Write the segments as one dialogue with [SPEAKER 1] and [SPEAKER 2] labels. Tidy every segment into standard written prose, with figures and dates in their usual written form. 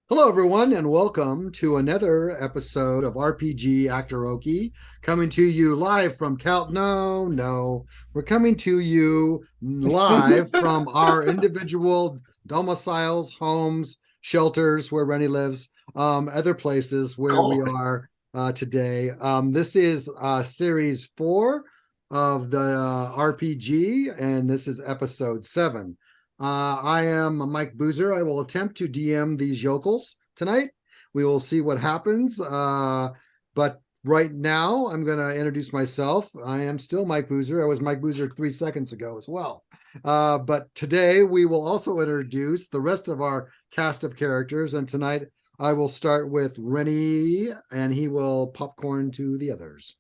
[SPEAKER 1] Hello, everyone, and welcome to another episode of RPG Actoroke, coming to you live from No, we're coming to you live from our individual domiciles, homes, shelters where Rennie lives, other places where we are today. This is series 4 of the RPG, and this is episode 7. I am Mike Boozer. I will attempt to DM these yokels tonight. We will see what happens. But right now, I'm going to introduce myself. I am still Mike Boozer. I was Mike Boozer 3 seconds ago as well. But today, we will also introduce the rest of our cast of characters. And tonight, I will start with Rennie, and he will popcorn to the others.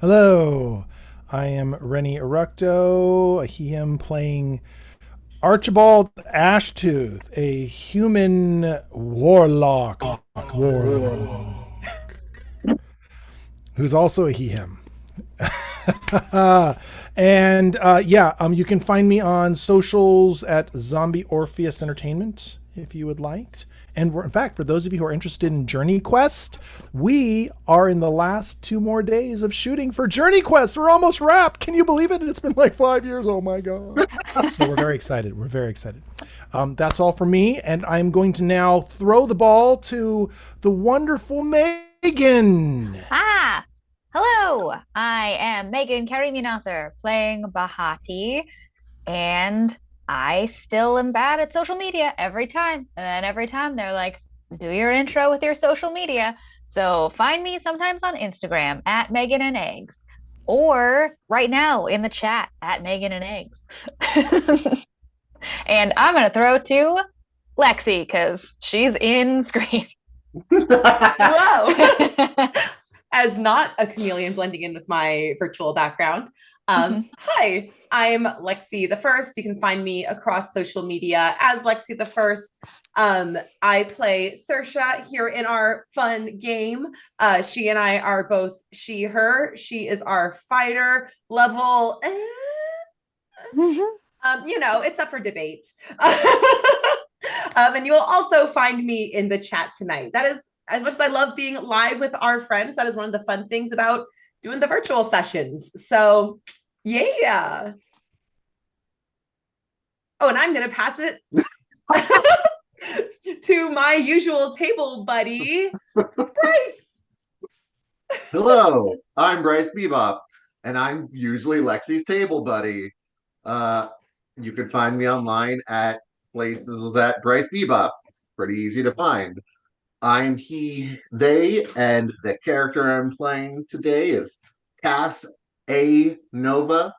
[SPEAKER 2] Hello, I am Rennie Eructo, him playing Archibald Ashtooth, a human warlock, who's also a he/him. You can find me on socials at Zombie Orpheus Entertainment if you would like. And in fact, for those of you who are interested in Journey Quest, we are in the last 2 more days of shooting for Journey Quest. We're almost wrapped. Can you believe it? It's been like 5 years. Oh my God. So we're very excited. We're very excited. That's all for me. And I'm going to now throw the ball to the wonderful Megan.
[SPEAKER 3] Hello. I am Megan Karimi Nasser playing Bahati, and I still am bad at social media every time. And then every time they're like, do your intro with your social media. So find me sometimes on Instagram at Megan and Eggs, or right now in the chat at Megan and Eggs. And I'm going to throw to Lexi because she's in screen.
[SPEAKER 4] Hello. As not a chameleon blending in with my virtual background. Hi, I'm Lexi the First. You can find me across social media as Lexi the First. I play Saoirse here in our fun game. She and I are both she, her. She is our fighter level. It's up for debate. And you will also find me in the chat tonight. That is, as much as I love being live with our friends, that is one of the fun things about doing the virtual sessions. So, yeah. Oh, and I'm going to pass it to my usual table buddy, Bryce.
[SPEAKER 5] Hello, I'm Bryce Bebop, and I'm usually Lexi's table buddy. You can find me online at places at Bryce Bebop. Pretty easy to find. I'm he, they, and the character I'm playing today is Cass A. Nova.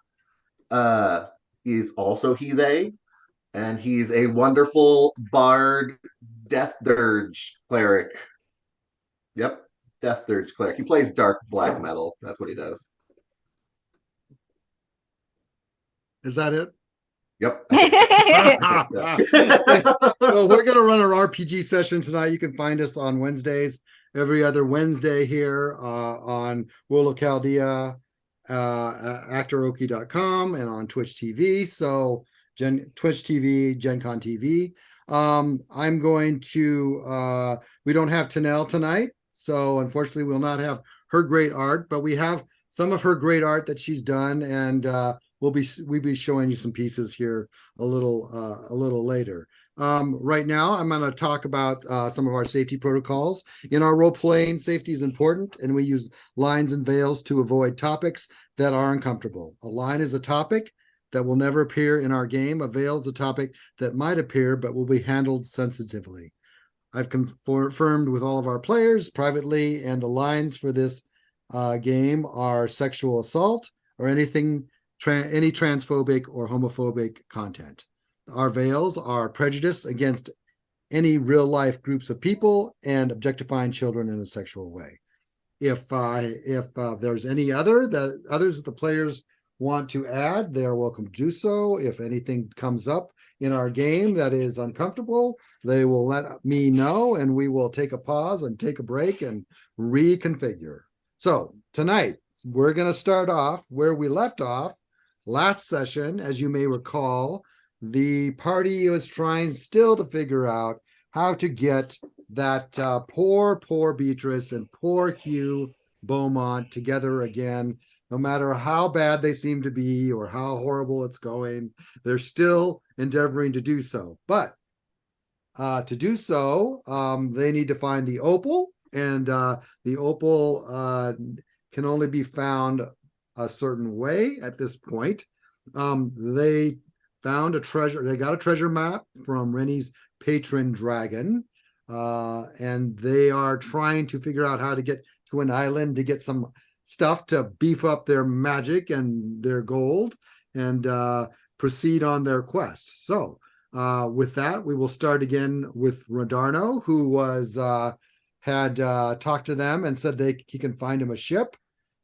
[SPEAKER 5] He's also he, they, and he's a wonderful bard death dirge cleric. Yep, death dirge cleric. He plays dark black metal. That's what he does.
[SPEAKER 1] Is that it?
[SPEAKER 5] Yep.
[SPEAKER 1] So we're going to run our RPG session tonight. You can find us on Wednesdays, every other Wednesday here on World of Chaldea, Actoroke.com, and on Twitch TV. So Twitch TV, Gen Con TV. I'm going to, we don't have Tanel tonight, so unfortunately we'll not have her great art, but we have some of her great art that she's done, and we'll be showing you some pieces here a little later. Right now, I'm going to talk about some of our safety protocols. In our role-playing, safety is important, and we use lines and veils to avoid topics that are uncomfortable. A line is a topic that will never appear in our game. A veil is a topic that might appear but will be handled sensitively. I've confirmed with all of our players privately, and the lines for this game are sexual assault or any transphobic or homophobic content. Our veils are prejudice against any real life groups of people and objectifying children in a sexual way. If there's any others that the players want to add, they are welcome to do so. If anything comes up in our game that is uncomfortable, they will let me know, and we will take a pause and take a break and reconfigure. So tonight, we're going to start off where we left off last session. As you may recall, the party was trying still to figure out how to get that poor Beatrice and poor Hugh Beaumont together again. No matter how bad they seem to be or how horrible it's going, they're still endeavoring to do so. But to do so, they need to find the opal, and the opal can only be found a certain way at this point. They found a treasure. They got a treasure map from Rennie's patron dragon, and they are trying to figure out how to get to an island to get some stuff to beef up their magic and their gold and proceed on their quest. So with that, we will start again with Rodarno, who was had talked to them and said he can find him a ship,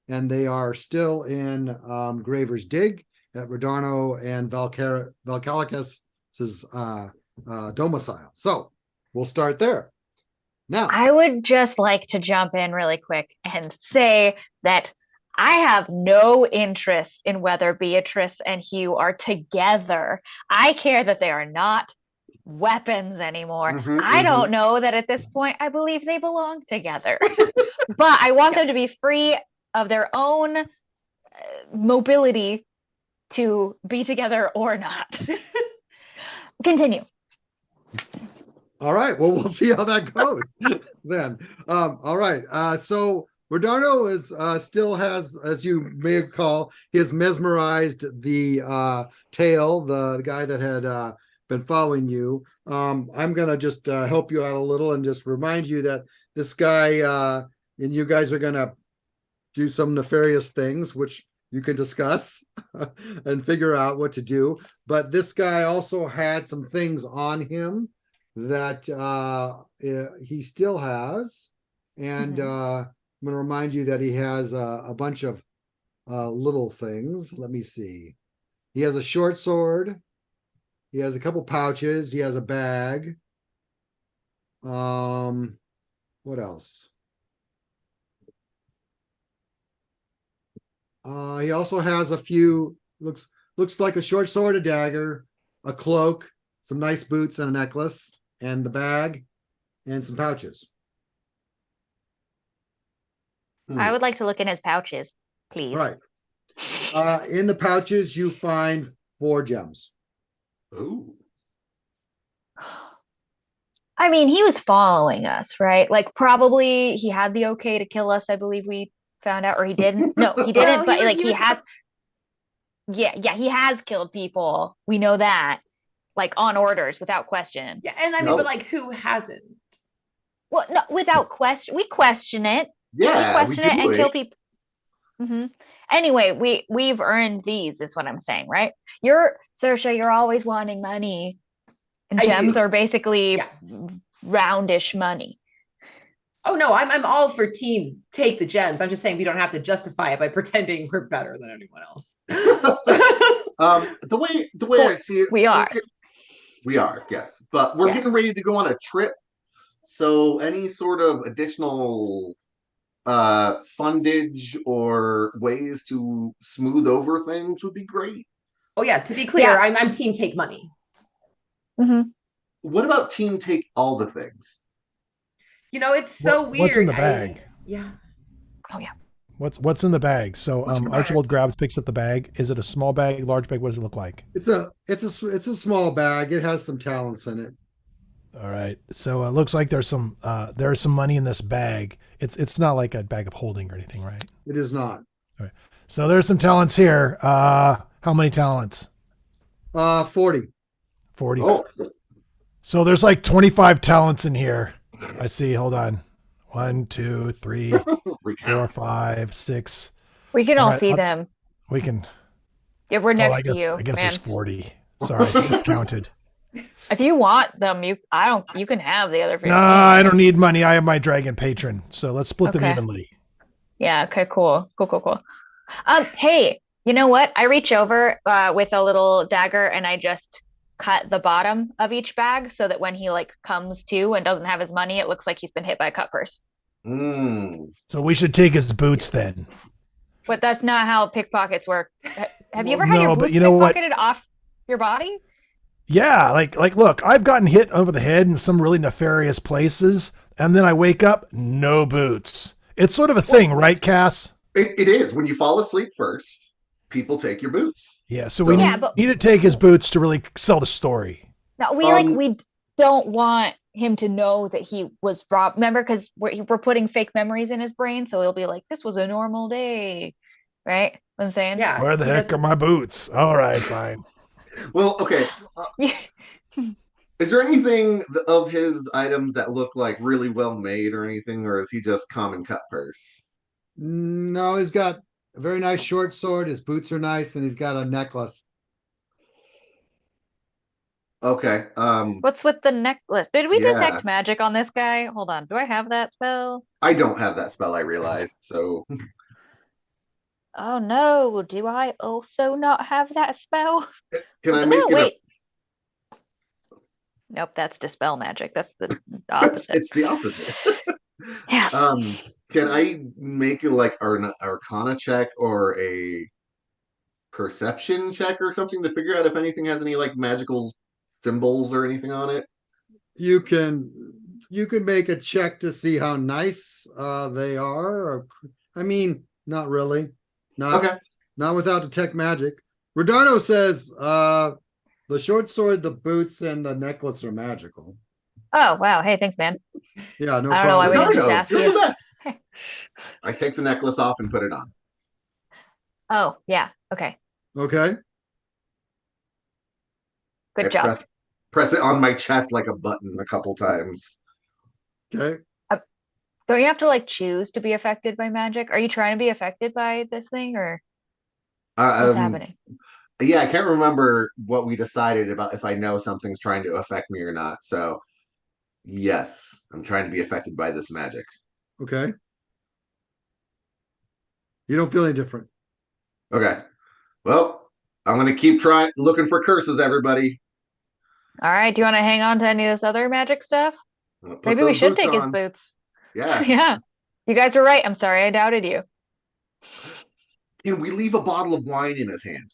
[SPEAKER 1] and they are still in Graver's Dig at Rodarno and Valcalicus's domicile. So we'll start there. Now,
[SPEAKER 3] I would just like to jump in really quick and say that I have no interest in whether Beatrice and Hugh are together. I care that they are not weapons anymore. I don't know that at this point I believe they belong together. But I want them to be free of their own mobility to be together or not. Continue.
[SPEAKER 1] All right. Well, we'll see how that goes then. All right. So Rodarno is still has, as you may recall, he has mesmerized the tail, the guy that had been following you. I'm gonna just help you out a little and just remind you that this guy and you guys are gonna do some nefarious things, which you can discuss and figure out what to do. But this guy also had some things on him that he still has, and I'm going to remind you that he has a bunch of little things. Let me see. He has a short sword. He has a couple pouches. He has a bag. What else? He also has a few, looks like a short sword, a dagger, a cloak, some nice boots, and a necklace, and the bag, and some pouches.
[SPEAKER 3] I would like to look in his pouches, please.
[SPEAKER 1] Right. In the pouches, you find 4 gems.
[SPEAKER 5] Ooh.
[SPEAKER 3] I mean, he was following us, right? Like, probably he had the okay to kill us, I believe we found out, or he didn't. No, he didn't, but like he has. Yeah, he has killed people. We know that, like on orders, without question.
[SPEAKER 4] Yeah, and I mean, but like, who hasn't?
[SPEAKER 3] Well, no, without question. We question it.
[SPEAKER 5] Yeah,
[SPEAKER 3] we question it and kill people. Anyway, we've earned these, is what I'm saying, right? Saoirse, you're always wanting money, and gems are basically roundish money.
[SPEAKER 4] Oh no, I'm all for team take the gems. I'm just saying we don't have to justify it by pretending we're better than anyone else.
[SPEAKER 5] The way I see it,
[SPEAKER 3] we are,
[SPEAKER 5] yes, but we're getting ready to go on a trip. So any sort of additional fundage or ways to smooth over things would be great.
[SPEAKER 4] Oh yeah, to be clear, I'm team take money.
[SPEAKER 5] What about team take all the things?
[SPEAKER 4] You know, it's so weird.
[SPEAKER 2] What's in the bag?
[SPEAKER 3] Oh yeah.
[SPEAKER 2] What's in the bag? So Archibald picks up the bag. Is it a small bag, large bag? What does it look like?
[SPEAKER 1] It's a small bag. It has some talents in it.
[SPEAKER 2] All right. So it looks like there's some money in this bag. It's not like a bag of holding or anything, right?
[SPEAKER 1] It is not.
[SPEAKER 2] All right. So there's some talents here. How many talents?
[SPEAKER 1] 40.
[SPEAKER 2] 40.
[SPEAKER 5] Oh.
[SPEAKER 2] So there's like 25 talents in here. I see. Hold on. 1, 2, 3, 4, 5, 6.
[SPEAKER 3] We can all see them.
[SPEAKER 2] We can.
[SPEAKER 3] Yeah, we're next to you.
[SPEAKER 2] I guess there's 40. Sorry, it's counted.
[SPEAKER 3] If you want them, you can have the other 50.
[SPEAKER 2] No, I don't need money. I have my dragon patron. So let's split them evenly.
[SPEAKER 3] Yeah, okay, cool. Hey, you know what? I reach over with a little dagger and I just cut the bottom of each bag so that when he like comes to and doesn't have his money, it looks like he's been hit by a cut purse.
[SPEAKER 2] So we should take his boots then.
[SPEAKER 3] But that's not how pickpockets work. Have you ever had your boots pickpocketed off your body?
[SPEAKER 2] Yeah, like look, I've gotten hit over the head in some really nefarious places, and then I wake up, no boots. It's sort of a thing, right, Cass?
[SPEAKER 5] It is. When you fall asleep first, people take your boots.
[SPEAKER 2] Yeah, so we
[SPEAKER 3] Yeah, but
[SPEAKER 2] need to take his boots to really sell the story.
[SPEAKER 3] no,
[SPEAKER 5] Um,
[SPEAKER 3] we don't want him to know that he was robbed. Remember, because we're putting fake memories in his brain, so he'll be like, "This was a normal day," right? What I'm saying.
[SPEAKER 4] Yeah.
[SPEAKER 2] Where the
[SPEAKER 4] he
[SPEAKER 2] heck are
[SPEAKER 4] doesn't-
[SPEAKER 2] my boots? All right, fine.
[SPEAKER 5] Well, okay.
[SPEAKER 3] Yeah.
[SPEAKER 5] Is there anything of his items that look like really well made or anything, or is he just common cut purse?
[SPEAKER 1] No, he's got a very nice short sword. His boots are nice, and he's got a necklace.
[SPEAKER 5] Okay.
[SPEAKER 3] What's with the necklace? Did we
[SPEAKER 5] Yeah.
[SPEAKER 3] detect magic on this guy? Hold on. Do I have that spell?
[SPEAKER 5] I don't have that spell, I realized. So
[SPEAKER 3] Oh no. Do I also not have that spell?
[SPEAKER 5] can I
[SPEAKER 3] Oh,
[SPEAKER 5] make
[SPEAKER 3] no,
[SPEAKER 5] it
[SPEAKER 3] wait. Nope, that's dispel magic. That's the opposite.
[SPEAKER 5] it's the opposite.
[SPEAKER 3] Yeah.
[SPEAKER 5] Can I make it like an arcana check or a perception check or something to figure out if anything has any like magical symbols or anything on it?
[SPEAKER 1] You can make a check to see how nice they are. I mean, not really. Not
[SPEAKER 5] Okay.
[SPEAKER 1] not without detect magic. Rodarno says the short sword, the boots, and the necklace are magical.
[SPEAKER 3] Oh wow. Hey, thanks, man.
[SPEAKER 1] Yeah, no
[SPEAKER 3] I don't know why we
[SPEAKER 1] problem.
[SPEAKER 3] didn't just
[SPEAKER 5] Ricardo,
[SPEAKER 3] ask
[SPEAKER 5] you're
[SPEAKER 3] you.
[SPEAKER 5] the best. I take the necklace off and put it on.
[SPEAKER 3] Oh, yeah. Okay.
[SPEAKER 1] Okay.
[SPEAKER 5] I
[SPEAKER 3] Good job.
[SPEAKER 5] press it on my chest like a button a couple times.
[SPEAKER 1] Okay.
[SPEAKER 3] Don't you have to like choose to be affected by magic? Are you trying to be affected by this thing or what's
[SPEAKER 5] Um,
[SPEAKER 3] happening?
[SPEAKER 5] yeah, I can't remember what we decided about if I know something's trying to affect me or not. So, yes, I'm trying to be affected by this magic.
[SPEAKER 1] Okay. You don't feel any different.
[SPEAKER 5] Okay. Well, I'm gonna keep trying looking for curses, everybody.
[SPEAKER 3] All right. Do you want to hang on to any of this other magic stuff?
[SPEAKER 5] I'm gonna put
[SPEAKER 3] Maybe we
[SPEAKER 5] those
[SPEAKER 3] should
[SPEAKER 5] boots
[SPEAKER 3] take his
[SPEAKER 5] on.
[SPEAKER 3] boots.
[SPEAKER 5] Yeah.
[SPEAKER 3] Yeah. You guys were right. I'm sorry I doubted you.
[SPEAKER 5] Can we leave a bottle of wine in his hand?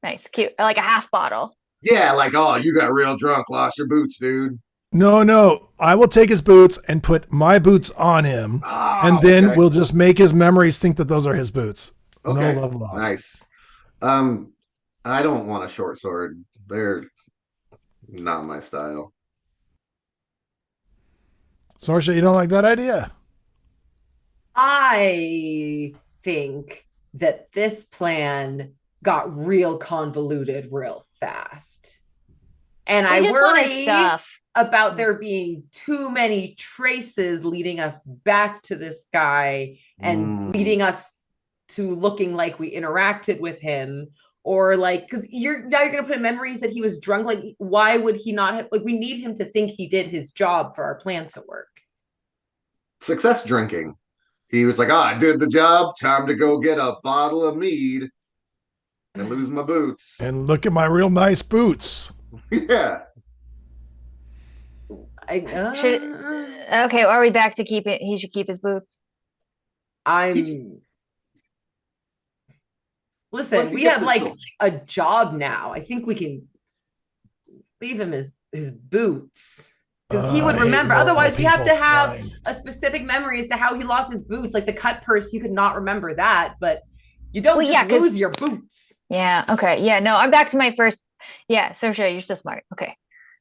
[SPEAKER 3] Nice. Cute. Like a half bottle.
[SPEAKER 5] Yeah, like, oh, you got real drunk, lost your boots, dude.
[SPEAKER 2] No. I will take his boots and put my boots on him, and then
[SPEAKER 5] Okay.
[SPEAKER 2] we'll just make his memories think that those are his boots.
[SPEAKER 5] Okay.
[SPEAKER 2] No love lost.
[SPEAKER 5] Nice. I don't want a short sword. They're not my style.
[SPEAKER 2] Sorsha, you don't like that idea?
[SPEAKER 4] I think that this plan got real convoluted real fast. And I
[SPEAKER 3] We just want his
[SPEAKER 4] worry
[SPEAKER 3] stuff.
[SPEAKER 4] about there being too many traces leading us back to this guy and leading us to looking like we interacted with him, or like, because you're gonna put in memories that he was drunk. Like, why would he not have, like, we need him to think he did his job for our plan to work.
[SPEAKER 5] Success drinking. He was like, I did the job. Time to go get a bottle of mead and lose my boots.
[SPEAKER 2] And look at my real nice boots.
[SPEAKER 5] Yeah.
[SPEAKER 3] Okay, are we back to keep it? He should keep his boots.
[SPEAKER 4] Listen, we have like a job now. I think we can leave him his boots. Because he would remember. Otherwise, we have to have a specific memory as to how he lost his boots. Like the cut purse, you could not remember that, but you don't just lose your boots.
[SPEAKER 3] Yeah. Okay. Yeah. No, I'm back to my first. Yeah. Sorsha, you're so smart. Okay.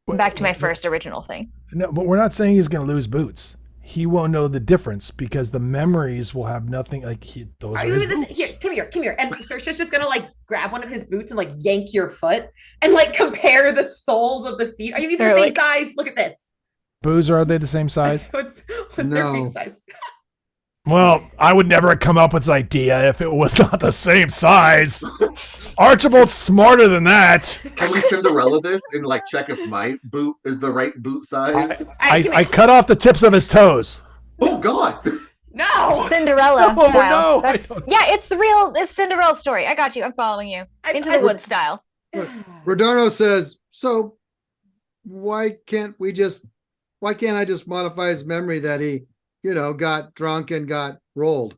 [SPEAKER 3] I'm back to my first original thing.
[SPEAKER 2] No, but we're not saying he's going to lose boots. He won't know the difference because the memories will have nothing like those are his boots.
[SPEAKER 4] Here, come here. And Saoirse's just gonna like grab one of his boots and like yank your foot and like compare the soles of the feet. Are you even the same size? Look at this.
[SPEAKER 2] Booze, are they the same size?
[SPEAKER 4] What's
[SPEAKER 1] No.
[SPEAKER 4] their feet size?
[SPEAKER 2] Well, I would never come up with this idea if it was not the same size. Archibald's smarter than that.
[SPEAKER 5] Can we Cinderella this and like check if my boot is the right boot size?
[SPEAKER 2] I cut off the tips of his toes.
[SPEAKER 5] Oh God!
[SPEAKER 4] No,
[SPEAKER 3] Cinderella.
[SPEAKER 2] No,
[SPEAKER 3] style.
[SPEAKER 2] no.
[SPEAKER 3] Yeah, it's Cinderella's story. I got you. I'm following you. Into the woods style.
[SPEAKER 1] Rodarno says, so why can't I just modify his memory that he, got drunk and got rolled?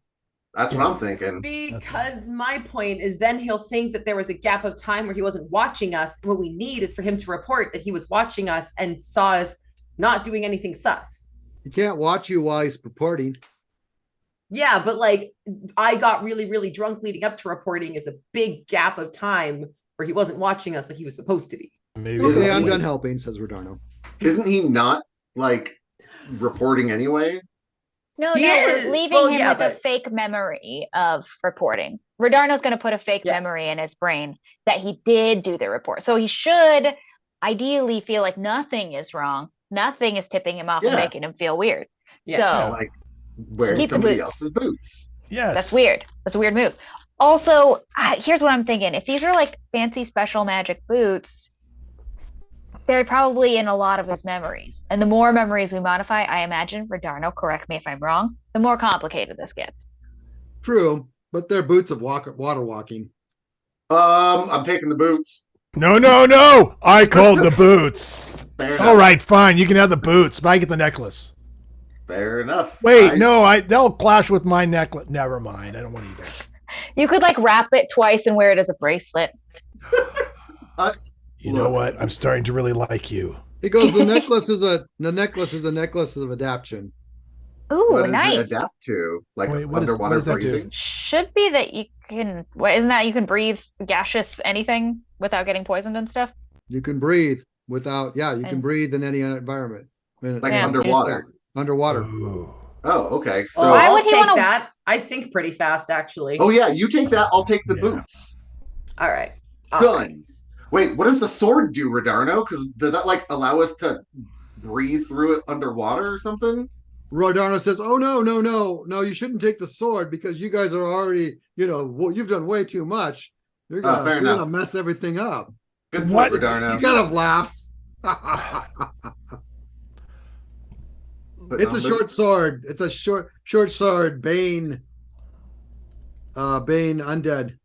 [SPEAKER 5] That's what I'm thinking.
[SPEAKER 4] Because my point is then he'll think that there was a gap of time where he wasn't watching us. What we need is for him to report that he was watching us and saw us not doing anything sus.
[SPEAKER 1] He can't watch you while he's reporting.
[SPEAKER 4] Yeah, but like I got really, really drunk leading up to reporting is a big gap of time where he wasn't watching us like he was supposed to be.
[SPEAKER 2] Maybe
[SPEAKER 1] Okay, I'm done helping, says Redarno.
[SPEAKER 5] Isn't he not like reporting anyway?
[SPEAKER 3] No,
[SPEAKER 4] He is.
[SPEAKER 3] we're leaving
[SPEAKER 4] Well,
[SPEAKER 3] him
[SPEAKER 4] yeah,
[SPEAKER 3] with a
[SPEAKER 4] but-
[SPEAKER 3] fake memory of reporting. Redarno's going to put a fake
[SPEAKER 4] Yeah.
[SPEAKER 3] memory in his brain that he did do the report. So he should ideally feel like nothing is wrong. Nothing is tipping him off and
[SPEAKER 5] Yeah.
[SPEAKER 3] making him feel weird.
[SPEAKER 4] Yeah.
[SPEAKER 3] So
[SPEAKER 5] Like wearing
[SPEAKER 3] Keep the
[SPEAKER 5] somebody
[SPEAKER 3] boots.
[SPEAKER 5] else's boots.
[SPEAKER 2] Yes.
[SPEAKER 3] that's weird. That's a weird move. Also, here's what I'm thinking. If these are like fancy special magic boots, they're probably in a lot of his memories. And the more memories we modify, I imagine, Redarno, correct me if I'm wrong, the more complicated this gets.
[SPEAKER 1] True, but they're boots of water walking.
[SPEAKER 5] I'm taking the boots.
[SPEAKER 2] No, no, no. I called the boots.
[SPEAKER 5] Fair
[SPEAKER 2] All
[SPEAKER 5] enough.
[SPEAKER 2] right, fine. You can have the boots, but I get the necklace.
[SPEAKER 5] Fair enough.
[SPEAKER 2] Wait, no, they'll clash with my necklace. Never mind. I don't want either.
[SPEAKER 3] You could like wrap it twice and wear it as a bracelet.
[SPEAKER 2] You know what? I'm starting to really like you.
[SPEAKER 1] He goes, the necklace is a necklace of adaptation.
[SPEAKER 3] Ooh,
[SPEAKER 5] What does it
[SPEAKER 3] nice.
[SPEAKER 5] adapt to? Like
[SPEAKER 2] Wait, what
[SPEAKER 5] underwater
[SPEAKER 2] does that do?
[SPEAKER 5] breathing?
[SPEAKER 3] Should be that you can. What isn't that? You can breathe gaseous anything without getting poisoned and stuff.
[SPEAKER 1] You can breathe without, you can
[SPEAKER 3] And-
[SPEAKER 1] breathe in any environment.
[SPEAKER 5] Like
[SPEAKER 3] Yeah,
[SPEAKER 5] underwater.
[SPEAKER 1] Underwater.
[SPEAKER 2] Ooh.
[SPEAKER 5] Oh, okay. So
[SPEAKER 4] Oh,
[SPEAKER 3] Why
[SPEAKER 4] I'll
[SPEAKER 3] would he
[SPEAKER 4] take
[SPEAKER 3] wanna-
[SPEAKER 4] that. I sink pretty fast, actually.
[SPEAKER 5] oh yeah, you take that, I'll take the
[SPEAKER 2] Yeah.
[SPEAKER 5] boots.
[SPEAKER 4] All right.
[SPEAKER 5] Done. Wait, what does the sword do, Redarno? Because does that like allow us to breathe through it underwater or something?
[SPEAKER 1] Rodano says, "Oh no! You shouldn't take the sword because you guys are already, you've done way too much. You're
[SPEAKER 5] fair
[SPEAKER 1] gonna
[SPEAKER 5] enough.
[SPEAKER 1] mess everything up."
[SPEAKER 5] Good
[SPEAKER 2] What?
[SPEAKER 5] point, Redarno.
[SPEAKER 1] He kind of laughs.
[SPEAKER 5] But
[SPEAKER 1] It's
[SPEAKER 5] no,
[SPEAKER 1] a
[SPEAKER 5] but-
[SPEAKER 1] short sword. It's a short sword. Bane undead.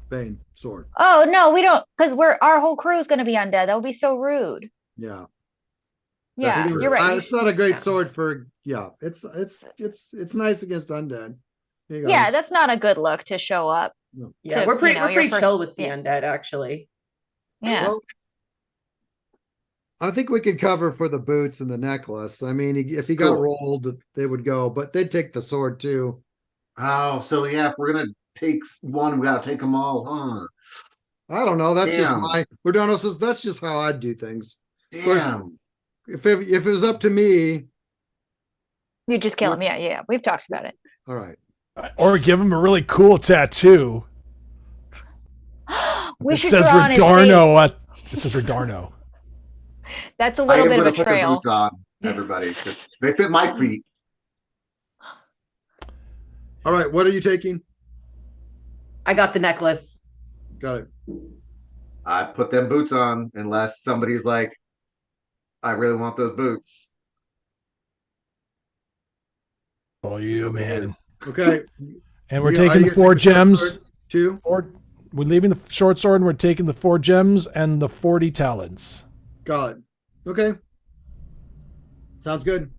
[SPEAKER 1] Bane sword.
[SPEAKER 3] Oh no, we don't, because our whole crew is going to be undead. That would be so rude.
[SPEAKER 1] Yeah.
[SPEAKER 3] Yeah,
[SPEAKER 5] He goes,
[SPEAKER 3] you're right.
[SPEAKER 1] It's not a great
[SPEAKER 3] yeah.
[SPEAKER 1] sword for. Yeah. It's nice against undead. Here you
[SPEAKER 3] Yeah,
[SPEAKER 1] guys.
[SPEAKER 3] that's not a good look to show up.
[SPEAKER 4] Yeah,
[SPEAKER 3] to,
[SPEAKER 4] we're pretty
[SPEAKER 3] your first-
[SPEAKER 4] chill with the
[SPEAKER 3] yeah.
[SPEAKER 4] undead, actually.
[SPEAKER 3] Yeah.
[SPEAKER 1] Well, I think we could cover for the boots and the necklace. I mean, if he got
[SPEAKER 5] Cool.
[SPEAKER 1] rolled, they would go, but they'd take the sword too.
[SPEAKER 5] Oh, so yeah, if we're gonna take one, we gotta take them all, huh?
[SPEAKER 1] I don't know. That's just
[SPEAKER 5] Damn.
[SPEAKER 1] Rodano says that's just how I'd do things. course-
[SPEAKER 5] Damn.
[SPEAKER 1] If it was up to me,
[SPEAKER 3] You just kill him. Yeah. We've talked about it.
[SPEAKER 1] all right.
[SPEAKER 2] Or give him a really cool tattoo.
[SPEAKER 3] We
[SPEAKER 2] It
[SPEAKER 3] should
[SPEAKER 2] says
[SPEAKER 3] draw on his face.
[SPEAKER 2] Redarno. It says Redarno.
[SPEAKER 3] That's a
[SPEAKER 5] I
[SPEAKER 3] little
[SPEAKER 5] am
[SPEAKER 3] bit of
[SPEAKER 5] gonna
[SPEAKER 3] a
[SPEAKER 5] put the
[SPEAKER 3] trail.
[SPEAKER 5] boots on, everybody. Just they fit my feet.
[SPEAKER 1] All right. What are you taking?
[SPEAKER 4] I got the necklace.
[SPEAKER 1] Got it.
[SPEAKER 5] I put them boots on unless somebody's like, I really want those boots.
[SPEAKER 2] Oh, you man.
[SPEAKER 1] Okay.
[SPEAKER 2] And we're
[SPEAKER 1] Are
[SPEAKER 2] taking
[SPEAKER 1] you
[SPEAKER 2] the 4
[SPEAKER 1] gonna take the short
[SPEAKER 2] gems.
[SPEAKER 1] sword too.
[SPEAKER 2] We're leaving the short sword and we're taking the 4 gems and the 40 talents.
[SPEAKER 1] Got it. Okay. Sounds good.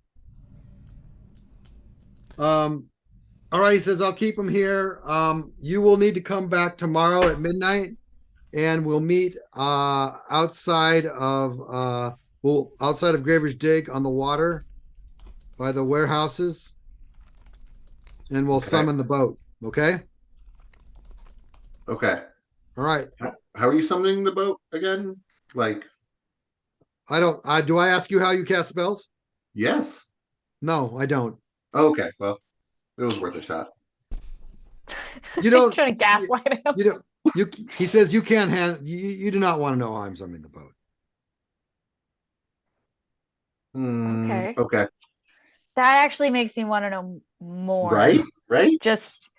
[SPEAKER 1] All right, he says, I'll keep him here. You will need to come back tomorrow at midnight and we'll meet outside of Graver's Dig on the water by the warehouses. And we'll
[SPEAKER 5] Okay.
[SPEAKER 1] summon the boat. Okay?
[SPEAKER 5] Okay.
[SPEAKER 1] All right.
[SPEAKER 5] How are you summoning the boat again? Like,
[SPEAKER 1] Do I ask you how you cast spells?
[SPEAKER 5] yes.
[SPEAKER 1] No, I don't.
[SPEAKER 5] Okay. Well, it was worth a shot.
[SPEAKER 1] You don't-
[SPEAKER 3] He's trying to gaslight him.
[SPEAKER 1] You don't. He says you can't you do not want to know how I'm summoning the boat.
[SPEAKER 3] Okay.
[SPEAKER 5] Okay.
[SPEAKER 3] That actually makes me want to know more.
[SPEAKER 5] Right? Right?
[SPEAKER 3] Just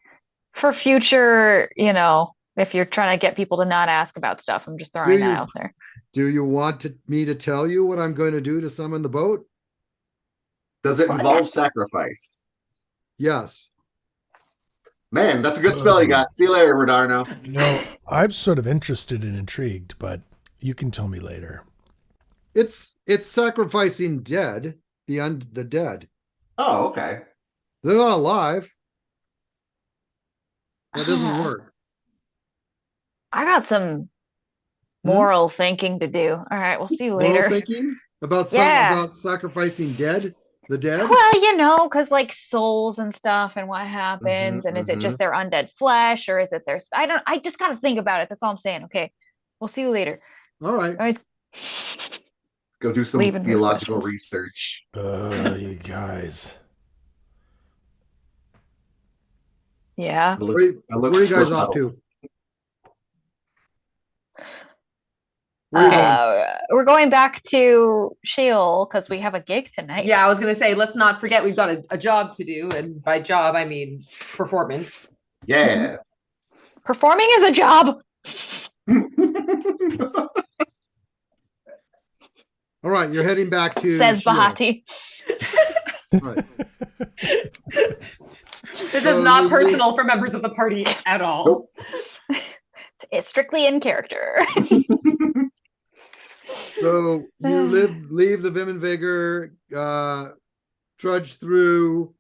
[SPEAKER 3] for future, if you're trying to get people to not ask about stuff, I'm just throwing that
[SPEAKER 1] you?
[SPEAKER 3] out there.
[SPEAKER 1] Do you want me to tell you what I'm going to do to summon the boat?
[SPEAKER 5] Does it
[SPEAKER 3] Well,
[SPEAKER 5] involve sacrifice?
[SPEAKER 1] Yes.
[SPEAKER 5] Man, that's a good spell you got. See you later, Redarno.
[SPEAKER 2] I'm sort of interested and intrigued, but you can tell me later.
[SPEAKER 1] It's sacrificing dead, the dead.
[SPEAKER 5] Oh, okay.
[SPEAKER 1] They're not alive. That doesn't work.
[SPEAKER 3] I got some
[SPEAKER 1] Hmm?
[SPEAKER 3] moral thinking to do. All right, we'll see you
[SPEAKER 1] Moral
[SPEAKER 3] later.
[SPEAKER 1] thinking
[SPEAKER 3] Yeah.
[SPEAKER 1] about sacrificing the dead.
[SPEAKER 3] Well, because like souls and stuff and what happens, and is it
[SPEAKER 1] Mhm.
[SPEAKER 3] just their undead flesh or is it their I just gotta think about it. That's all I'm saying. Okay. We'll see you later.
[SPEAKER 1] All right.
[SPEAKER 3] Always
[SPEAKER 5] Let's go do some
[SPEAKER 3] leaving those
[SPEAKER 5] theological
[SPEAKER 3] questions.
[SPEAKER 5] research.
[SPEAKER 2] You guys.
[SPEAKER 3] Yeah.
[SPEAKER 5] I look, I
[SPEAKER 1] Where
[SPEAKER 5] look
[SPEAKER 1] are you
[SPEAKER 5] for
[SPEAKER 1] guys off to?
[SPEAKER 5] puddles.
[SPEAKER 1] Where are you going?
[SPEAKER 3] We're going back to Sheol because we have a gig tonight.
[SPEAKER 4] Yeah, I was gonna say, let's not forget we've got a job to do, and by job I mean performance.
[SPEAKER 5] Yeah.
[SPEAKER 3] Performing is a job.
[SPEAKER 1] All right, you're heading back to
[SPEAKER 3] Says
[SPEAKER 1] Sheol.
[SPEAKER 3] Bahati.
[SPEAKER 1] Right.
[SPEAKER 4] This
[SPEAKER 1] So
[SPEAKER 4] is not
[SPEAKER 1] you
[SPEAKER 4] personal for members of the party at all.
[SPEAKER 5] Nope.
[SPEAKER 3] It's strictly in character.
[SPEAKER 1] So you leave the Vim and Vigor, trudge through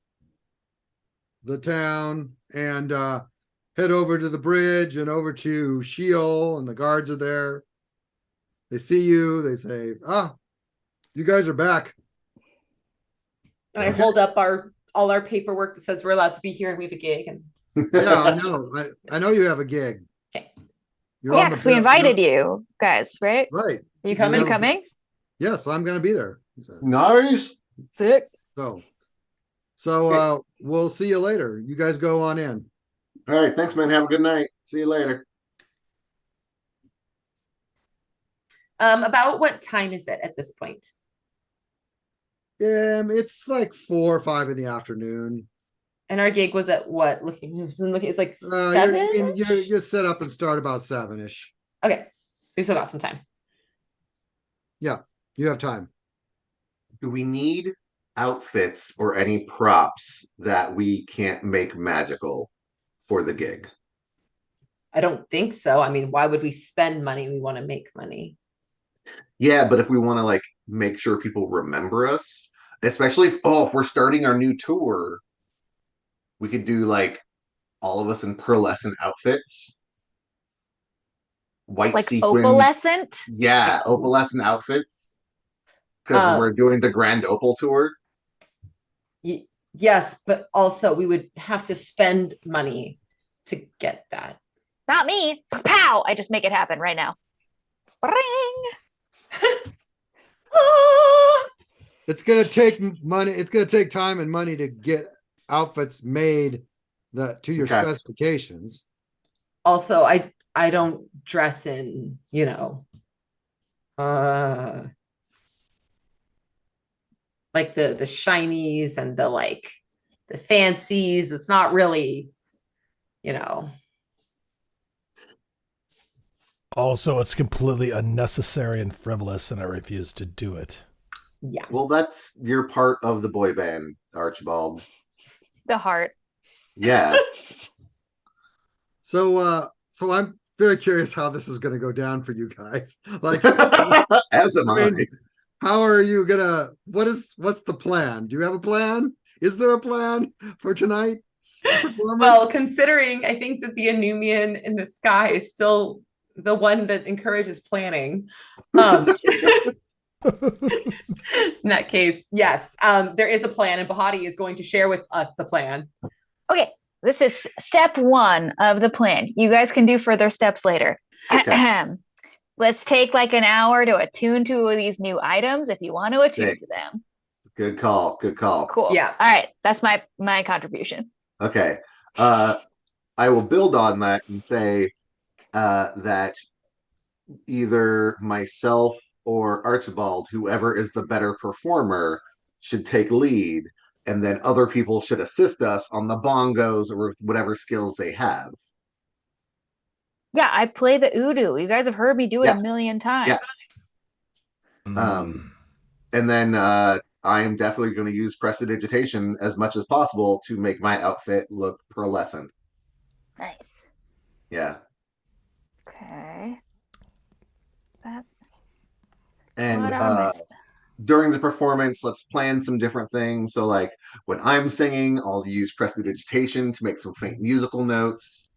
[SPEAKER 1] the town, and head over to the bridge and over to Sheol, and the guards are there. They see you. They say, "Ah, you guys are back."
[SPEAKER 4] And I hold up all our paperwork that says we're allowed to be here and we have a gig. And
[SPEAKER 1] Yeah, I know. I know you have a gig.
[SPEAKER 4] Okay.
[SPEAKER 1] You're
[SPEAKER 3] Yeah,
[SPEAKER 1] on the
[SPEAKER 3] because we
[SPEAKER 1] bill.
[SPEAKER 3] invited you guys, right?
[SPEAKER 1] Right.
[SPEAKER 3] You
[SPEAKER 4] coming?
[SPEAKER 3] coming?
[SPEAKER 1] Yes, I'm going to be there. He says.
[SPEAKER 5] Nice.
[SPEAKER 3] Sick.
[SPEAKER 1] So we'll see you later. You guys go on in.
[SPEAKER 5] All right. Thanks, man. Have a good night. See you later.
[SPEAKER 4] about what time is it at this point?
[SPEAKER 1] It's like 4 or 5 in the afternoon.
[SPEAKER 4] And our gig was at what? It's like
[SPEAKER 1] You're,
[SPEAKER 4] 7.
[SPEAKER 1] you're set up and start about 7-ish.
[SPEAKER 4] Okay, so we still got some time.
[SPEAKER 1] Yeah, you have time.
[SPEAKER 5] Do we need outfits or any props that we can't make magical for the gig?
[SPEAKER 4] I don't think so. I mean, why would we spend money? We want to make money.
[SPEAKER 5] Yeah, but if we want to like make sure people remember us, especially if we're starting our new tour, we could do like all of us in pearlescent outfits. White
[SPEAKER 3] Like
[SPEAKER 5] sequin.
[SPEAKER 3] opalescent?
[SPEAKER 5] Yeah, opalescent outfits. Because we're doing the Grand Opal tour.
[SPEAKER 4] Yes, but also we would have to spend money to get that.
[SPEAKER 3] Not me. Pow! I just make it happen right now. Ring!
[SPEAKER 1] It's gonna take money. It's gonna take time and money to get outfits made that to your
[SPEAKER 5] Okay.
[SPEAKER 1] specifications.
[SPEAKER 4] Also, I don't dress in, like the shinies and the fancies. It's not really,
[SPEAKER 2] Also, it's completely unnecessary and frivolous, and I refuse to do it.
[SPEAKER 4] yeah.
[SPEAKER 5] Well, that's your part of the boy band, Archibald.
[SPEAKER 3] The heart.
[SPEAKER 5] Yeah.
[SPEAKER 1] So I'm very curious how this is gonna go down for you guys. Like,
[SPEAKER 5] As am I.
[SPEAKER 1] how are you gonna? What's the plan? Do you have a plan? Is there a plan for tonight's performance?
[SPEAKER 4] Well, considering I think that the Anumian in the sky is still the one that encourages planning. In that case, yes, there is a plan, and Bahati is going to share with us the plan.
[SPEAKER 3] Okay, this is step 1 of the plan. You guys can do further steps later.
[SPEAKER 5] Okay.
[SPEAKER 3] Let's take like an hour to attune to these new items if you want to attune
[SPEAKER 5] Sick.
[SPEAKER 3] to them.
[SPEAKER 5] Good call. Good call.
[SPEAKER 3] Cool.
[SPEAKER 4] Yeah.
[SPEAKER 3] All right, that's my contribution.
[SPEAKER 5] Okay. I will build on that and say that either myself or Archibald, whoever is the better performer, should take lead, and then other people should assist us on the bongos or whatever skills they have.
[SPEAKER 3] Yeah, I play the Udu. You guys have heard me do it
[SPEAKER 5] Yeah.
[SPEAKER 3] a million times.
[SPEAKER 5] Yeah. And then I am definitely going to use prestidigitation as much as possible to make my outfit look pearlescent.
[SPEAKER 3] Nice.
[SPEAKER 5] Yeah.
[SPEAKER 3] Okay.
[SPEAKER 5] And
[SPEAKER 3] What are my
[SPEAKER 5] during the performance, let's plan some different things. So, like when I'm singing, I'll use prestidigitation to make some faint musical notes.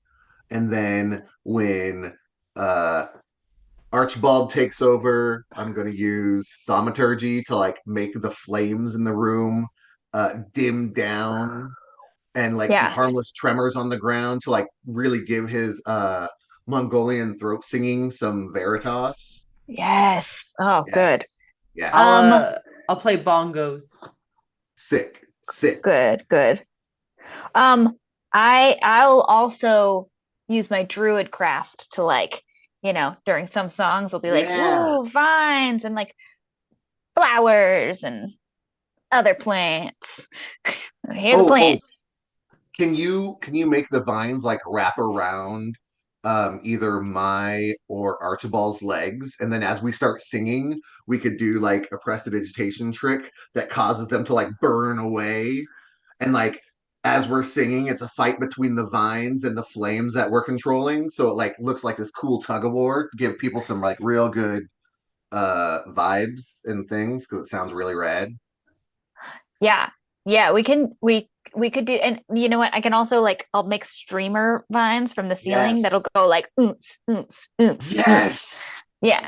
[SPEAKER 5] And then when Archibald takes over, I'm going to use thaumaturgy to like make the flames in the room dim down, and like some
[SPEAKER 3] Yeah.
[SPEAKER 5] harmless tremors on the ground to like really give his Mongolian throat singing some veritas.
[SPEAKER 3] Yes. Oh,
[SPEAKER 5] Yeah,
[SPEAKER 3] good.
[SPEAKER 5] yeah,
[SPEAKER 4] I'll play bongos.
[SPEAKER 5] sick, sick.
[SPEAKER 3] Good, good. Um, I'll also use my druid craft to like, during some songs I'll be like,
[SPEAKER 5] Yeah.
[SPEAKER 3] woo, vines and like flowers and other plants. Here's a
[SPEAKER 5] Oh,
[SPEAKER 3] plant.
[SPEAKER 5] can you make the vines like wrap around either my or Archibald's legs, and then as we start singing, we could do like a prestidigitation trick that causes them to like burn away, and like as we're singing, it's a fight between the vines and the flames that we're controlling, so it like looks like this cool tug of war, give people some like real good vibes and things because it sounds really rad.
[SPEAKER 3] Yeah. Yeah, we could do, and you know what? I can also like I'll make streamer vines from the ceiling that'll
[SPEAKER 5] Yes.
[SPEAKER 3] go like oomps, oomps, oomps, oomps.
[SPEAKER 5] Yes.
[SPEAKER 3] Yeah.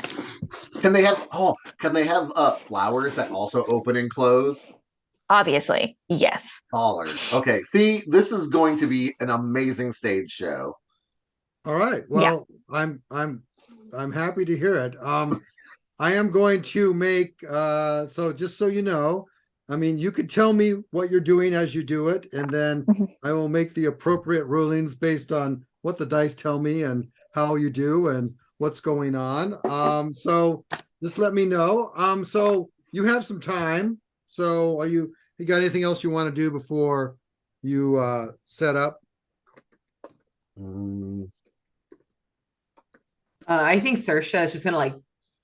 [SPEAKER 5] Can they have flowers that also open and close?
[SPEAKER 3] Obviously. Yes.
[SPEAKER 5] Ballers. Okay, see, this is going to be an amazing stage show.
[SPEAKER 1] All right.
[SPEAKER 3] Yeah.
[SPEAKER 1] Well, I'm happy to hear it. I am going to make so just so you know, I mean, you could tell me what you're doing as you do it, and then
[SPEAKER 3] Mhm.
[SPEAKER 1] I will make the appropriate rulings based on what the dice tell me and how you do and what's going on. So just let me know. So you have some time. So you got anything else you want to do before you set up?
[SPEAKER 5] Mm,
[SPEAKER 4] I think Saoirse is just gonna like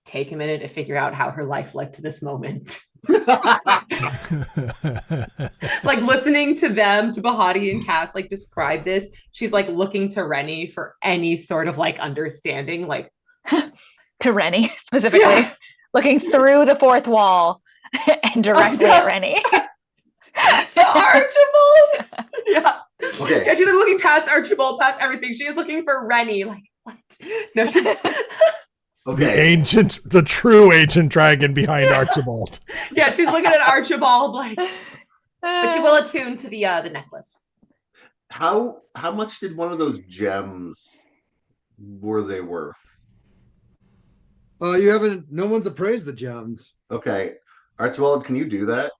[SPEAKER 4] take a minute to figure out how her life led to this moment. Like listening to them, to Bahati and Cass, like describe this, she's like looking to Rennie for any sort of like understanding. Like
[SPEAKER 3] To Rennie specifically,
[SPEAKER 4] Yeah.
[SPEAKER 3] looking through the fourth wall and directly at Rennie.
[SPEAKER 4] to Archibald. Yeah.
[SPEAKER 5] Okay.
[SPEAKER 4] Yeah, she's like looking past Archibald, past everything. She is looking for Rennie. Like, what? No, she's
[SPEAKER 5] Okay.
[SPEAKER 2] The true ancient dragon behind Archibald.
[SPEAKER 4] yeah, she's looking at Archibald like, but she will attune to the necklace.
[SPEAKER 5] How much did one of those gems were they worth?
[SPEAKER 1] You haven't. No one's appraised the gems.
[SPEAKER 5] Okay. Archibald, can you do that?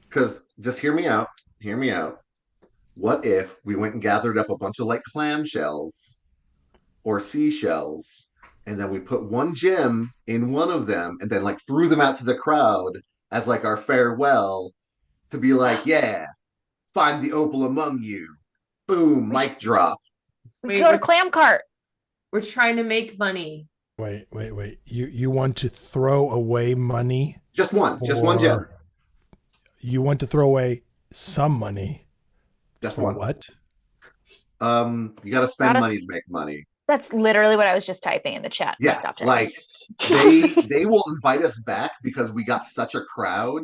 [SPEAKER 5] Because just hear me out. Hear me out. What if we went and gathered up a bunch of like clamshells or seashells, and then we put one gem in one of them, and then like threw them out to the crowd as like our farewell to be like, yeah, find the opal among you. Boom, mic drop.
[SPEAKER 3] We
[SPEAKER 4] Wait,
[SPEAKER 3] go to
[SPEAKER 4] we're-
[SPEAKER 3] Clam Cart.
[SPEAKER 4] We're trying to make money.
[SPEAKER 2] Wait. You want to throw away money?
[SPEAKER 5] Just one gem.
[SPEAKER 2] Or you want to throw away some money?
[SPEAKER 5] Just
[SPEAKER 2] For
[SPEAKER 5] one.
[SPEAKER 2] what?
[SPEAKER 5] You got to spend
[SPEAKER 3] Gotta-
[SPEAKER 5] money to make money.
[SPEAKER 3] That's literally what I was just typing in the chat.
[SPEAKER 5] Yeah,
[SPEAKER 3] Stop it.
[SPEAKER 5] like they will invite us back because we got such a crowd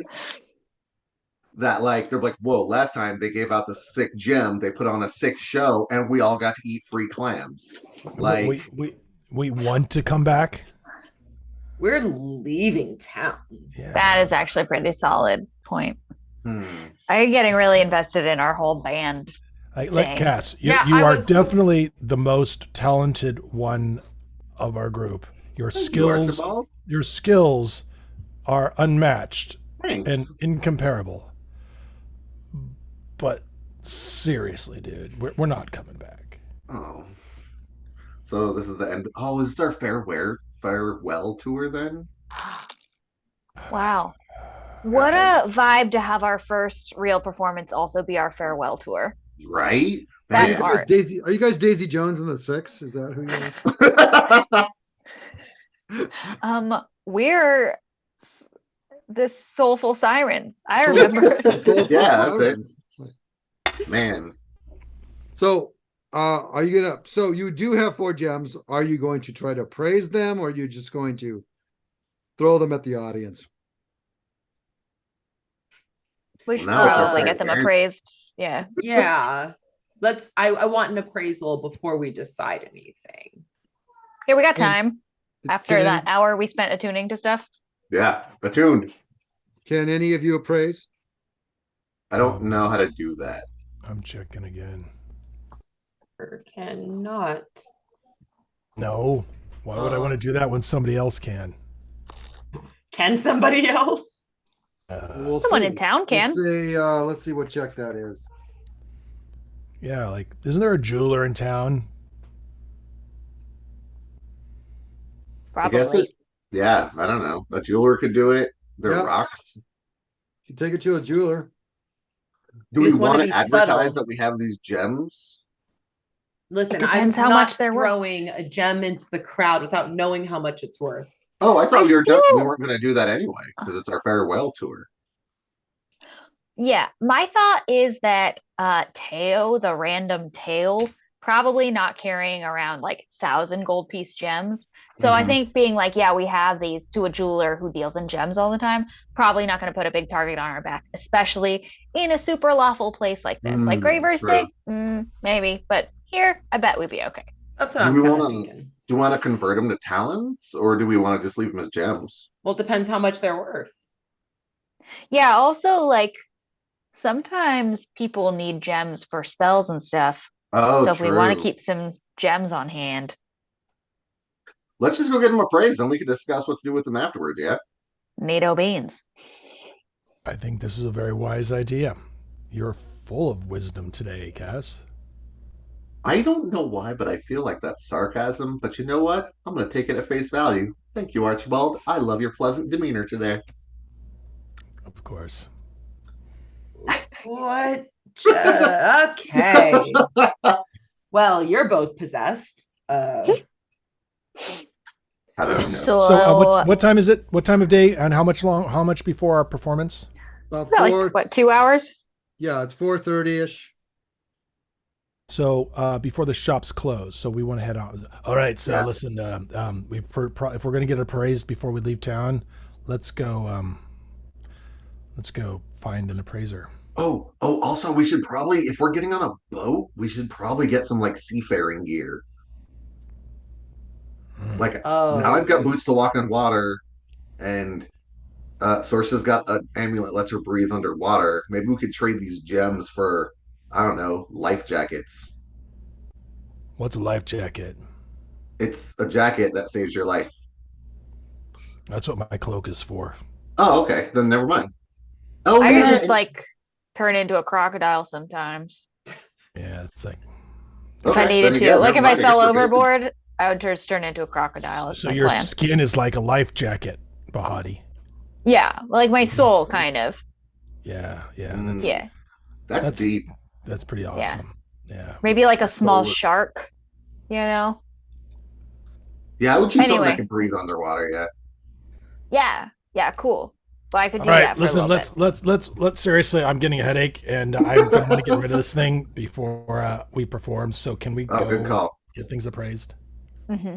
[SPEAKER 5] that like they're like, whoa, last time they gave out the sick gem, they put on a sick show, and we all got to eat free clams. Like,
[SPEAKER 2] we want to come back.
[SPEAKER 4] We're leaving town.
[SPEAKER 2] Yeah.
[SPEAKER 3] That is actually a pretty solid point.
[SPEAKER 5] hmm.
[SPEAKER 3] I'm getting really invested in our whole band.
[SPEAKER 2] Like Cass,
[SPEAKER 4] Yeah,
[SPEAKER 2] you
[SPEAKER 4] I
[SPEAKER 2] are
[SPEAKER 4] was-
[SPEAKER 2] definitely the most talented one of our group. Your skills,
[SPEAKER 5] Archibald?
[SPEAKER 2] your skills are unmatched
[SPEAKER 5] Thanks.
[SPEAKER 2] and incomparable. But seriously, dude, we're not coming back.
[SPEAKER 5] Oh. So this is the end. Oh, is this our farewell tour then?
[SPEAKER 3] Wow. What a vibe to have our first real performance also be our farewell tour.
[SPEAKER 5] Right?
[SPEAKER 3] That's
[SPEAKER 1] Are you
[SPEAKER 3] art.
[SPEAKER 1] guys Daisy? Are you guys Daisy Jones and the Six? Is that who you are?
[SPEAKER 3] We're the Soulful Sirens. I remember.
[SPEAKER 5] Yeah, that's it. Man.
[SPEAKER 1] So, are you gonna? So you do have 4 gems. Are you going to try to praise them, or are you just going to throw them at the audience?
[SPEAKER 3] We should
[SPEAKER 5] Now it's our
[SPEAKER 3] probably
[SPEAKER 5] turn,
[SPEAKER 3] get them
[SPEAKER 5] Aaron.
[SPEAKER 3] appraised. Yeah.
[SPEAKER 4] Yeah. I want an appraisal before we decide anything.
[SPEAKER 3] Yeah, we got
[SPEAKER 1] Can-
[SPEAKER 3] time after
[SPEAKER 1] can
[SPEAKER 3] that
[SPEAKER 1] any-
[SPEAKER 3] hour we spent attuning to stuff.
[SPEAKER 5] Yeah, attuned.
[SPEAKER 1] Can any of you appraise?
[SPEAKER 5] I don't know how to do that.
[SPEAKER 2] I'm checking again.
[SPEAKER 4] Or cannot.
[SPEAKER 2] No. Why would I want to do that when somebody else can?
[SPEAKER 4] Can somebody else?
[SPEAKER 1] We'll
[SPEAKER 3] Someone
[SPEAKER 1] see.
[SPEAKER 3] in town can.
[SPEAKER 1] Let's see what check that is.
[SPEAKER 2] Yeah, like, isn't there a jeweler in town?
[SPEAKER 5] I guess
[SPEAKER 3] Probably.
[SPEAKER 5] yeah, I don't know. A jeweler could do it. They're
[SPEAKER 1] Yep.
[SPEAKER 5] rocks.
[SPEAKER 1] You take it to a jeweler.
[SPEAKER 5] Do
[SPEAKER 4] You
[SPEAKER 5] we
[SPEAKER 4] just wanna
[SPEAKER 5] want to
[SPEAKER 4] be
[SPEAKER 5] advertise
[SPEAKER 4] subtle.
[SPEAKER 5] that we have these gems?
[SPEAKER 4] Listen,
[SPEAKER 3] It depends
[SPEAKER 4] I'm
[SPEAKER 3] how
[SPEAKER 4] not
[SPEAKER 3] much they're worth.
[SPEAKER 4] throwing a gem into the crowd without knowing how much it's worth.
[SPEAKER 5] Oh, I thought
[SPEAKER 3] I
[SPEAKER 5] we were done. We
[SPEAKER 3] feel-
[SPEAKER 5] weren't going to do that anyway because it's our farewell tour.
[SPEAKER 3] Yeah, my thought is that Teo, the random tail, probably not carrying around like 1,000 gold piece gems. So I
[SPEAKER 5] Mhm.
[SPEAKER 3] think being like, yeah, we have these to a jeweler who deals in gems all the time, probably not going to put a big target on our back, especially in a super lawful place like this. Like Graver's
[SPEAKER 5] true.
[SPEAKER 3] Day, maybe, but here, I bet we'd be okay.
[SPEAKER 4] That's what
[SPEAKER 5] Do
[SPEAKER 4] I'm
[SPEAKER 5] we
[SPEAKER 4] kind of
[SPEAKER 5] wanna-
[SPEAKER 4] thinking.
[SPEAKER 5] Do we want to convert them to talents or do we want to just leave them as gems?
[SPEAKER 4] Well, it depends how much they're worth.
[SPEAKER 3] Yeah, also like sometimes people need gems for spells and stuff.
[SPEAKER 5] Oh,
[SPEAKER 3] So if we want to
[SPEAKER 5] true.
[SPEAKER 3] keep some gems on hand,
[SPEAKER 5] Let's just go get them appraised and we can discuss what to do with them afterwards, yeah?
[SPEAKER 3] NATO beans.
[SPEAKER 2] I think this is a very wise idea. You're full of wisdom today, Cass.
[SPEAKER 5] I don't know why, but I feel like that's sarcasm. But you know what? I'm going to take it at face value. Thank you, Archibald. I love your pleasant demeanor today.
[SPEAKER 2] Of course.
[SPEAKER 4] What? Okay. Well, you're both possessed.
[SPEAKER 5] How did you know?
[SPEAKER 3] So,
[SPEAKER 2] So, what time is it? What time of day? And how much before our performance?
[SPEAKER 1] About
[SPEAKER 3] about
[SPEAKER 1] four.
[SPEAKER 3] like what, 2 hours?
[SPEAKER 1] Yeah, it's 4:30ish.
[SPEAKER 2] So, before the shops close. So we want to head on. All right. So
[SPEAKER 5] Yeah.
[SPEAKER 2] listen, if we're going to get appraised before we leave town, let's go. Let's go find an appraiser.
[SPEAKER 5] Oh, also, we should probably, if we're getting on a boat, we should probably get some like seafaring gear. Like now I've got boots to walk on water, and Sorcer's got an amulet lets her breathe underwater. Maybe we could trade these gems for, I don't know, life jackets.
[SPEAKER 2] What's a life jacket?
[SPEAKER 5] It's a jacket that saves your life.
[SPEAKER 2] That's what my cloak is for.
[SPEAKER 5] Oh, okay. Then never mind. Oh,
[SPEAKER 3] I
[SPEAKER 5] yeah.
[SPEAKER 3] could just like turn into a crocodile sometimes
[SPEAKER 2] Yeah, it's like.
[SPEAKER 3] if I
[SPEAKER 5] Okay,
[SPEAKER 3] needed
[SPEAKER 5] then
[SPEAKER 3] to.
[SPEAKER 5] again,
[SPEAKER 3] Like if
[SPEAKER 5] never
[SPEAKER 3] I
[SPEAKER 5] mind,
[SPEAKER 3] fell
[SPEAKER 5] guess we're good.
[SPEAKER 3] overboard, I would just turn into a crocodile. Is
[SPEAKER 2] So
[SPEAKER 3] my
[SPEAKER 2] your
[SPEAKER 3] plan.
[SPEAKER 2] skin is like a life jacket, Bahati.
[SPEAKER 3] Yeah, like my soul, kind of.
[SPEAKER 2] Yeah,
[SPEAKER 5] Mm.
[SPEAKER 2] that's
[SPEAKER 3] Yeah,
[SPEAKER 5] That's deep.
[SPEAKER 2] that's pretty awesome. Yeah.
[SPEAKER 3] maybe like a small
[SPEAKER 5] Soul.
[SPEAKER 3] shark. You know?
[SPEAKER 5] Yeah, I would choose something
[SPEAKER 3] Anyway.
[SPEAKER 5] that can breathe underwater. Yeah.
[SPEAKER 3] Yeah, cool. Well, I could
[SPEAKER 2] All
[SPEAKER 3] do
[SPEAKER 2] right,
[SPEAKER 3] that for
[SPEAKER 2] listen.
[SPEAKER 3] a little
[SPEAKER 2] Let's seriously. I'm getting a headache, and I'm gonna want to get rid of this thing before we perform. So can we
[SPEAKER 5] Oh,
[SPEAKER 2] go
[SPEAKER 5] good call.
[SPEAKER 2] get things appraised?
[SPEAKER 3] bit. hmm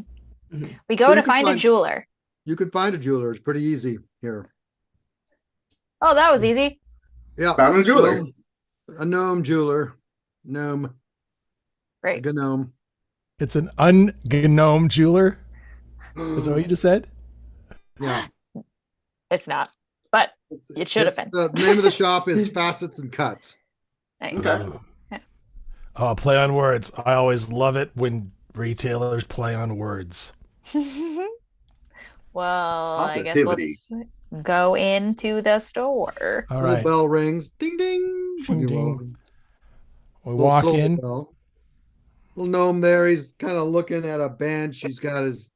[SPEAKER 4] Mhm.
[SPEAKER 3] We go
[SPEAKER 1] So
[SPEAKER 3] to
[SPEAKER 1] you could
[SPEAKER 3] find a
[SPEAKER 1] find-
[SPEAKER 3] jeweler.
[SPEAKER 1] You could find a jeweler. It's pretty easy here.
[SPEAKER 3] Oh, that was easy.
[SPEAKER 1] Yeah.
[SPEAKER 5] Found a jeweler.
[SPEAKER 1] A gnome jeweler. Gnome. A
[SPEAKER 3] Great.
[SPEAKER 1] gnome.
[SPEAKER 2] It's an ungnome jeweler. Is that what you just said?
[SPEAKER 1] Yeah.
[SPEAKER 3] It's not, but
[SPEAKER 1] It's-
[SPEAKER 3] It should have
[SPEAKER 1] it's-
[SPEAKER 3] been.
[SPEAKER 1] The name of the shop is Facets and Cuts.
[SPEAKER 3] nice.
[SPEAKER 5] Okay.
[SPEAKER 2] Oh, play on words. I always love it when retailers play on words.
[SPEAKER 3] Well, I guess
[SPEAKER 5] Positivity.
[SPEAKER 3] let's go into the store.
[SPEAKER 2] All
[SPEAKER 1] Little
[SPEAKER 2] right,
[SPEAKER 1] bell rings. Ding ding.
[SPEAKER 2] Ding,
[SPEAKER 1] You
[SPEAKER 2] ding.
[SPEAKER 1] roll.
[SPEAKER 2] we
[SPEAKER 1] Little
[SPEAKER 2] walk
[SPEAKER 1] silver
[SPEAKER 2] in.
[SPEAKER 1] bell. Little gnome there. He's kind of looking at a bench. He's got his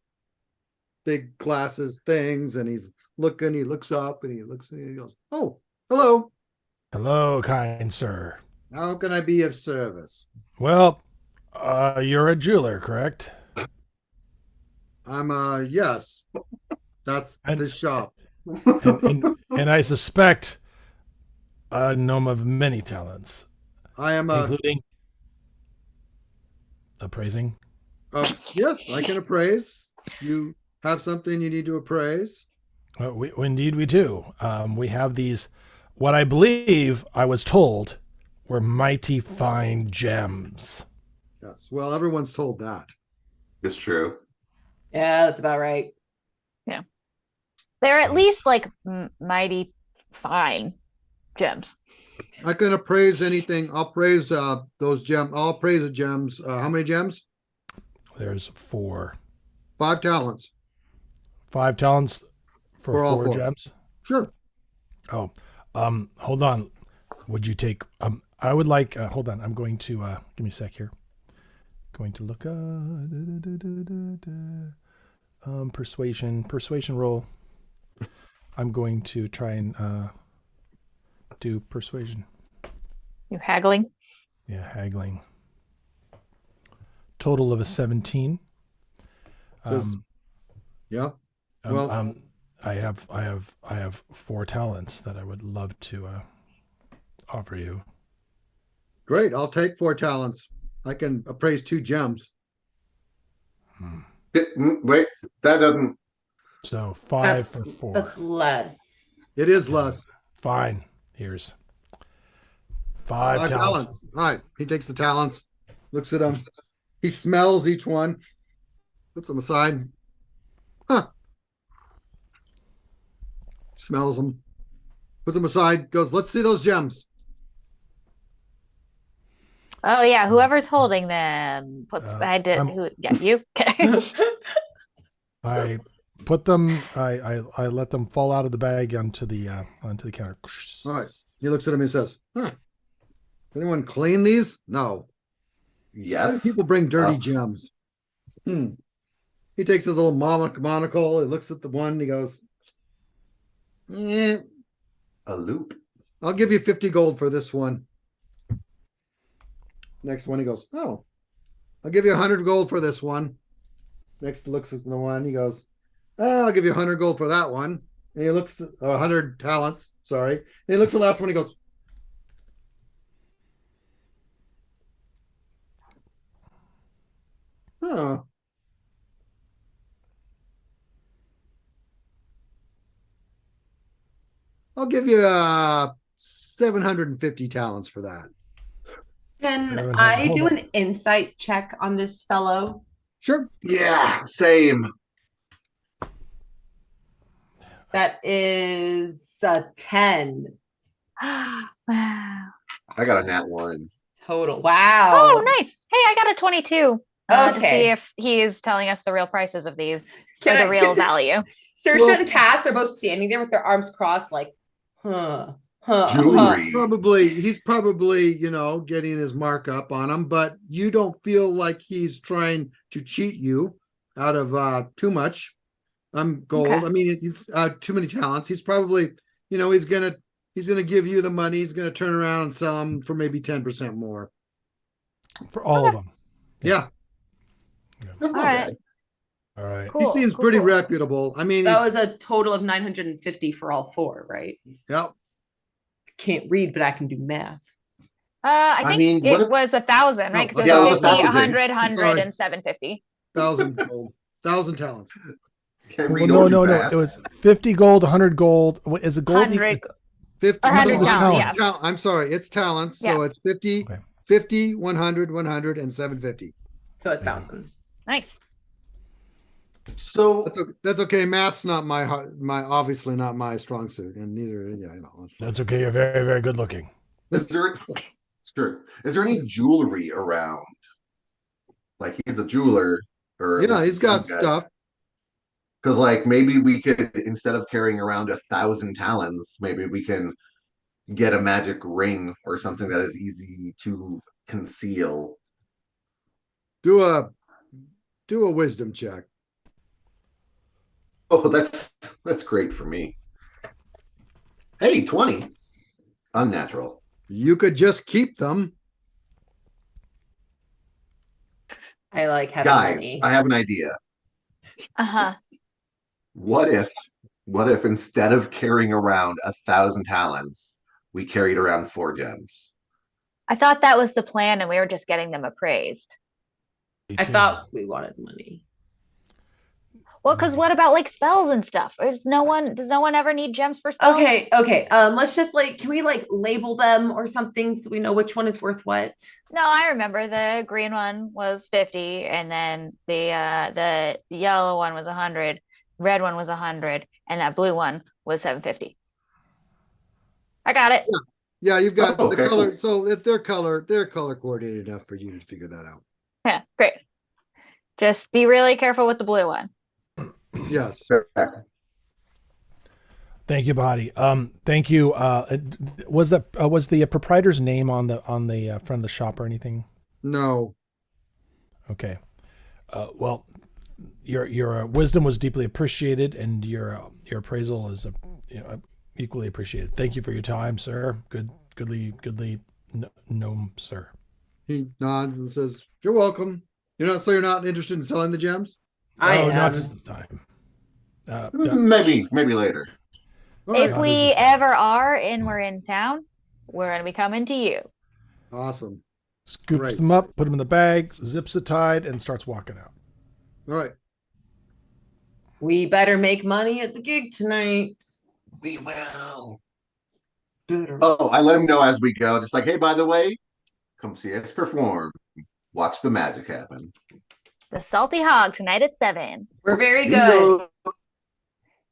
[SPEAKER 1] big glasses things, and he's looking. He looks up and he looks and he goes, "Oh, hello.
[SPEAKER 2] Hello, kind sir.
[SPEAKER 1] How can I be of service?
[SPEAKER 2] Well, you're a jeweler, correct?
[SPEAKER 1] I'm yes. That's
[SPEAKER 2] And-
[SPEAKER 1] the shop.
[SPEAKER 2] And I suspect a gnome of many talents,
[SPEAKER 1] I am
[SPEAKER 2] including appraising.
[SPEAKER 1] yes, I can appraise. You have something you need to appraise.
[SPEAKER 2] Indeed, we do. We have these, what I believe I was told were mighty fine gems.
[SPEAKER 1] Yes. Well, everyone's told that.
[SPEAKER 5] It's true.
[SPEAKER 4] Yeah, that's about right.
[SPEAKER 3] They're at
[SPEAKER 2] Yes.
[SPEAKER 3] least like mighty fine gems.
[SPEAKER 1] I can appraise anything. I'll praise those gems. I'll praise the gems. How many gems?
[SPEAKER 2] There's 4.
[SPEAKER 1] 5 talents.
[SPEAKER 2] 5 talents
[SPEAKER 1] For all
[SPEAKER 2] 4
[SPEAKER 1] 4.
[SPEAKER 2] gems.
[SPEAKER 1] Sure.
[SPEAKER 2] Oh, hold on. Would you take? I would like. Hold on. I'm going to give me a sec here. Going to look. Persuasion roll. I'm going to try and do persuasion.
[SPEAKER 3] You haggling?
[SPEAKER 2] Yeah, haggling. Total of a 17.
[SPEAKER 1] Yeah. Well,
[SPEAKER 2] I have 4 talents that I would love to offer you.
[SPEAKER 1] great. I'll take 4 talents. I can appraise 2 gems.
[SPEAKER 5] Wait, that doesn't.
[SPEAKER 2] So 5
[SPEAKER 4] That's,
[SPEAKER 2] for 4.
[SPEAKER 4] that's less.
[SPEAKER 1] It is less.
[SPEAKER 2] Fine. Here's 5
[SPEAKER 1] 5
[SPEAKER 2] talents.
[SPEAKER 1] talents. All right. He takes the talents, looks at them. He smells each one, puts them aside. Huh. Smells them, puts them aside, goes, let's see those gems.
[SPEAKER 3] Oh yeah, whoever's holding them puts. I did. Who? Yeah, you. Okay.
[SPEAKER 2] I put them. I let them fall out of the bag onto the counter.
[SPEAKER 1] All right. He looks at him and says, huh. Anyone clean these? No. Why do
[SPEAKER 5] Yes.
[SPEAKER 1] people bring dirty
[SPEAKER 5] Us.
[SPEAKER 1] gems? He takes his little monocle. He looks at the one. He goes,
[SPEAKER 5] A loop.
[SPEAKER 1] I'll give you 50 gold for this one. Next one, he goes, oh, I'll give you 100 gold for this one. Next looks at the one. He goes, oh, I'll give you 100 gold for that one. And he looks at 100 talents. Sorry. And he looks at the last one. He goes, oh. I'll give you 750 talents for that.
[SPEAKER 4] Can I
[SPEAKER 2] Hold
[SPEAKER 4] do
[SPEAKER 2] on.
[SPEAKER 4] an insight check on this fellow?
[SPEAKER 1] Sure.
[SPEAKER 5] Yeah, same.
[SPEAKER 4] That is a 10
[SPEAKER 3] Wow.
[SPEAKER 5] I got a nat 1.
[SPEAKER 4] total. Wow.
[SPEAKER 3] Oh, nice. Hey, I got a 22. To see
[SPEAKER 4] Okay.
[SPEAKER 3] if he is telling us the real prices of these
[SPEAKER 4] Can
[SPEAKER 3] or the
[SPEAKER 4] I-
[SPEAKER 3] real
[SPEAKER 4] can-
[SPEAKER 3] value.
[SPEAKER 4] Saoirse
[SPEAKER 1] Well-
[SPEAKER 4] and Cass are both standing there with their arms crossed, like, huh.
[SPEAKER 5] Jewelry.
[SPEAKER 1] He's probably, getting his markup on him, but you don't feel like he's trying to cheat you out of too much gold.
[SPEAKER 3] Okay.
[SPEAKER 1] I mean, he's too many talents. He's probably, he's gonna give you the money. He's gonna turn around and sell them for maybe 10% more.
[SPEAKER 2] For all of them.
[SPEAKER 1] Yeah.
[SPEAKER 5] That's not
[SPEAKER 3] All right.
[SPEAKER 5] bad.
[SPEAKER 2] All right.
[SPEAKER 3] Cool.
[SPEAKER 1] He seems
[SPEAKER 3] cool,
[SPEAKER 1] pretty
[SPEAKER 3] cool.
[SPEAKER 1] reputable. I mean,
[SPEAKER 4] That was a total of 950 for all 4, right?
[SPEAKER 1] yeah.
[SPEAKER 4] Can't read, but I can do math.
[SPEAKER 3] I
[SPEAKER 5] I
[SPEAKER 3] think
[SPEAKER 5] mean,
[SPEAKER 3] it
[SPEAKER 5] what if-
[SPEAKER 3] was 1,000, right?
[SPEAKER 1] No,
[SPEAKER 3] Because
[SPEAKER 5] yeah,
[SPEAKER 3] it
[SPEAKER 5] it
[SPEAKER 3] was
[SPEAKER 5] was
[SPEAKER 3] 50,
[SPEAKER 5] 1,000.
[SPEAKER 3] 100, 100,
[SPEAKER 1] Sorry.
[SPEAKER 3] and 750.
[SPEAKER 1] 1,000 gold, 1,000 talents.
[SPEAKER 5] Can't
[SPEAKER 2] Well,
[SPEAKER 5] read
[SPEAKER 2] no,
[SPEAKER 5] or do
[SPEAKER 2] no, no.
[SPEAKER 5] math.
[SPEAKER 2] It was 50 gold, 100 gold. Is it gold?
[SPEAKER 3] 100.
[SPEAKER 1] 50.
[SPEAKER 3] 100
[SPEAKER 1] no,
[SPEAKER 2] talents,
[SPEAKER 3] yeah.
[SPEAKER 1] I'm sorry, it's talents. So
[SPEAKER 3] Yeah.
[SPEAKER 1] it's 50,
[SPEAKER 2] Okay.
[SPEAKER 1] 50, 100, 100, and 750.
[SPEAKER 4] So 1,000.
[SPEAKER 3] Nice.
[SPEAKER 5] So
[SPEAKER 1] That's okay. Math's not my obviously not my strong suit, and neither
[SPEAKER 2] That's okay. You're very, very good looking.
[SPEAKER 5] is there? It's true. Is there any jewelry around? Like he's a jeweler, or
[SPEAKER 1] Yeah, he's got stuff.
[SPEAKER 5] Because like maybe we could, instead of carrying around 1,000 talons, maybe we can get a magic ring or something that is easy to conceal.
[SPEAKER 1] Do a wisdom check.
[SPEAKER 5] Oh, that's great for me. Hey, 20. Unnatural.
[SPEAKER 1] You could just keep them.
[SPEAKER 4] I like having
[SPEAKER 5] Guys,
[SPEAKER 4] money.
[SPEAKER 5] I have an idea.
[SPEAKER 3] Uh-huh.
[SPEAKER 5] What if instead of carrying around 1,000 talons, we carried around 4 gems?
[SPEAKER 3] I thought that was the plan and we were just getting them appraised.
[SPEAKER 4] I thought we wanted money.
[SPEAKER 3] Well, because what about like spells and stuff? Does no one ever need gems for spells?
[SPEAKER 4] Okay. Let's just can we label them or something so we know which one is worth what?
[SPEAKER 3] No, I remember the green one was 50, and then the yellow one was 100, red one was 100, and that blue one was 750. I got it.
[SPEAKER 1] Yeah, you've got
[SPEAKER 5] Oh,
[SPEAKER 1] the
[SPEAKER 5] okay,
[SPEAKER 1] color.
[SPEAKER 5] cool.
[SPEAKER 1] So if they're color coordinated enough for you to figure that out.
[SPEAKER 3] Yeah, great. Just be really careful with the blue one.
[SPEAKER 1] Yes.
[SPEAKER 2] Thank you, Body. Thank you. Was the proprietor's name on the front of the shop or anything?
[SPEAKER 1] No.
[SPEAKER 2] Okay. Well, your wisdom was deeply appreciated, and your appraisal is equally appreciated. Thank you for your time, sir. Goodly gnome, sir.
[SPEAKER 1] He nods and says, "You're welcome. You're not interested in selling the gems?"
[SPEAKER 4] I am.
[SPEAKER 2] Not this time.
[SPEAKER 5] Maybe later.
[SPEAKER 1] All
[SPEAKER 3] If
[SPEAKER 1] right.
[SPEAKER 3] we ever are and we're in town, we're gonna be coming to you.
[SPEAKER 1] Awesome.
[SPEAKER 2] Scoops
[SPEAKER 1] Great.
[SPEAKER 2] them up, put them in the bag, zips it tied, and starts walking out.
[SPEAKER 1] All right.
[SPEAKER 4] We better make money at the gig tonight.
[SPEAKER 5] We will. Oh, I let him know as we go. Just hey, by the way, come see us perform. Watch the magic happen.
[SPEAKER 3] The Salty Hog tonight at 7.
[SPEAKER 4] We're very good.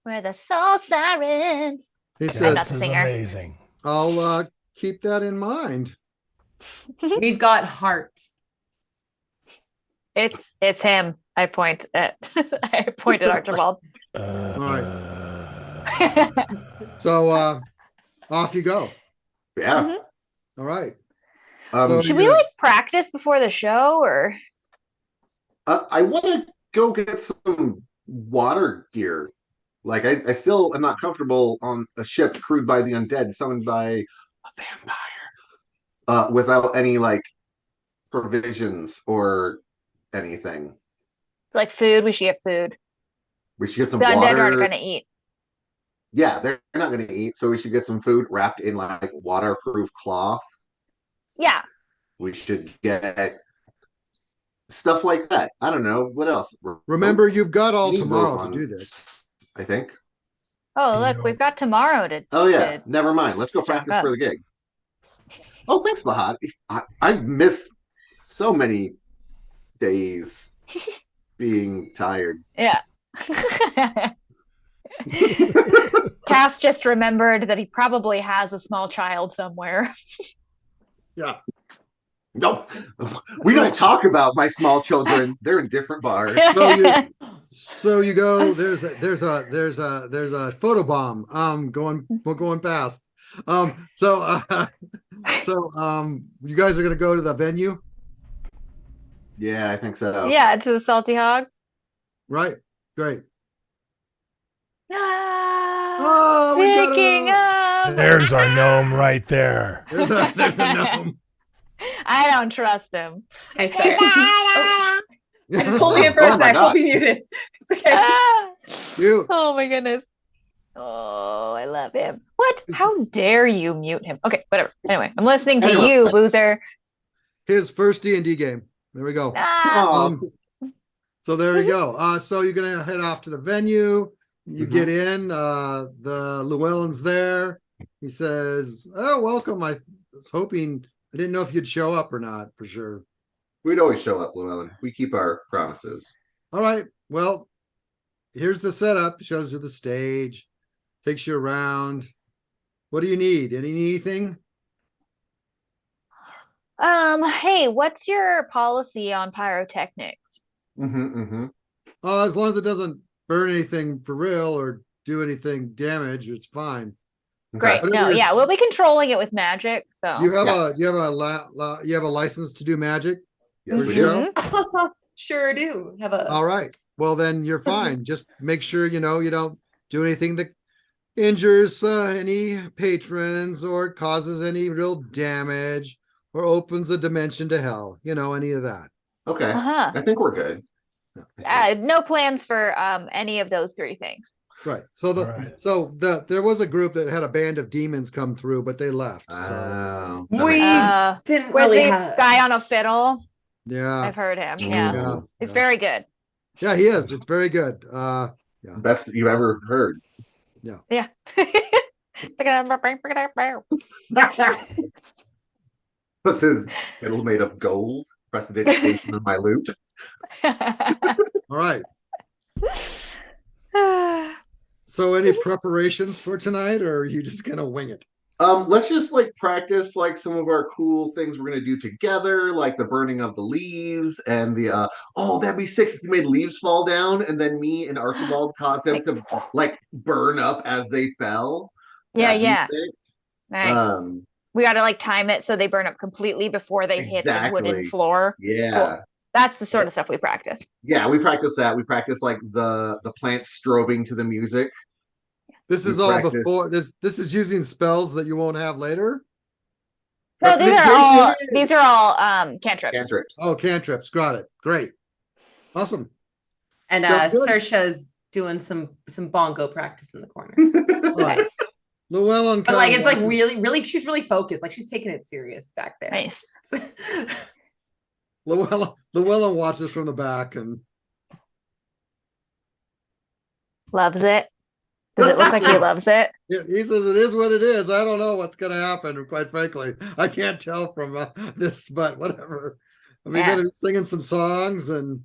[SPEAKER 3] We're the Soul Sirens.
[SPEAKER 1] He
[SPEAKER 3] I'm
[SPEAKER 1] says,
[SPEAKER 3] not
[SPEAKER 2] This
[SPEAKER 3] the
[SPEAKER 2] is
[SPEAKER 3] singer.
[SPEAKER 2] amazing.
[SPEAKER 1] "I'll keep that in mind."
[SPEAKER 4] We've got heart.
[SPEAKER 3] It's him. I point at Archibald.
[SPEAKER 1] So off you go.
[SPEAKER 5] Yeah.
[SPEAKER 3] Mhm.
[SPEAKER 1] All right.
[SPEAKER 5] Um,
[SPEAKER 3] Should we practice before the show or?
[SPEAKER 5] I want to go get some water gear. I still am not comfortable on a ship crewed by the undead, summoned by a vampire, without any provisions or anything.
[SPEAKER 3] Like food, we should get food.
[SPEAKER 5] We should get some
[SPEAKER 3] The undead
[SPEAKER 5] water.
[SPEAKER 3] aren't gonna eat.
[SPEAKER 5] Yeah, they're not going to eat, so we should get some food wrapped in waterproof cloth.
[SPEAKER 3] Yeah.
[SPEAKER 5] We should get stuff like that. I don't know what else.
[SPEAKER 1] Remember, you've got all
[SPEAKER 5] Need
[SPEAKER 1] tomorrow
[SPEAKER 5] rope
[SPEAKER 1] to
[SPEAKER 5] on,
[SPEAKER 1] do this.
[SPEAKER 5] I think.
[SPEAKER 3] Oh, look, we've got tomorrow to.
[SPEAKER 5] Oh yeah,
[SPEAKER 3] to-
[SPEAKER 5] never mind. Let's go
[SPEAKER 3] stock
[SPEAKER 5] practice
[SPEAKER 3] up.
[SPEAKER 5] for the gig. Oh, thanks, Bahat. I've missed so many days being tired.
[SPEAKER 3] Yeah. Cass just remembered that he probably has a small child somewhere.
[SPEAKER 1] Yeah.
[SPEAKER 5] No, we don't talk about my small children. They're in different bars.
[SPEAKER 1] So you go. There's a photobomb. Going past. You guys are gonna go to the venue,
[SPEAKER 5] Yeah, I think so.
[SPEAKER 3] Yeah, to the Salty Hog.
[SPEAKER 1] right? Great.
[SPEAKER 3] Ah,
[SPEAKER 1] Oh, we got
[SPEAKER 3] picking up.
[SPEAKER 2] There's our gnome right there.
[SPEAKER 1] There's a gnome.
[SPEAKER 3] I don't trust him.
[SPEAKER 4] Hey, sorry. I just hold it for
[SPEAKER 5] Oh
[SPEAKER 4] a
[SPEAKER 5] my
[SPEAKER 4] sec.
[SPEAKER 5] God.
[SPEAKER 4] We'll be muted. It's okay.
[SPEAKER 3] Ah.
[SPEAKER 1] Cute.
[SPEAKER 3] Oh my goodness. Oh, I love him. What? How dare you mute him? Okay, whatever. Anyway, I'm listening to
[SPEAKER 5] Anyway.
[SPEAKER 3] you, Boozer.
[SPEAKER 1] His first D&D game. There we go.
[SPEAKER 3] Ah.
[SPEAKER 1] So there you go. So you're gonna head off to the venue. You
[SPEAKER 5] Mhm.
[SPEAKER 1] get in. The Llewellyn's there. He says, "Oh, welcome. I was hoping. I didn't know if you'd show up or not for sure."
[SPEAKER 5] We'd always show up, Llewellyn. We keep our promises.
[SPEAKER 1] All right. Well, here's the setup. Shows you the stage. Takes you around. What do you need? Anything?
[SPEAKER 3] Hey, what's your policy on pyrotechnics?
[SPEAKER 1] As long as it doesn't burn anything for real or do anything damage, it's fine.
[SPEAKER 3] Great.
[SPEAKER 1] Whatever
[SPEAKER 3] No,
[SPEAKER 1] your-
[SPEAKER 3] yeah, we'll be controlling it with magic. So
[SPEAKER 1] Do you have
[SPEAKER 5] Yeah.
[SPEAKER 1] you have a license to do magic?
[SPEAKER 5] Yes,
[SPEAKER 1] For
[SPEAKER 5] we
[SPEAKER 1] sure.
[SPEAKER 5] do.
[SPEAKER 4] Sure do. Have a
[SPEAKER 1] All right. Well, then you're fine. Just make sure you don't do anything that injures any patrons or causes any real damage or opens a dimension to hell. Any of that.
[SPEAKER 5] Okay.
[SPEAKER 3] Uh-huh.
[SPEAKER 5] I think we're good.
[SPEAKER 3] No plans for any of those three things.
[SPEAKER 1] Right. So there was a group that had a band of demons come through, but they left. So
[SPEAKER 5] Oh.
[SPEAKER 4] We didn't
[SPEAKER 3] With
[SPEAKER 4] really
[SPEAKER 3] the
[SPEAKER 4] have
[SPEAKER 3] guy on a fiddle.
[SPEAKER 1] yeah.
[SPEAKER 3] I've heard him.
[SPEAKER 5] Ooh.
[SPEAKER 3] Yeah.
[SPEAKER 1] Yeah.
[SPEAKER 3] He's
[SPEAKER 1] yeah.
[SPEAKER 3] very good.
[SPEAKER 1] Yeah, he is. It's very good. Yeah.
[SPEAKER 5] Best you've ever heard.
[SPEAKER 3] Yeah.
[SPEAKER 5] Was his fiddle made of gold? Prestidigitation of my lute.
[SPEAKER 1] All right. So any preparations for tonight, or are you just gonna wing it?
[SPEAKER 5] Let's just like practice like some of our cool things we're gonna do together, like the burning of the leaves and the oh, that'd be sick if you made leaves fall down and then me and Archibald caught them to like burn up as they fell.
[SPEAKER 3] Yeah,
[SPEAKER 5] That'd be
[SPEAKER 3] yeah.
[SPEAKER 5] sick.
[SPEAKER 3] Nice. We got to like time it so they burn up completely before they hit the wooden
[SPEAKER 5] Exactly.
[SPEAKER 3] floor.
[SPEAKER 5] Yeah.
[SPEAKER 3] Cool. That's the sort of stuff we practice.
[SPEAKER 5] Yeah, we practice that. We practice like the plants strobing to the music.
[SPEAKER 1] This
[SPEAKER 5] We
[SPEAKER 1] is all
[SPEAKER 5] practice-
[SPEAKER 1] before this is using spells that you won't have later.
[SPEAKER 3] No, these are all cantrips.
[SPEAKER 5] Cantrips.
[SPEAKER 1] Oh, cantrips. Got it. Great. Awesome.
[SPEAKER 4] And
[SPEAKER 1] Sounds good.
[SPEAKER 4] Saoirse's doing some bongo practice in the corner.
[SPEAKER 1] All right.
[SPEAKER 3] Nice.
[SPEAKER 1] Llewellyn
[SPEAKER 4] But like
[SPEAKER 1] kinda
[SPEAKER 4] it's like
[SPEAKER 1] watches-
[SPEAKER 4] really she's really focused. Like she's taking it serious back there.
[SPEAKER 3] Nice.
[SPEAKER 1] Llewellyn watches from the back and
[SPEAKER 3] Loves it. Does it look like he loves it?
[SPEAKER 1] yeah, he says it is what it is. I don't know what's going to happen, quite frankly. I can't tell from this, but whatever. I mean,
[SPEAKER 3] Yeah.
[SPEAKER 1] going to be singing some songs and.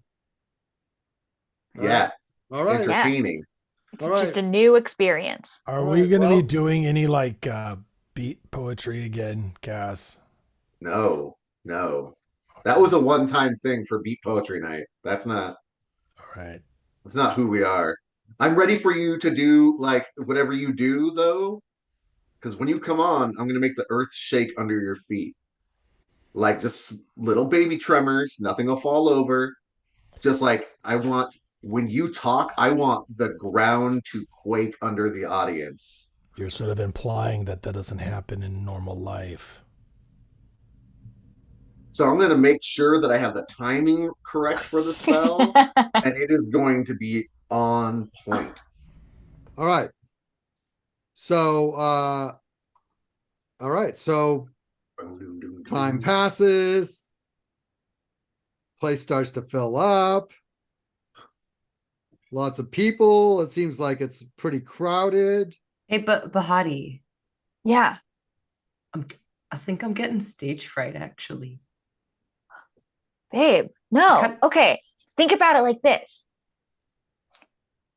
[SPEAKER 5] Yeah.
[SPEAKER 1] All right.
[SPEAKER 5] Entertaining.
[SPEAKER 3] It's
[SPEAKER 1] All right.
[SPEAKER 3] just a new experience.
[SPEAKER 2] Are
[SPEAKER 1] All
[SPEAKER 2] we
[SPEAKER 1] right,
[SPEAKER 2] going to
[SPEAKER 1] well-
[SPEAKER 2] be doing any like beat poetry again, Cass?
[SPEAKER 5] No. That was a one-time thing for Beat Poetry Night. That's not
[SPEAKER 2] All right.
[SPEAKER 5] It's not who we are. I'm ready for you to do like whatever you do though. Because when you come on, I'm gonna make the earth shake under your feet. Like just little baby tremors, nothing will fall over. Just like I want when you talk, I want the ground to quake under the audience.
[SPEAKER 2] You're sort of implying that doesn't happen in normal life.
[SPEAKER 5] So I'm gonna make sure that I have the timing correct for the spell, and it is going to be on point.
[SPEAKER 1] All right. So, all right. So time passes. Place starts to fill up. Lots of people. It seems like it's pretty crowded.
[SPEAKER 4] Hey, but Bahati,
[SPEAKER 3] Yeah.
[SPEAKER 4] I think I'm getting stage fright actually.
[SPEAKER 3] Babe, no.
[SPEAKER 4] Cut-
[SPEAKER 3] Okay. Think about it like this.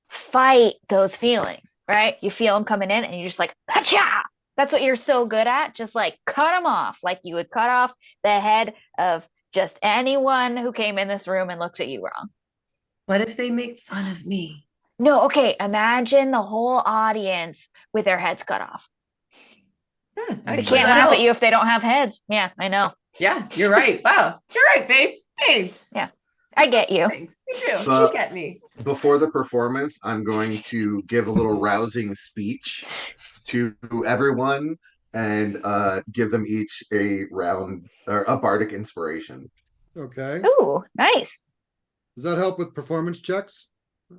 [SPEAKER 3] Fight those feelings, right? You feel them coming in and you're just like, Hacha! That's what you're so good at. Just like cut them off, like you would cut off the head of just anyone who came in this room and looked at you wrong.
[SPEAKER 4] What if they make fun of me?
[SPEAKER 3] No, okay. Imagine the whole audience with their heads cut off.
[SPEAKER 4] Yeah,
[SPEAKER 3] They
[SPEAKER 4] actually,
[SPEAKER 3] can't
[SPEAKER 4] that
[SPEAKER 3] laugh at you
[SPEAKER 4] helps.
[SPEAKER 3] if they don't have heads. Yeah, I know.
[SPEAKER 4] Yeah, you're right. Wow, you're right, babe. Thanks.
[SPEAKER 3] Yeah. I get you.
[SPEAKER 4] Thanks. You do.
[SPEAKER 5] But-
[SPEAKER 4] You get me.
[SPEAKER 5] Before the performance, I'm going to give a little rousing speech to everyone and give them each a round or a bardic inspiration.
[SPEAKER 1] Okay.
[SPEAKER 3] Ooh, nice.
[SPEAKER 1] Does that help with performance checks?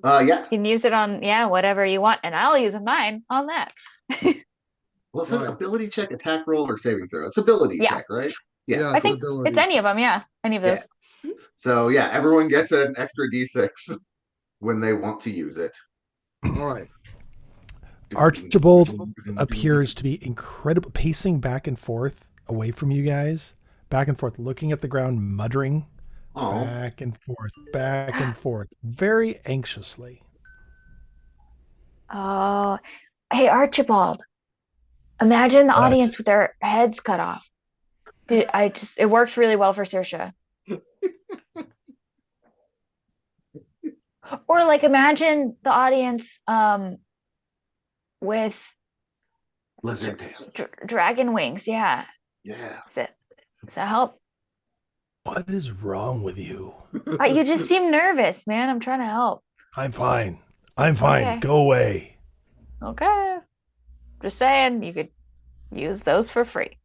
[SPEAKER 5] Yeah.
[SPEAKER 3] You can use it on, yeah, whatever you want. And I'll use mine on that.
[SPEAKER 5] Well, it says
[SPEAKER 1] Right.
[SPEAKER 5] ability check, attack roll, or saving throw. It's ability
[SPEAKER 3] Yeah.
[SPEAKER 5] check, right? Yeah.
[SPEAKER 3] I think it's any of them. Yeah. Any of
[SPEAKER 5] Yeah.
[SPEAKER 3] those.
[SPEAKER 5] So yeah, everyone gets an extra d6 when they want to use it.
[SPEAKER 1] All right.
[SPEAKER 2] Archibald appears to be incredible, pacing back and forth away from you guys, back and forth, looking at the ground, muttering
[SPEAKER 5] Oh,
[SPEAKER 2] back and forth, very anxiously.
[SPEAKER 3] Oh, hey, Archibald. Imagine the
[SPEAKER 2] What?
[SPEAKER 3] audience with their heads cut off. It worked really well for Saoirse. Or like imagine the audience with
[SPEAKER 5] lizard tails.
[SPEAKER 3] dragon wings. Yeah.
[SPEAKER 5] Yeah.
[SPEAKER 3] Does that help?
[SPEAKER 2] What is wrong with you?
[SPEAKER 3] You just seem nervous, man. I'm trying to help.
[SPEAKER 2] I'm fine.
[SPEAKER 3] Okay.
[SPEAKER 2] Go away.
[SPEAKER 3] Okay. Just saying, you could use those for free.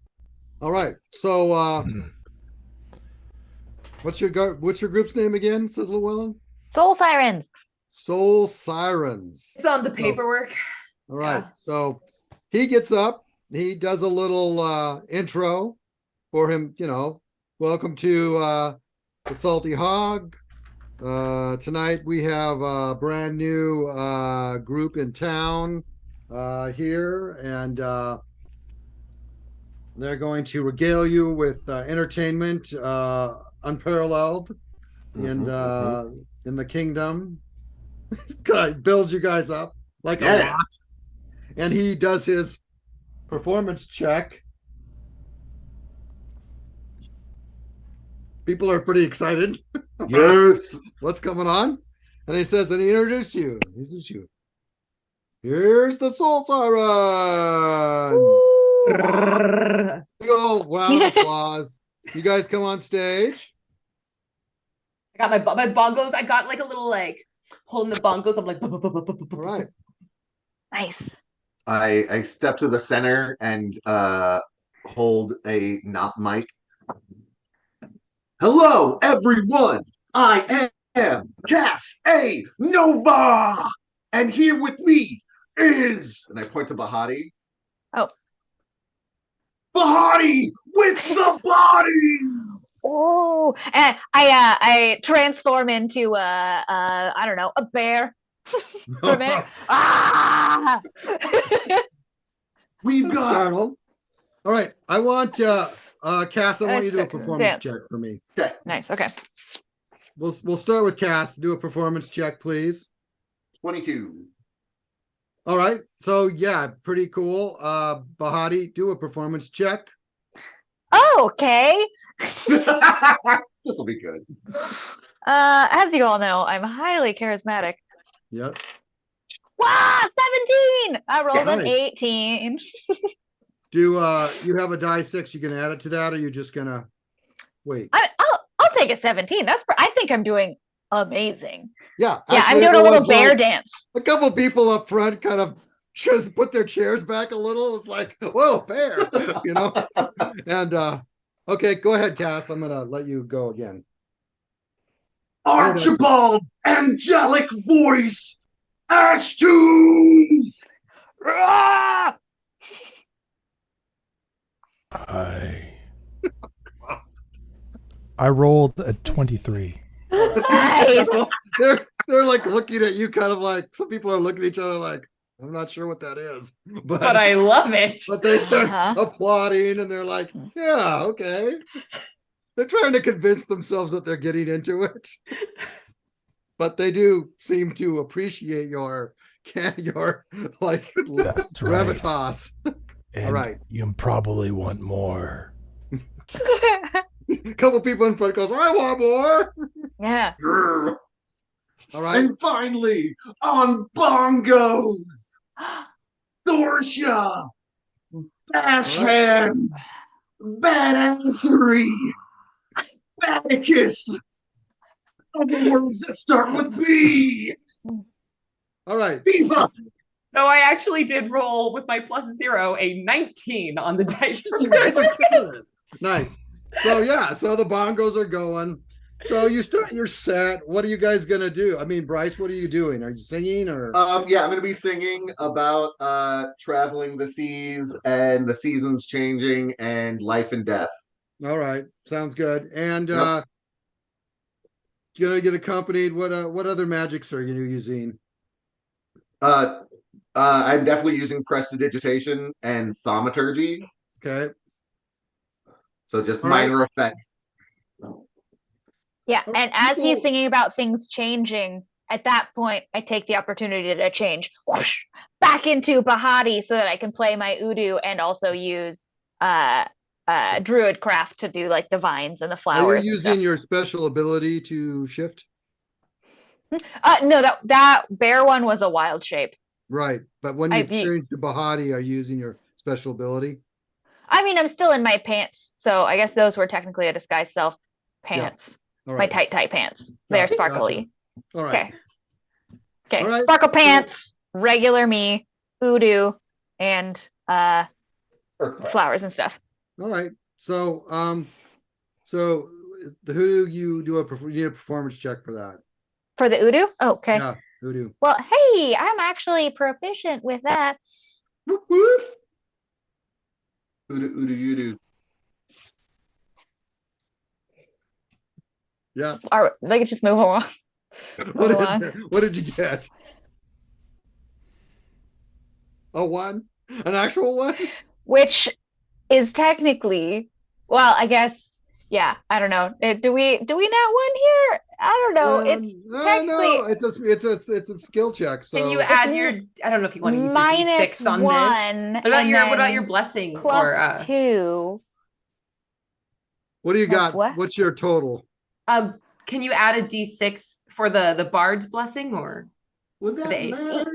[SPEAKER 1] All right. So, what's your group's name again? Says Llewellyn.
[SPEAKER 3] Soul Sirens.
[SPEAKER 1] Soul Sirens.
[SPEAKER 4] It's on the paperwork.
[SPEAKER 1] All right.
[SPEAKER 4] Yeah.
[SPEAKER 1] So he gets up. He does a little intro for him. Welcome to the Salty Hog. Tonight we have a brand new group in town here, and they're going to regale you with entertainment unparalleled in the kingdom. Guy builds you guys up like a
[SPEAKER 5] Yeah.
[SPEAKER 1] lot, and he does his performance check. People are pretty excited.
[SPEAKER 5] Yes.
[SPEAKER 1] What's going on? And he says, and he introduced you. Here's the Soul Siren. Big old round of applause. You guys come on stage.
[SPEAKER 4] I got my bongos. I got like a little like holding the bongos. I'm like,
[SPEAKER 1] All right.
[SPEAKER 3] Nice.
[SPEAKER 5] I step to the center and hold a not mic. Hello, everyone. I am Cass A Nova, and here with me is, and I point to Bahati.
[SPEAKER 3] Oh.
[SPEAKER 5] Bahati with the body.
[SPEAKER 3] Oh, and I transform into I don't know, a bear for a minute. Ah!
[SPEAKER 5] We've got
[SPEAKER 1] Startled. All right. I want Cass, I want you to do a
[SPEAKER 3] Dance.
[SPEAKER 1] performance check for me.
[SPEAKER 5] okay.
[SPEAKER 3] Nice. Okay.
[SPEAKER 1] We'll start with Cass. Do a performance check, please.
[SPEAKER 5] 22.
[SPEAKER 1] All right. So yeah, pretty cool. Bahati, do a performance check.
[SPEAKER 3] Oh, okay.
[SPEAKER 5] This will be good.
[SPEAKER 3] As you all know, I'm highly charismatic.
[SPEAKER 1] Yep.
[SPEAKER 3] Wow, 17! I rolled
[SPEAKER 1] Nice.
[SPEAKER 3] an 18.
[SPEAKER 1] Do you have a die 6? You can add it to that, or you're just gonna wait?
[SPEAKER 3] I'll take a 17. I think I'm doing amazing.
[SPEAKER 1] Yeah.
[SPEAKER 3] Yeah, I'm
[SPEAKER 1] actually,
[SPEAKER 3] doing a little
[SPEAKER 1] everyone's
[SPEAKER 3] bear
[SPEAKER 1] like-
[SPEAKER 3] dance.
[SPEAKER 1] A couple people up front kind of just put their chairs back a little. It's like, whoa, bear, you know. And okay, go ahead, Cass. I'm gonna let you go again.
[SPEAKER 5] Archibald, angelic voice, Ashtooth.
[SPEAKER 3] Ah!
[SPEAKER 2] I rolled a 23.
[SPEAKER 3] Nice.
[SPEAKER 1] They're like looking at you, kind of like some people are looking at each other like, I'm not sure what that is,
[SPEAKER 4] but I love it.
[SPEAKER 1] but they start
[SPEAKER 3] Uh-huh.
[SPEAKER 1] applauding and they're like, yeah, okay. They're trying to convince themselves that they're getting into it. But they do seem to appreciate your like
[SPEAKER 2] That's right.
[SPEAKER 1] gravitas.
[SPEAKER 2] And
[SPEAKER 1] right.
[SPEAKER 2] you probably want more.
[SPEAKER 1] A couple people in front goes, I want more.
[SPEAKER 3] Yeah.
[SPEAKER 5] Grr.
[SPEAKER 1] All right.
[SPEAKER 5] And finally, on bongos, Dorsha, Bash
[SPEAKER 1] All right.
[SPEAKER 5] Hands, Badassery, Badicus, other words that start with B.
[SPEAKER 1] All right.
[SPEAKER 5] Bebop.
[SPEAKER 4] So I actually did roll with my +0 a 19 on the dice.
[SPEAKER 1] You guys are killing it. Nice. So yeah, so the bongos are going. So you start your set. What are you guys gonna do? I mean, Bryce, what are you doing? Are you singing or?
[SPEAKER 5] Yeah, I'm gonna be singing about traveling the seas and the seasons changing and life and death.
[SPEAKER 1] All right, sounds good. And
[SPEAKER 5] Yep.
[SPEAKER 1] gonna get accompanied. What other magics are you using?
[SPEAKER 5] I'm definitely using prestidigitation and thaumaturgy,
[SPEAKER 1] Okay.
[SPEAKER 5] so just
[SPEAKER 1] All right.
[SPEAKER 5] minor effects.
[SPEAKER 3] Yeah.
[SPEAKER 1] Oh,
[SPEAKER 3] And as he's
[SPEAKER 1] people-
[SPEAKER 3] singing about things changing, at that point, I take the opportunity to change whoosh, back into Bahati so that I can play my Udu and also use Druidcraft to do like the vines and the
[SPEAKER 1] Are
[SPEAKER 3] flowers.
[SPEAKER 1] you
[SPEAKER 3] and stuff.
[SPEAKER 1] using your special ability to shift?
[SPEAKER 3] No, that bear one was a wild shape.
[SPEAKER 1] Right, but when you
[SPEAKER 3] I've u-
[SPEAKER 1] change to Bahati, are you using your special ability?
[SPEAKER 3] I mean, I'm still in my pants, so I guess those were technically a disguise self pants.
[SPEAKER 1] All
[SPEAKER 3] My
[SPEAKER 1] right.
[SPEAKER 3] tight pants. They're
[SPEAKER 1] Gotcha,
[SPEAKER 3] sparkly.
[SPEAKER 1] All right.
[SPEAKER 3] Okay. Okay.
[SPEAKER 1] All right,
[SPEAKER 3] Sparkle
[SPEAKER 1] so-
[SPEAKER 3] pants, regular me, Udu, and flowers and stuff.
[SPEAKER 1] All right. So so the hoodoo, you need a performance check for that.
[SPEAKER 3] For the Udu? Oh, okay.
[SPEAKER 1] Yeah, hoodoo.
[SPEAKER 3] Well, hey, I'm actually proficient with that.
[SPEAKER 5] Whoop, whoop. Udu.
[SPEAKER 1] Yeah.
[SPEAKER 3] Or they could just move along.
[SPEAKER 1] What
[SPEAKER 3] Oh,
[SPEAKER 1] is it? What did you get? A one? An actual one?
[SPEAKER 3] which is technically, well, I guess, yeah, I don't know. Do we not win here? I don't know. It's
[SPEAKER 1] No,
[SPEAKER 3] technically
[SPEAKER 1] it's a skill check.
[SPEAKER 4] Can you
[SPEAKER 1] So
[SPEAKER 4] add your? I don't know if you want to use your
[SPEAKER 3] minus
[SPEAKER 4] D6 on
[SPEAKER 3] one,
[SPEAKER 4] this. What about
[SPEAKER 3] and
[SPEAKER 4] your? What about
[SPEAKER 3] then
[SPEAKER 4] your blessing
[SPEAKER 3] plus
[SPEAKER 4] or?
[SPEAKER 3] 2.
[SPEAKER 1] what do you
[SPEAKER 3] That's
[SPEAKER 1] got?
[SPEAKER 3] what?
[SPEAKER 1] What's your total?
[SPEAKER 4] Can you add a D6 for the bard's blessing or
[SPEAKER 5] Would
[SPEAKER 4] for the
[SPEAKER 5] that
[SPEAKER 4] 8?
[SPEAKER 5] matter?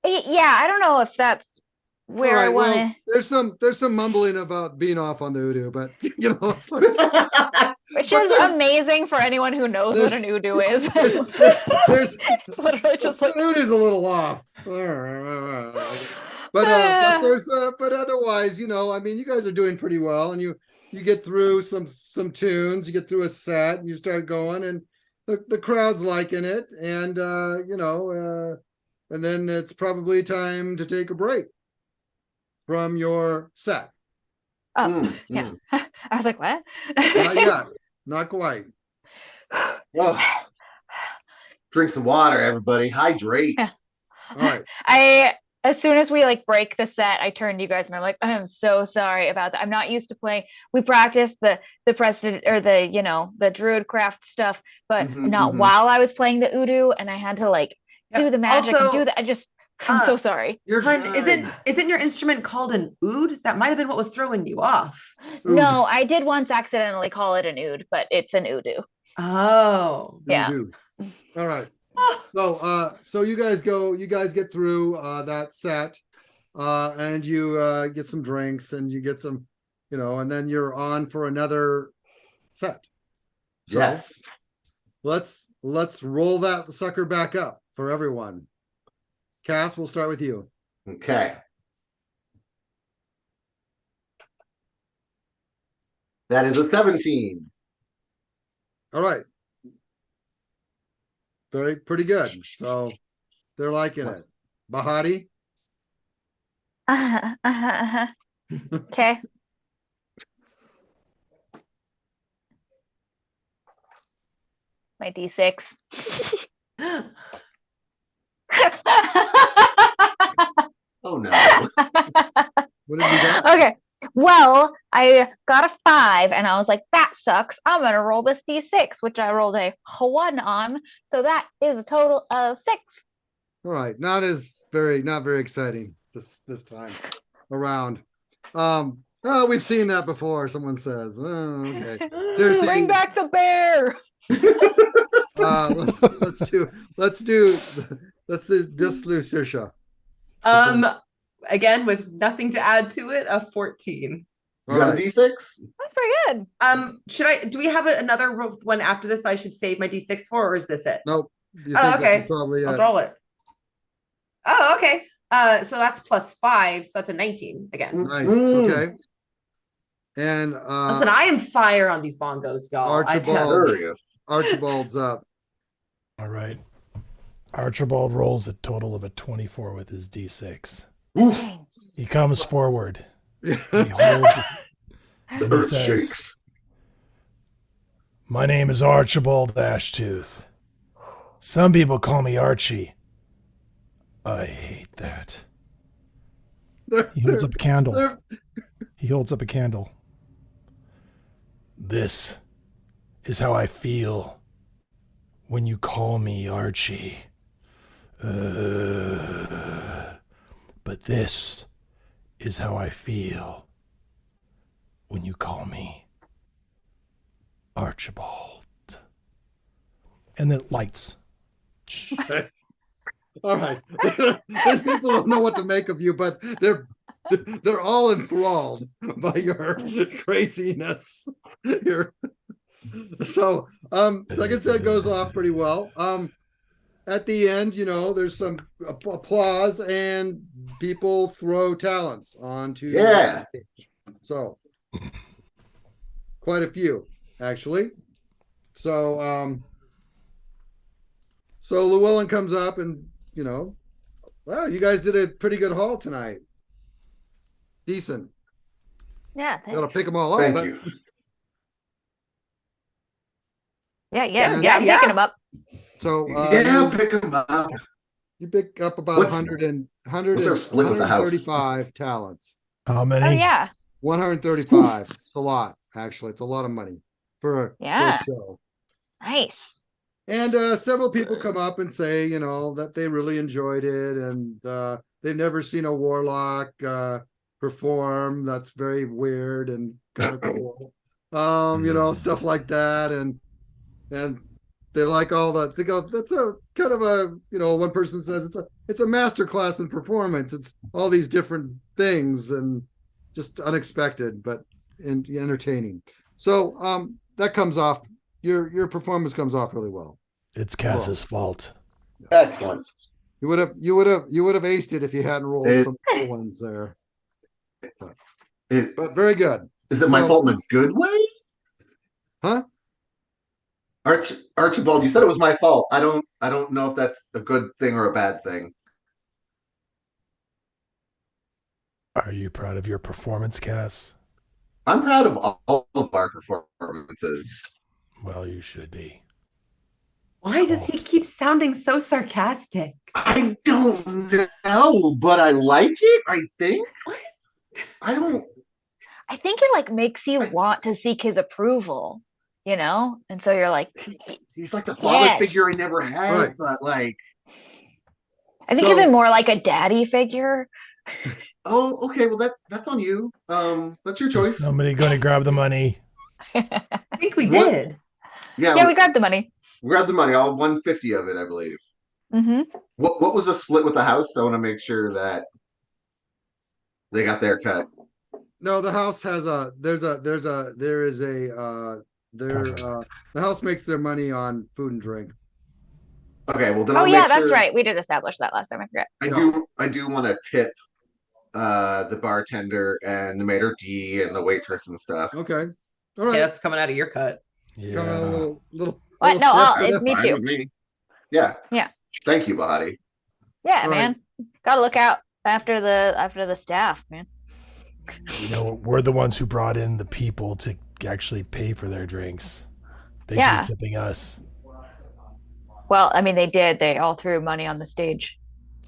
[SPEAKER 3] Yeah, I don't know if that's
[SPEAKER 1] All
[SPEAKER 3] where I
[SPEAKER 1] right.
[SPEAKER 3] want
[SPEAKER 1] Well,
[SPEAKER 3] to.
[SPEAKER 1] there's some mumbling about being off on the Udo, but you know, it's like,
[SPEAKER 3] Which
[SPEAKER 1] but
[SPEAKER 3] is amazing for anyone who knows what
[SPEAKER 1] there's-
[SPEAKER 3] an Udo is.
[SPEAKER 1] there's
[SPEAKER 3] It's literally just like
[SPEAKER 1] Udo's a little off. But but otherwise, you know, I mean, you guys are doing pretty well, and you get through some tunes, you get through a set, and you start going, and the crowd's liking it, and you know, and then it's probably time to take a break from your set.
[SPEAKER 3] oh yeah. I was like, what?
[SPEAKER 1] Not yet, not quite.
[SPEAKER 5] Oh, drink some water, everybody. Hydrate.
[SPEAKER 3] Yeah.
[SPEAKER 1] All right.
[SPEAKER 3] As soon as we like break the set, I turn to you guys and I'm like, I am so sorry about that. I'm not used to playing. We practiced the president or the, you know, the druid craft stuff, but not while I was playing the Udo, and I had to like do the magic and do that. I'm so sorry.
[SPEAKER 5] You're
[SPEAKER 4] Hun,
[SPEAKER 5] fine.
[SPEAKER 4] isn't your instrument called an oud? That might have been what was throwing you off.
[SPEAKER 3] No, I did once accidentally call it an oud, but it's an Udo.
[SPEAKER 4] Oh.
[SPEAKER 3] Yeah.
[SPEAKER 1] All right. So you guys get through that set, and you get some drinks, and you get some, you know, and then you're on for another set. So
[SPEAKER 5] Yes.
[SPEAKER 1] let's roll that sucker back up for everyone. Cass, we'll start with you.
[SPEAKER 5] Okay. That is a 17.
[SPEAKER 1] All right. Pretty good. So they're liking it. Bahati.
[SPEAKER 3] Okay. My D6.
[SPEAKER 5] Oh no.
[SPEAKER 1] What have you got?
[SPEAKER 3] Okay. Well, I got a 5 and I was like, that sucks. I'm going to roll this D6, which I rolled a 1 on. So that is a total of 6.
[SPEAKER 1] All right. Not very exciting this time around. Oh, we've seen that before. Someone says, oh, okay. Seriously.
[SPEAKER 3] Bring back the bear.
[SPEAKER 1] Let's do this, Lucia.
[SPEAKER 4] Again, with nothing to add to it, a 14.
[SPEAKER 5] You got a D6?
[SPEAKER 3] That's pretty good.
[SPEAKER 4] Do we have another one after this I should save my D6 for, or is this it?
[SPEAKER 1] Nope.
[SPEAKER 4] Okay.
[SPEAKER 1] Probably
[SPEAKER 4] I'll roll it. Oh, okay. So that's plus 5, so that's a 19 again.
[SPEAKER 1] Nice. Okay. And
[SPEAKER 4] Listen, I am fire on these bongos, y'all.
[SPEAKER 1] Archibald's up.
[SPEAKER 2] All right. Archibald rolls a total of a 24 with his D6.
[SPEAKER 5] Oof.
[SPEAKER 2] He comes forward. He holds
[SPEAKER 5] The earth shakes.
[SPEAKER 2] My name is Archibald Ashtooth. Some people call me Archie. I hate that. He holds up a candle. He holds up a candle. This is how I feel when you call me Archie. But this is how I feel when you call me Archibald. And then lights.
[SPEAKER 1] All right. These people don't know what to make of you, but they're all enthralled by your craziness. So second set goes off pretty well. At the end, you know, there's some applause and people throw talents onto
[SPEAKER 5] Yeah.
[SPEAKER 1] So quite a few, actually. So so Llewellyn comes up and, you know, well, you guys did a pretty good haul tonight. Decent.
[SPEAKER 3] Yeah.
[SPEAKER 1] Gotta pick them all up.
[SPEAKER 5] Thank
[SPEAKER 1] but
[SPEAKER 5] you.
[SPEAKER 3] Yeah.
[SPEAKER 1] Yeah,
[SPEAKER 3] I'm picking them up.
[SPEAKER 1] So
[SPEAKER 5] Yeah, pick them up.
[SPEAKER 1] you pick up about
[SPEAKER 5] What's-
[SPEAKER 1] 100
[SPEAKER 5] what's our split with the house?
[SPEAKER 1] 135 talents.
[SPEAKER 2] How many?
[SPEAKER 3] Oh yeah.
[SPEAKER 1] 135. It's a lot, actually. It's a lot of money for a
[SPEAKER 3] Yeah.
[SPEAKER 1] show.
[SPEAKER 3] Nice.
[SPEAKER 1] And several people come up and say, that they really enjoyed it, and they've never seen a warlock perform. That's very weird and kind of cool. Stuff like that, and they like all that. They go, that's a kind of a, one person says it's a master class in performance. It's all these different things and just unexpected, but entertaining. So that comes off. Your performance comes off really well.
[SPEAKER 2] It's Cass's fault.
[SPEAKER 5] Excellent.
[SPEAKER 1] You would have aced it if you hadn't rolled some cool ones there. But very good.
[SPEAKER 5] Is it my fault in a good way?
[SPEAKER 1] Huh?
[SPEAKER 5] Archibald, you said it was my fault. I don't know if that's a good thing or a bad thing.
[SPEAKER 2] Are you proud of your performance, Cass?
[SPEAKER 5] I'm proud of all of our performances.
[SPEAKER 2] Well, you should be.
[SPEAKER 4] Why does he keep sounding so sarcastic?
[SPEAKER 5] I don't know, but I like it, I think. I don't.
[SPEAKER 3] I think it like makes you want to seek his approval, and so you're like,
[SPEAKER 5] He's like the father
[SPEAKER 3] Yes.
[SPEAKER 5] figure I never had,
[SPEAKER 1] Right.
[SPEAKER 5] but like,
[SPEAKER 3] I think even more like a daddy figure.
[SPEAKER 5] oh, okay, well that's on you. That's your
[SPEAKER 2] Is
[SPEAKER 5] choice.
[SPEAKER 2] somebody going to grab the money?
[SPEAKER 4] I think we
[SPEAKER 5] What's-
[SPEAKER 4] did.
[SPEAKER 3] Yeah, we grabbed the money.
[SPEAKER 5] Grab the money, all 150 of it, I believe.
[SPEAKER 3] Mm-hmm.
[SPEAKER 5] What was the split with the house? I want to make sure that they got their cut.
[SPEAKER 1] No, the house has the house makes their money on food and drink.
[SPEAKER 5] Okay, well then
[SPEAKER 3] Oh
[SPEAKER 5] I'll
[SPEAKER 3] yeah,
[SPEAKER 5] make
[SPEAKER 3] that's
[SPEAKER 5] sure-
[SPEAKER 3] right. We did establish that last time. I forgot.
[SPEAKER 5] I do want to tip the bartender and the maitre d' and the waitress and stuff.
[SPEAKER 1] Okay. All
[SPEAKER 4] Okay,
[SPEAKER 1] right.
[SPEAKER 4] that's coming out of your cut.
[SPEAKER 1] Coming a
[SPEAKER 2] Yeah.
[SPEAKER 1] little
[SPEAKER 3] What? No,
[SPEAKER 1] tip for
[SPEAKER 3] it's
[SPEAKER 1] them.
[SPEAKER 3] me
[SPEAKER 5] Fine
[SPEAKER 3] too.
[SPEAKER 5] with me. Yeah.
[SPEAKER 3] Yeah.
[SPEAKER 5] Thank you, Bahati.
[SPEAKER 3] Yeah,
[SPEAKER 1] All right.
[SPEAKER 3] man. Gotta look out after the staff, man.
[SPEAKER 2] We're the ones who brought in the people to actually pay for their drinks. They
[SPEAKER 3] Yeah.
[SPEAKER 2] should be tipping us.
[SPEAKER 3] Well, I mean, they did. They all threw money on the stage.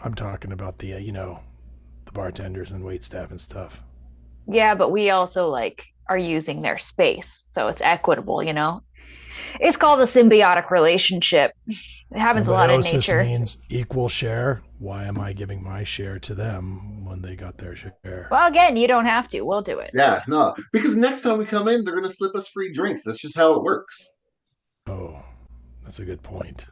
[SPEAKER 2] I'm talking about the the bartenders and wait staff and stuff.
[SPEAKER 3] Yeah, but we also are using their space, so it's equitable. It's called a symbiotic relationship. It happens a lot in
[SPEAKER 2] Symbiosis
[SPEAKER 3] nature.
[SPEAKER 2] means equal share. Why am I giving my share to them when they got their share?
[SPEAKER 3] Well, again, you don't have to. We'll do it.
[SPEAKER 5] Yeah, no, because next time we come in, they're gonna slip us free drinks. That's just how it works.
[SPEAKER 2] Oh, that's a good point.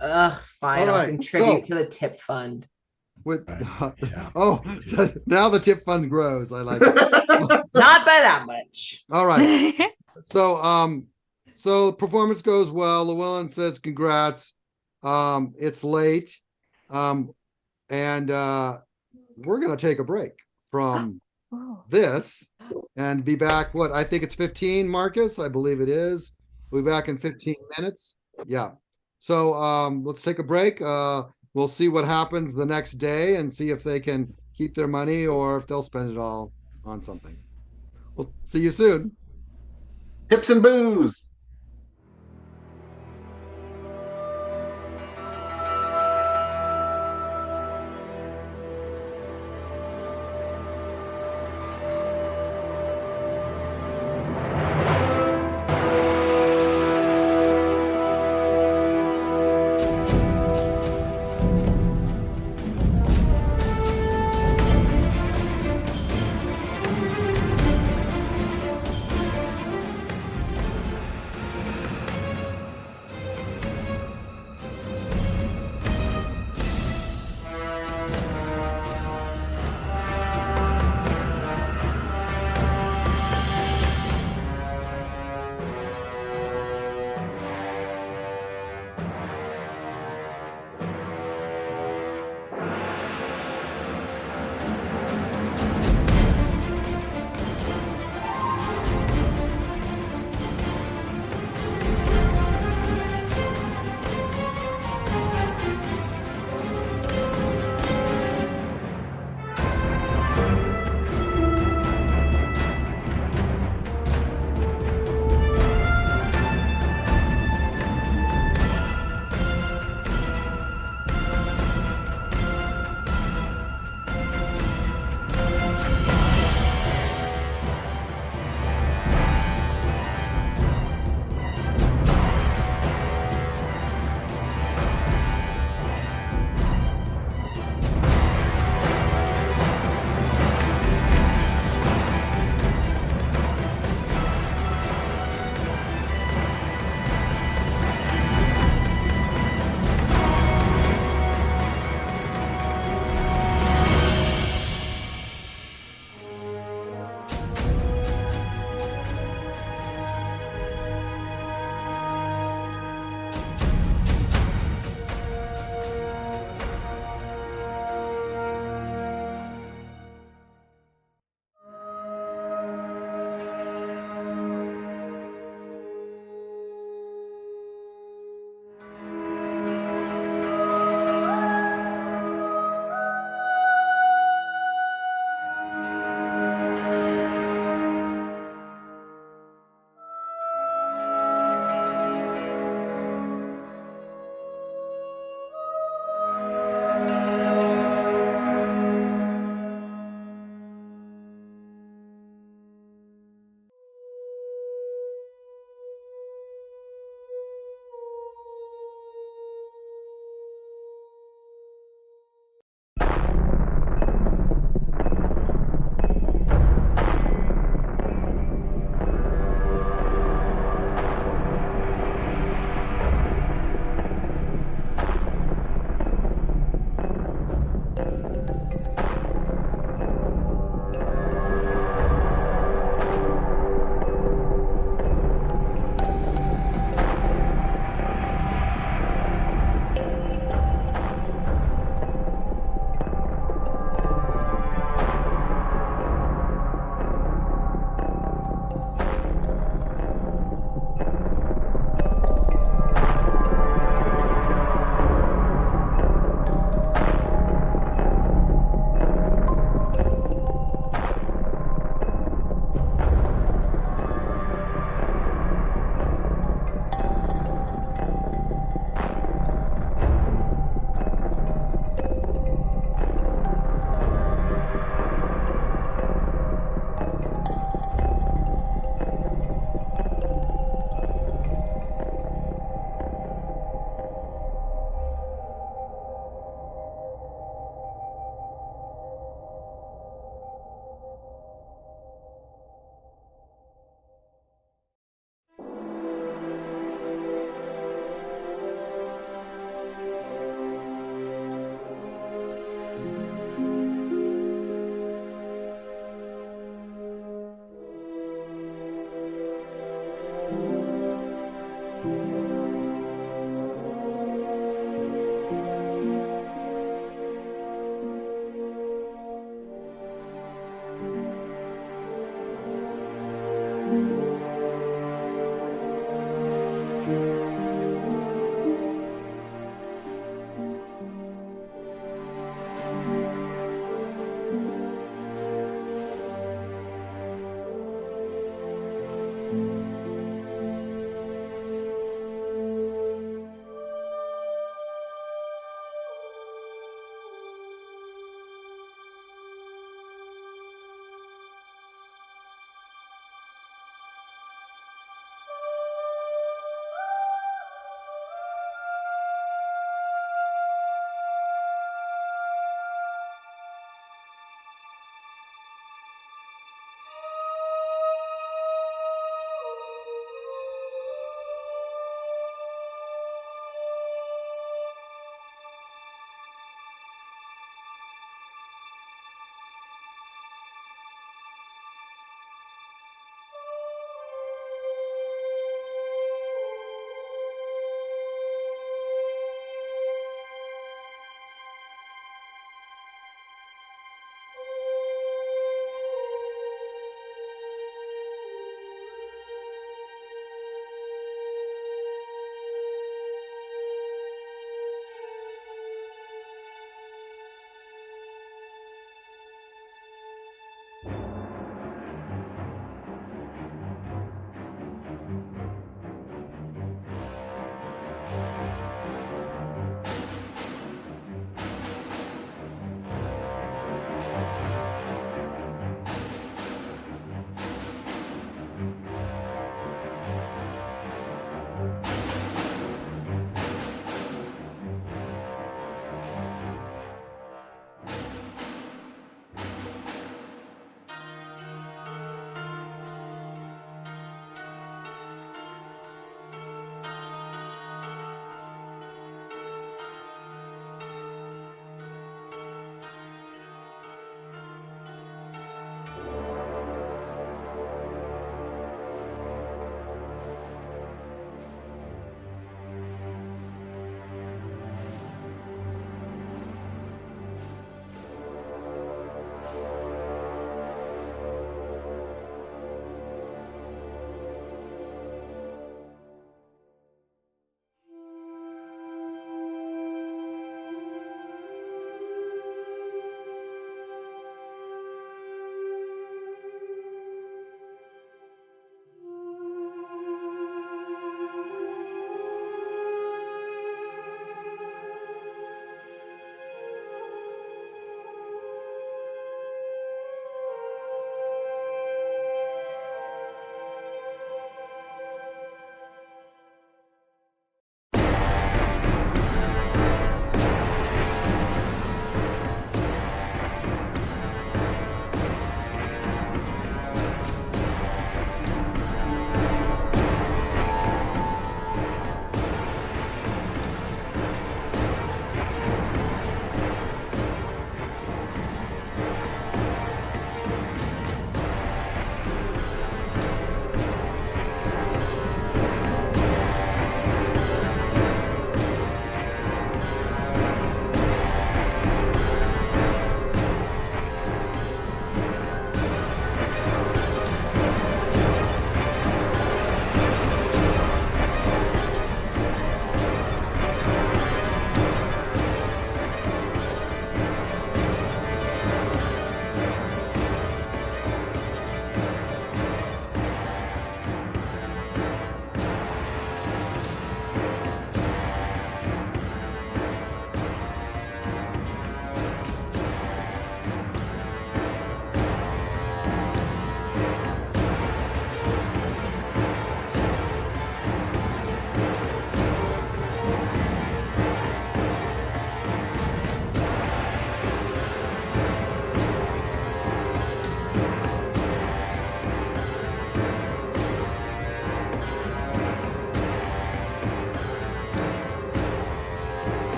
[SPEAKER 4] Ugh, fine.
[SPEAKER 1] All
[SPEAKER 4] I'll
[SPEAKER 1] right,
[SPEAKER 4] contribute
[SPEAKER 1] so-
[SPEAKER 4] to the tip fund.
[SPEAKER 1] With
[SPEAKER 2] Yeah.
[SPEAKER 1] oh, now the tip fund grows. I like it.
[SPEAKER 4] Not by that much.
[SPEAKER 1] All right. So performance goes well. Llewellyn says congrats. It's late. And we're gonna take a break from
[SPEAKER 3] Oh.
[SPEAKER 1] this and be back. What I think it's 15, Marcus. I believe it is. We'll be back in 15 minutes. Yeah. So let's take a break. We'll see what happens the next day and see if they can keep their money or if they'll spend it all on something. We'll see you soon.
[SPEAKER 5] Tips and booze.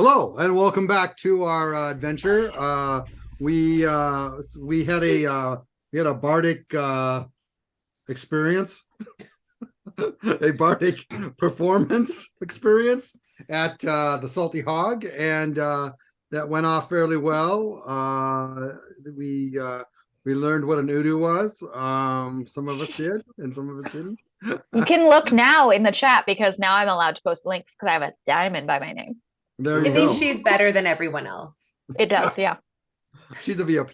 [SPEAKER 1] Hello and welcome back to our adventure. We had a bardic experience, a bardic performance experience at the Salty Hog, and that went off fairly well. We learned what an Udu was. Some of us did, and some of us didn't.
[SPEAKER 3] You can look now in the chat because now I'm allowed to post links because I have a diamond by my name.
[SPEAKER 1] There you
[SPEAKER 4] It
[SPEAKER 1] go.
[SPEAKER 4] means she's better than everyone else.
[SPEAKER 3] It does, yeah.
[SPEAKER 1] She's a VIP.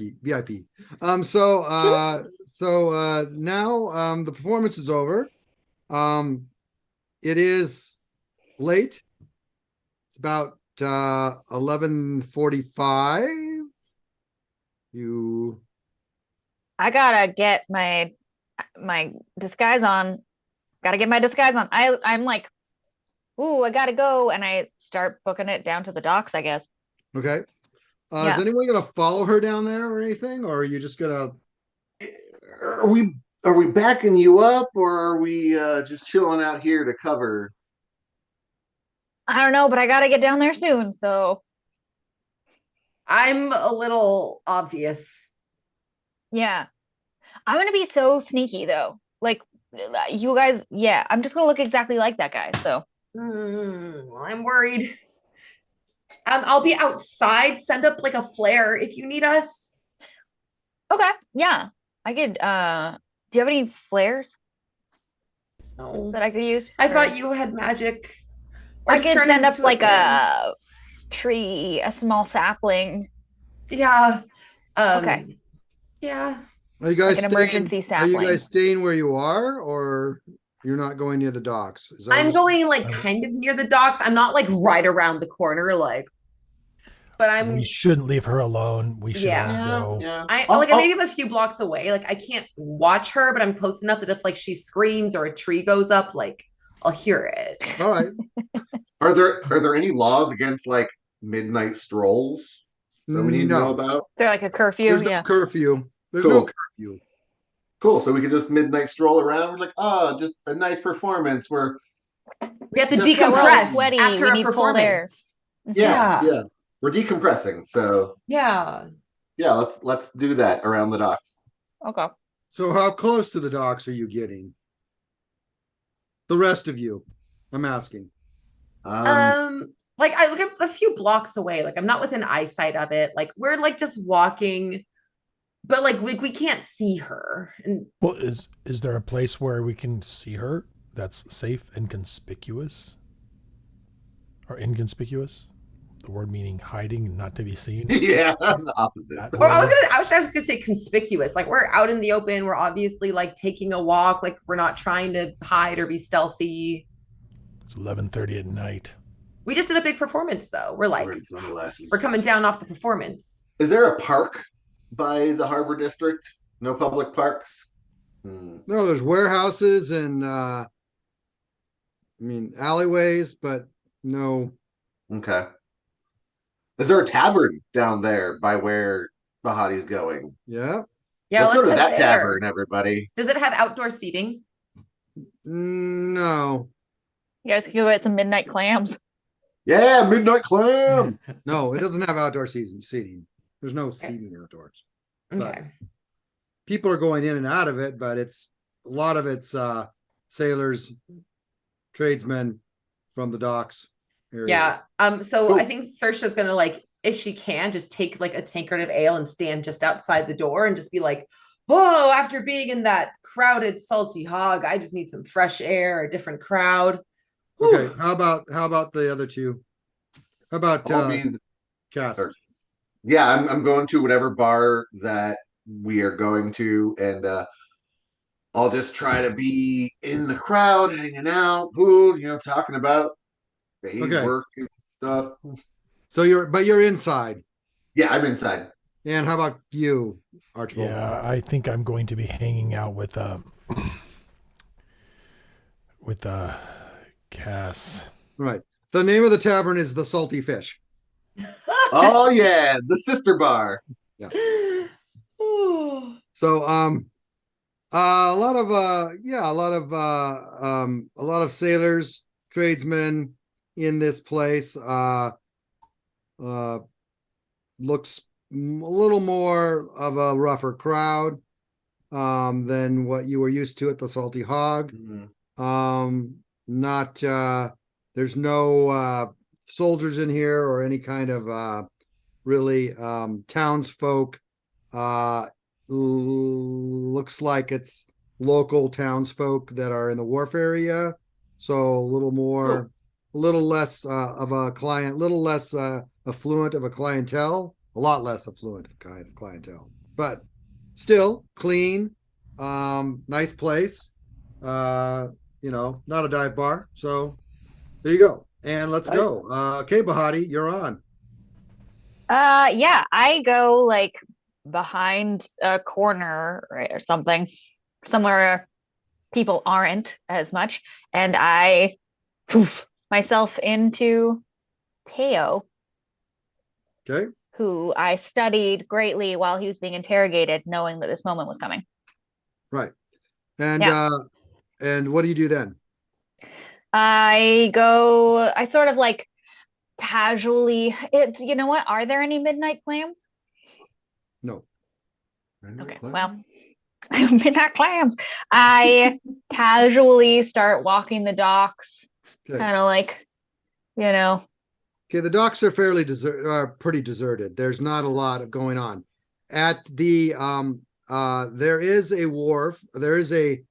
[SPEAKER 1] So now the performance is over. It is late. It's about 11:45.
[SPEAKER 3] I gotta get my disguise on. Gotta get my disguise on. I'm like, ooh, I gotta go, and I start booking it down to the docks, I guess.
[SPEAKER 1] Okay.
[SPEAKER 3] Yeah.
[SPEAKER 1] Is anyone gonna follow her down there or anything, or are you just gonna?
[SPEAKER 5] Are we backing you up, or are we just chilling out here to cover?
[SPEAKER 3] I don't know, but I gotta get down there soon, so
[SPEAKER 4] I'm a little obvious.
[SPEAKER 3] yeah. I'm gonna be so sneaky though. Like you guys, yeah, I'm just gonna look exactly like that guy. So
[SPEAKER 4] I'm worried. I'll be outside. Send up like a flare if you need us.
[SPEAKER 3] okay, yeah. I could do you have any flares
[SPEAKER 4] No.
[SPEAKER 3] that I could use?
[SPEAKER 4] I
[SPEAKER 3] Or-
[SPEAKER 4] thought you had magic. Or
[SPEAKER 3] I
[SPEAKER 4] just
[SPEAKER 3] could
[SPEAKER 4] turn
[SPEAKER 3] send up
[SPEAKER 4] into
[SPEAKER 3] like
[SPEAKER 4] man.
[SPEAKER 3] a tree, a small sapling,
[SPEAKER 4] Yeah.
[SPEAKER 3] Okay.
[SPEAKER 4] Yeah.
[SPEAKER 1] Are you guys
[SPEAKER 3] like an
[SPEAKER 1] staying,
[SPEAKER 3] emergency
[SPEAKER 1] Are you
[SPEAKER 3] sapling.
[SPEAKER 1] guys staying where you are, or you're not going near the docks? Is that
[SPEAKER 4] I'm
[SPEAKER 1] what-
[SPEAKER 4] going like kind of near the docks. I'm not like right around the corner, like, but I'm
[SPEAKER 2] We shouldn't leave her alone. We should
[SPEAKER 4] Yeah.
[SPEAKER 2] all go.
[SPEAKER 5] Yeah.
[SPEAKER 4] I
[SPEAKER 5] I'll-
[SPEAKER 4] like I'm maybe a few blocks away. Like I can't watch her, but I'm close enough that if like she screams or a tree goes up, like I'll hear it.
[SPEAKER 1] All right.
[SPEAKER 5] Are there any laws against like midnight strolls that we need to know
[SPEAKER 1] No,
[SPEAKER 5] about?
[SPEAKER 3] They're like a curfew,
[SPEAKER 1] there's no
[SPEAKER 3] yeah.
[SPEAKER 1] curfew. There's no
[SPEAKER 5] Cool.
[SPEAKER 1] curfew.
[SPEAKER 5] Cool. So we can just midnight stroll around. We're like, oh, just a nice performance. We're
[SPEAKER 4] We have to
[SPEAKER 5] Yeah,
[SPEAKER 3] we're all
[SPEAKER 4] decompress
[SPEAKER 3] sweaty.
[SPEAKER 4] after
[SPEAKER 3] We
[SPEAKER 4] a
[SPEAKER 3] need cold air.
[SPEAKER 4] performance.
[SPEAKER 5] yeah,
[SPEAKER 4] Yeah.
[SPEAKER 5] yeah. We're decompressing. So
[SPEAKER 4] Yeah.
[SPEAKER 5] yeah, let's do that around the docks.
[SPEAKER 3] Okay.
[SPEAKER 1] So how close to the docks are you getting? The rest of you, I'm asking.
[SPEAKER 4] Like I look a few blocks away. Like I'm not within eyesight of it. Like we're like just walking, but like we can't see her. And
[SPEAKER 2] Well, is there a place where we can see her that's safe and conspicuous? Or inconspicuous? The word meaning hiding and not to be seen.
[SPEAKER 5] Yeah, the opposite.
[SPEAKER 2] That
[SPEAKER 4] or I
[SPEAKER 2] way.
[SPEAKER 4] was actually gonna say conspicuous. Like we're out in the open. We're obviously like taking a walk. Like we're not trying to hide or be stealthy.
[SPEAKER 2] It's 11:30 at night.
[SPEAKER 4] We just did a big performance though. We're like
[SPEAKER 5] Wearing sunglasses.
[SPEAKER 4] we're coming down off the performance.
[SPEAKER 5] Is there a park by the Harbor District? No public parks?
[SPEAKER 1] No, there's warehouses and alleyways, but no.
[SPEAKER 5] Okay. Is there a tavern down there by where Bahati's going?
[SPEAKER 1] Yeah.
[SPEAKER 4] Yeah,
[SPEAKER 5] let's go to
[SPEAKER 4] head
[SPEAKER 5] that
[SPEAKER 4] there.
[SPEAKER 5] tavern, everybody.
[SPEAKER 4] Does it have outdoor seating?
[SPEAKER 1] No.
[SPEAKER 3] You guys can go get some midnight clams.
[SPEAKER 5] Yeah, midnight clam.
[SPEAKER 1] No, it doesn't have outdoor seating. There's no seating outdoors. But-
[SPEAKER 4] Okay.
[SPEAKER 1] People are going in and out of it, but it's a lot of it's sailors, tradesmen from the docks areas.
[SPEAKER 4] Yeah. So
[SPEAKER 5] Cool.
[SPEAKER 4] I think Saoirse's gonna like, if she can, just take like a tankard of ale and stand just outside the door and just be like, "Oh, after being in that crowded Salty Hog, I just need some fresh air, a different crowd."
[SPEAKER 1] Okay.
[SPEAKER 4] Whew.
[SPEAKER 1] How about the other two? How about
[SPEAKER 5] I'll be-
[SPEAKER 1] Cass?
[SPEAKER 5] or- Yeah, I'm going to whatever bar that we are going to, and I'll just try to be in the crowd, hanging out, talking about day's
[SPEAKER 1] Okay.
[SPEAKER 5] work and stuff.
[SPEAKER 1] So you're inside.
[SPEAKER 5] Yeah, I'm inside.
[SPEAKER 1] And how about you, Archibald?
[SPEAKER 2] Yeah, I think I'm going to be hanging out with Cass.
[SPEAKER 1] Right. The name of the tavern is the Salty Fish.
[SPEAKER 5] Oh yeah, the sister bar.
[SPEAKER 1] So a lot of sailors, tradesmen in this place. looks a little more of a rougher crowd than what you were used to at the Salty Hog. Not there's no soldiers in here or any kind of really townsfolk. Looks like it's local townsfolk that are in the wharf area, so a little more, a little less of a client, little less affluent of a clientele, a lot less affluent of kind of clientele, but still clean, nice place. Not a dive bar. So there you go. And let's go. Okay, Bahati, you're on.
[SPEAKER 3] Yeah, I go like behind a corner or something, somewhere where people aren't as much, and I poof myself into Teo,
[SPEAKER 1] Okay.
[SPEAKER 3] who I studied greatly while he was being interrogated, knowing that this moment was coming.
[SPEAKER 1] Right. And
[SPEAKER 3] Yeah.
[SPEAKER 1] And what do you do then?
[SPEAKER 3] I sort of like casually, it's, you know what? Are there any midnight clams?
[SPEAKER 1] No.
[SPEAKER 3] Okay, well, midnight clams. I casually start walking the docks,
[SPEAKER 1] Okay.
[SPEAKER 3] kind of like, you know.
[SPEAKER 1] Okay, the docks are pretty deserted. There's not a lot of going on. At the there is a wharf. There is a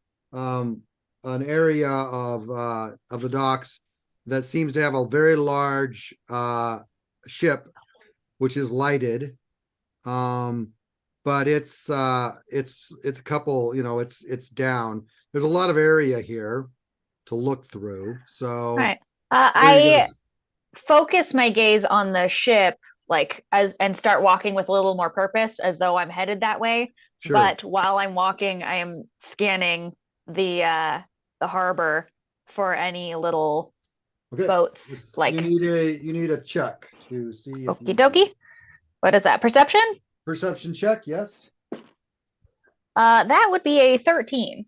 [SPEAKER 1] an area of the docks that seems to have a very large ship, which is lighted. But it's a couple, it's down. There's a lot of area here to look through. So
[SPEAKER 3] Right.
[SPEAKER 1] there you go.
[SPEAKER 3] I focus my gaze on the ship, like and start walking with a little more purpose, as though I'm headed that way.
[SPEAKER 1] Sure.
[SPEAKER 3] But while I'm walking, I am scanning the harbor for any little
[SPEAKER 1] Okay.
[SPEAKER 3] boats. Like
[SPEAKER 1] you need a check to see.
[SPEAKER 3] okie dokie. What is that? Perception?
[SPEAKER 1] Perception check, yes.
[SPEAKER 3] That would be a 13.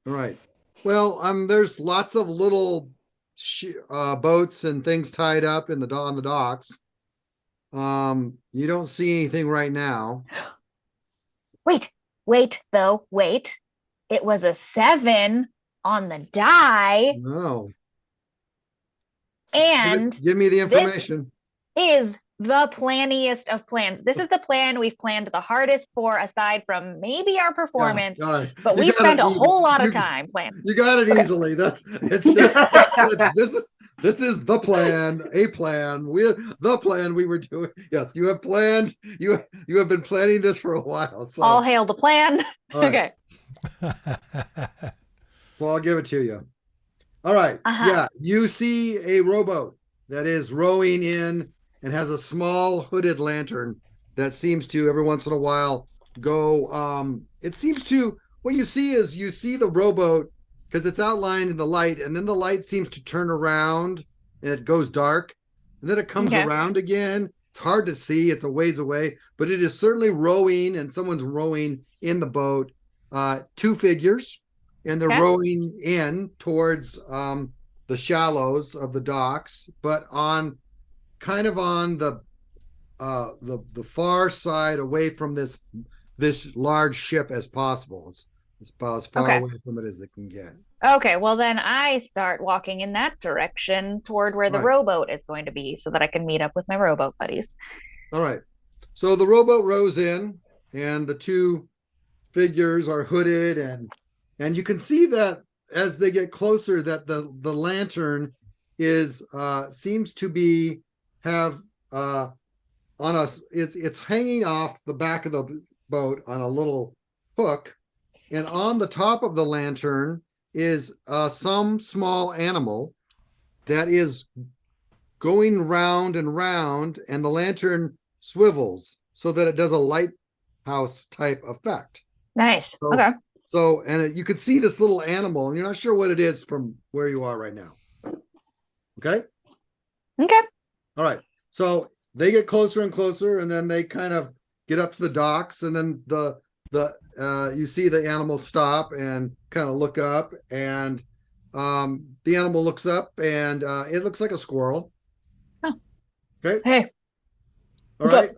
[SPEAKER 1] All right. Well, there's lots of little boats and things tied up in on the docks. You don't see anything right now.
[SPEAKER 3] Wait, though. Wait. It was a 7 on the die.
[SPEAKER 1] No.
[SPEAKER 3] And
[SPEAKER 1] give me the information.
[SPEAKER 3] This is the planniest of plans. This is the plan we've planned the hardest for, aside from maybe our performance.
[SPEAKER 1] Yeah, right.
[SPEAKER 3] But we spent a whole lot of time planning.
[SPEAKER 1] You got it easily. This is the plan, a plan. The plan we were doing. Yes, you have planned. You have been planning this for a while. So
[SPEAKER 3] all hail the plan.
[SPEAKER 1] Right.
[SPEAKER 2] Okay.
[SPEAKER 1] So I'll give it to you. All right. Yeah, you see a rowboat that is rowing in and has a small hooded lantern that seems to every once in a while go. It seems to, what you see is you see the rowboat because it's outlined in the light, and then the light seems to turn around and it goes dark, and then it comes around again. It's hard to see, it's a ways away, but it is certainly rowing, and someone's rowing in the boat. 2 figures, and they're rowing in towards the shallows of the docks, but on the far side, away from this large ship as possible. It's about as far away from it as they can get.
[SPEAKER 3] Okay, well then I start walking in that direction toward where the rowboat is going to be, so that I can meet up with my rowboat buddies.
[SPEAKER 1] All right. So the rowboat rows in, and the 2 figures are hooded, and you can see that as they get closer, that the lantern is seems to be have on a it's hanging off the back of the boat on a little hook, and on the top of the lantern is some small animal that is going round and round, and the lantern swivels so that it does a lighthouse type effect.
[SPEAKER 3] Nice.
[SPEAKER 1] So,
[SPEAKER 3] okay.
[SPEAKER 1] So, and you can see this little animal, and you're not sure what it is from where you are right now. Okay.
[SPEAKER 3] Okay.
[SPEAKER 1] All right. So they get closer and closer, and then they kind of get up to the docks, and then you see the animal stop and kind of look up, and the animal looks up, and it looks like a squirrel.
[SPEAKER 3] Oh.
[SPEAKER 1] Okay.
[SPEAKER 3] Hey.
[SPEAKER 1] All
[SPEAKER 3] So-
[SPEAKER 1] right.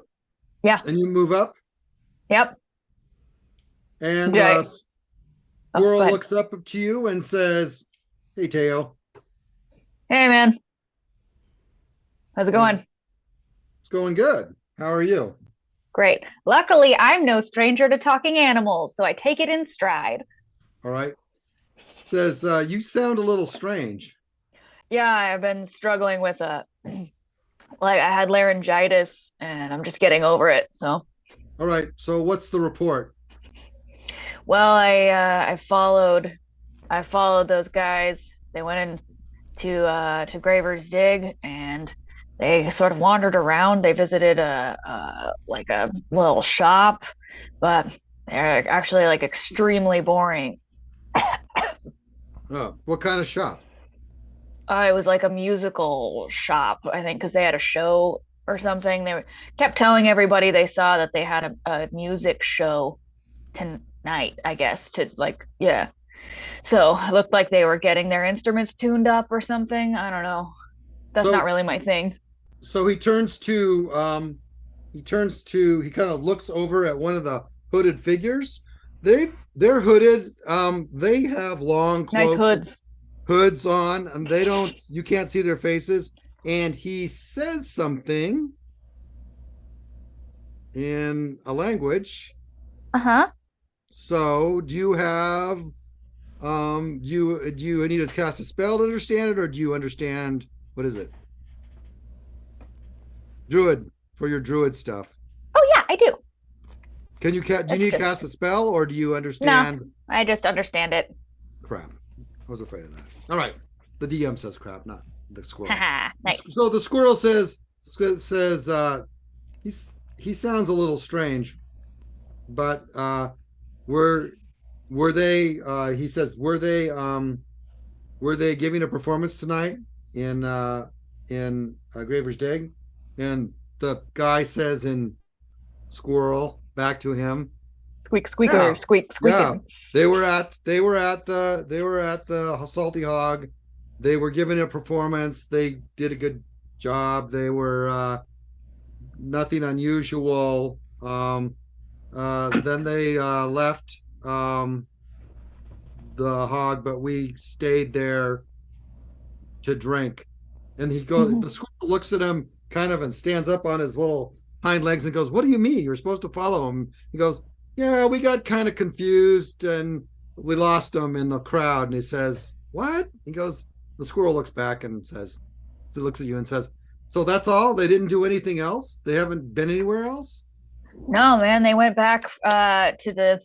[SPEAKER 3] Yeah.
[SPEAKER 1] And you move up,
[SPEAKER 3] Yep.
[SPEAKER 1] and
[SPEAKER 3] Okay. Oh, go
[SPEAKER 1] Squirrel
[SPEAKER 3] ahead.
[SPEAKER 1] looks up to you and says, "Hey, Teo,
[SPEAKER 3] Hey, man. How's it going?
[SPEAKER 1] it's going good. How are you?"
[SPEAKER 3] Great. Luckily, I'm no stranger to talking animals, so I take it in stride.
[SPEAKER 1] All right. Says, "You sound a little strange."
[SPEAKER 3] Yeah, I've been struggling with like I had laryngitis and I'm just getting over it. So,
[SPEAKER 1] All right. So what's the report?
[SPEAKER 3] well, I followed those guys. They went in to Graver's Dig and they sort of wandered around. They visited a like a little shop, but they're actually like extremely boring.
[SPEAKER 1] Oh, what kind of shop?
[SPEAKER 3] It was like a musical shop, I think, because they had a show or something. Kept telling everybody they saw that they had a music show tonight, I guess, to like, yeah. So it looked like they were getting their instruments tuned up or something. I don't know. That's not
[SPEAKER 1] So
[SPEAKER 3] really my thing.
[SPEAKER 1] so he kind of looks over at one of the hooded figures. They're hooded. They have long
[SPEAKER 3] Nice
[SPEAKER 1] cloaks,
[SPEAKER 3] hoods.
[SPEAKER 1] hoods on, and you can't see their faces. And he says something in a language.
[SPEAKER 3] Uh-huh.
[SPEAKER 1] So do you need to cast a spell to understand it, or do you understand what is it? Druid, for your druid stuff.
[SPEAKER 3] Oh yeah, I do.
[SPEAKER 1] Do you
[SPEAKER 3] That's
[SPEAKER 1] need to
[SPEAKER 3] just
[SPEAKER 1] cast a spell, or do you
[SPEAKER 3] no,
[SPEAKER 1] understand?
[SPEAKER 3] I just understand it.
[SPEAKER 1] Crap. I was afraid of that. All right. The DM says crap, not the squirrel.
[SPEAKER 3] Haha, nice.
[SPEAKER 1] So the squirrel says he sounds a little strange, but were they he says were they giving a performance tonight in Graver's Dig? And the guy says in squirrel back to him,
[SPEAKER 3] Squeak, squeaker,
[SPEAKER 1] yeah,
[SPEAKER 3] squeak,
[SPEAKER 1] yeah.
[SPEAKER 3] squeaking.
[SPEAKER 1] They were at the Salty Hog. They were giving a performance. They did a good job. They were nothing unusual. Then they left the hog, but we stayed there to drink. And the squirrel looks at him kind of and stands up on his little hind legs and goes, "What do you mean? You're supposed to follow him." He goes, "Yeah, we got kind of confused and we lost him in the crowd." And he says, "What?" He goes, the squirrel looks back and says, he looks at you and says, "So that's all? They didn't do anything else? They haven't been anywhere else?"
[SPEAKER 3] No, man, they went back to the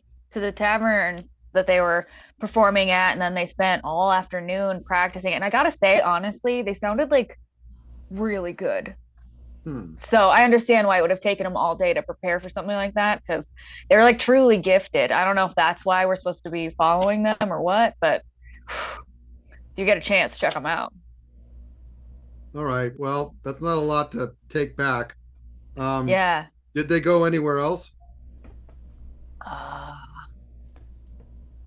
[SPEAKER 3] tavern that they were performing at, and then they spent all afternoon practicing it. And I gotta say, honestly, they sounded like really good.
[SPEAKER 1] Hmm.
[SPEAKER 3] So I understand why it would have taken them all day to prepare for something like that, because they're like truly gifted. I don't know if that's why we're supposed to be following them or what, but if you get a chance, check them out.
[SPEAKER 1] All right. Well, that's not a lot to take back.
[SPEAKER 3] Yeah.
[SPEAKER 1] Did they go anywhere else?
[SPEAKER 3] Uh,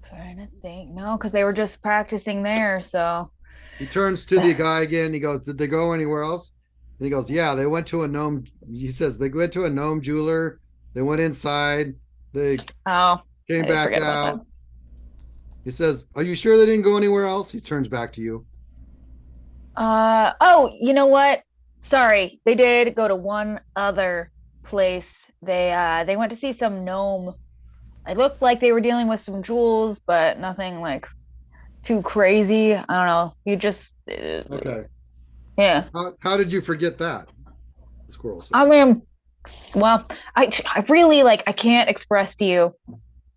[SPEAKER 3] Trying to think. No, because they were just practicing there. So
[SPEAKER 1] He turns to the guy again. He goes, "Did they go anywhere else?" And he goes, "Yeah, they went to a gnome." He says they went to a gnome jeweler. They went inside. They
[SPEAKER 3] oh, I
[SPEAKER 1] came
[SPEAKER 3] did
[SPEAKER 1] back
[SPEAKER 3] forget about
[SPEAKER 1] out.
[SPEAKER 3] that.
[SPEAKER 1] He says, "Are you sure they didn't go anywhere else?" He turns back to you.
[SPEAKER 3] Oh, you know what? Sorry, they did go to one other place. They went to see some gnome. It looked like they were dealing with some jewels, but nothing like too crazy. I don't know. You just
[SPEAKER 1] Okay.
[SPEAKER 3] yeah.
[SPEAKER 1] How did you forget that? The squirrel says.
[SPEAKER 3] I mean, well, I really like I can't express to you.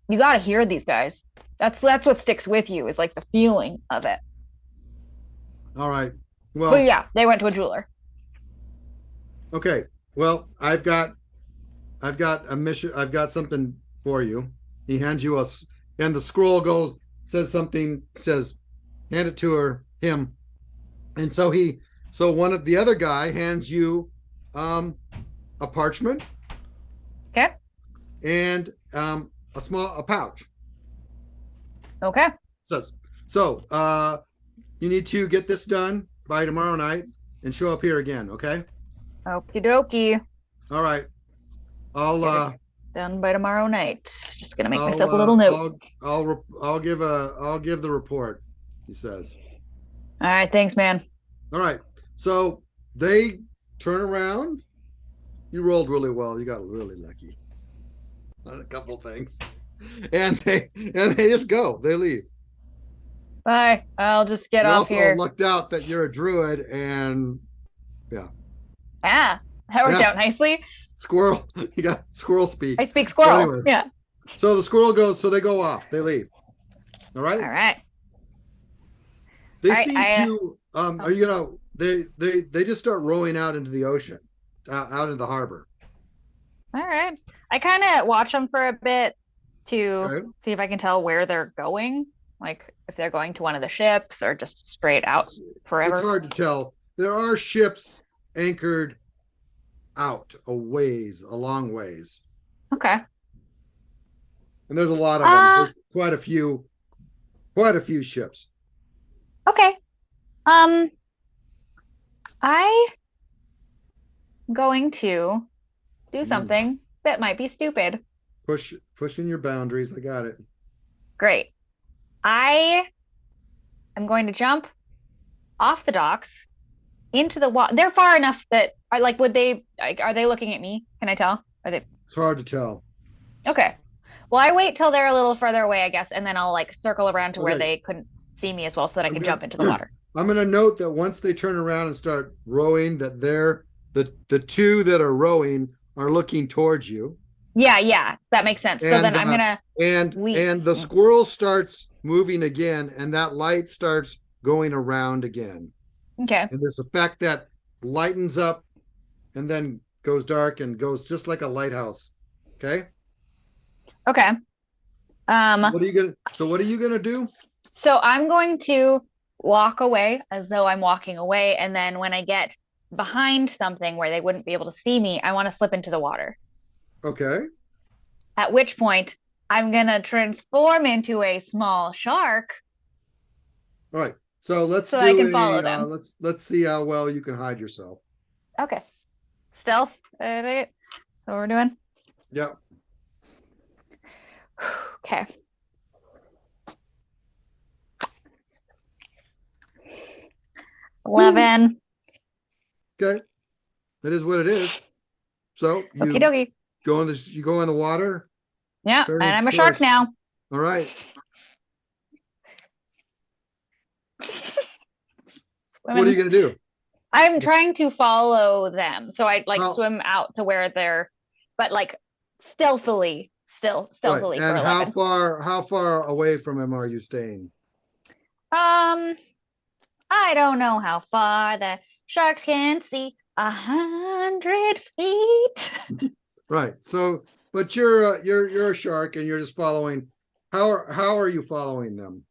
[SPEAKER 3] You got to hear these guys. That's what sticks with you is like the feeling of it.
[SPEAKER 1] All right.
[SPEAKER 3] But
[SPEAKER 1] Well,
[SPEAKER 3] yeah, they went to a jeweler.
[SPEAKER 1] okay. Well, I've got a mission. I've got something for you. He hands you and the scroll says something, says, hand it to him. And so one of the other guy hands you, a parchment.
[SPEAKER 3] Okay.
[SPEAKER 1] And, a pouch.
[SPEAKER 3] Okay.
[SPEAKER 1] Says, so, you need to get this done by tomorrow night and show up here again. Okay.
[SPEAKER 3] Okie dokie.
[SPEAKER 1] All right. I'll
[SPEAKER 3] Get it done by tomorrow night. Just gonna make
[SPEAKER 1] I'll
[SPEAKER 3] myself a little note.
[SPEAKER 1] I'll give the report, he says.
[SPEAKER 3] All right, thanks, man.
[SPEAKER 1] All right. So they turn around. You rolled really well. You got really lucky on a couple things. And they just go. They leave.
[SPEAKER 3] Bye. I'll just get
[SPEAKER 1] You
[SPEAKER 3] off
[SPEAKER 1] also
[SPEAKER 3] here.
[SPEAKER 1] lucked out that you're a druid and
[SPEAKER 3] Ah, that worked
[SPEAKER 1] Yeah.
[SPEAKER 3] out nicely.
[SPEAKER 1] squirrel. You got squirrel speak.
[SPEAKER 3] I speak squirrel.
[SPEAKER 1] anyway.
[SPEAKER 3] Yeah.
[SPEAKER 1] So the squirrel goes, so they go off. They leave. All right.
[SPEAKER 3] All right.
[SPEAKER 1] They
[SPEAKER 3] All right,
[SPEAKER 1] seem to are you gonna they just start rowing out into the ocean, out in the harbor.
[SPEAKER 3] All right. I kind of watch them for a bit to
[SPEAKER 1] Okay.
[SPEAKER 3] see if I can tell where they're going, like if they're going to one of the ships or just straight out
[SPEAKER 1] It's
[SPEAKER 3] forever.
[SPEAKER 1] hard to tell. There are ships anchored out a long ways.
[SPEAKER 3] Okay.
[SPEAKER 1] And there's a lot of them. There's quite a few ships.
[SPEAKER 3] Okay. I'm going to do something that might be stupid.
[SPEAKER 1] Pushing your boundaries. I got it.
[SPEAKER 3] Great. I am going to jump off the docks into the water. They're far enough that would they are they looking at me? Can I tell? Are they
[SPEAKER 1] It's hard to tell.
[SPEAKER 3] okay? Well, I wait till they're a little further away, I guess, and then I'll circle around to where
[SPEAKER 1] Okay.
[SPEAKER 3] they couldn't see me as well so that I
[SPEAKER 1] I'm
[SPEAKER 3] can
[SPEAKER 1] gonna-
[SPEAKER 3] jump into the water.
[SPEAKER 1] I'm going to note that once they turn around and start rowing, that the two that are rowing are looking towards you.
[SPEAKER 3] Yeah, that makes sense. So then I'm gonna
[SPEAKER 1] and the squirrel starts moving again, and that light starts going around again.
[SPEAKER 3] okay.
[SPEAKER 1] And this effect that lightens up and then goes dark and goes just like a lighthouse. Okay.
[SPEAKER 3] Okay.
[SPEAKER 1] What are you gonna do?
[SPEAKER 3] So I'm going to walk away as though I'm walking away, and then when I get behind something where they wouldn't be able to see me, I want to slip into the water.
[SPEAKER 1] Okay.
[SPEAKER 3] At which point I'm gonna transform into a small shark.
[SPEAKER 1] All right. So let's
[SPEAKER 3] So
[SPEAKER 1] do
[SPEAKER 3] I can follow them.
[SPEAKER 1] let's see how well you can hide yourself.
[SPEAKER 3] Okay. Stealth. That's what we're doing.
[SPEAKER 1] Yep.
[SPEAKER 3] Okay.
[SPEAKER 1] Woo.
[SPEAKER 3] 11.
[SPEAKER 1] Okay. That is what it is. So you
[SPEAKER 3] Okie dokie.
[SPEAKER 1] you go in the water.
[SPEAKER 3] Yeah,
[SPEAKER 1] Turn
[SPEAKER 3] and I'm a
[SPEAKER 1] into
[SPEAKER 3] shark now.
[SPEAKER 1] All right. What are you gonna do?
[SPEAKER 3] I'm trying to follow them. So I
[SPEAKER 1] Well-
[SPEAKER 3] swim out to where they're, but stealthily, stealthily
[SPEAKER 1] Right.
[SPEAKER 3] for
[SPEAKER 1] And
[SPEAKER 3] 11.
[SPEAKER 1] how far away from him are you staying?
[SPEAKER 3] I don't know how far the sharks can see. 100 feet.
[SPEAKER 1] Right. So, but you're a shark and you're just following. How are you following them?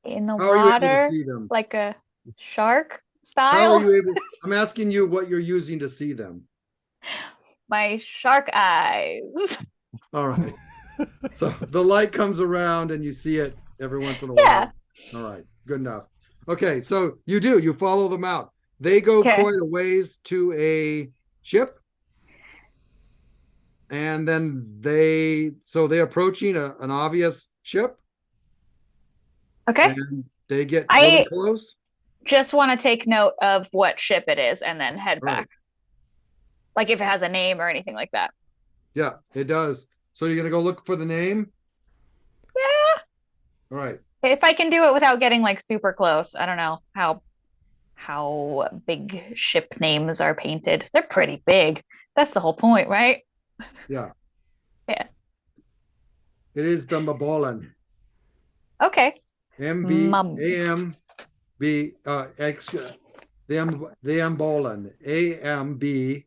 [SPEAKER 3] In the
[SPEAKER 1] How are you able to
[SPEAKER 3] water,
[SPEAKER 1] see them?
[SPEAKER 3] like a shark
[SPEAKER 1] How
[SPEAKER 3] style.
[SPEAKER 1] are you able? I'm asking you what you're using to see them.
[SPEAKER 3] My shark eyes.
[SPEAKER 1] All right. So the light comes around and you see it every once in a while.
[SPEAKER 3] Yeah.
[SPEAKER 1] All right. Good enough. Okay. So you follow them out. They go
[SPEAKER 3] Okay.
[SPEAKER 1] quite a ways to a ship. And then they're approaching an obvious ship.
[SPEAKER 3] Okay.
[SPEAKER 1] And they get
[SPEAKER 3] I-
[SPEAKER 1] really close.
[SPEAKER 3] Just want to take note of what ship it is and then head
[SPEAKER 1] Right.
[SPEAKER 3] back. Like if it has a name or anything like that.
[SPEAKER 1] Yeah, it does. So you're gonna go look for the name?
[SPEAKER 3] Yeah.
[SPEAKER 1] All right.
[SPEAKER 3] If I can do it without getting super close. I don't know how big ship names are painted. They're pretty big. That's the whole point, right?
[SPEAKER 1] Yeah.
[SPEAKER 3] Yeah.
[SPEAKER 1] It is the Mabolan.
[SPEAKER 3] Okay.
[SPEAKER 1] MB AMB X the Ambolan. AMBOLAN.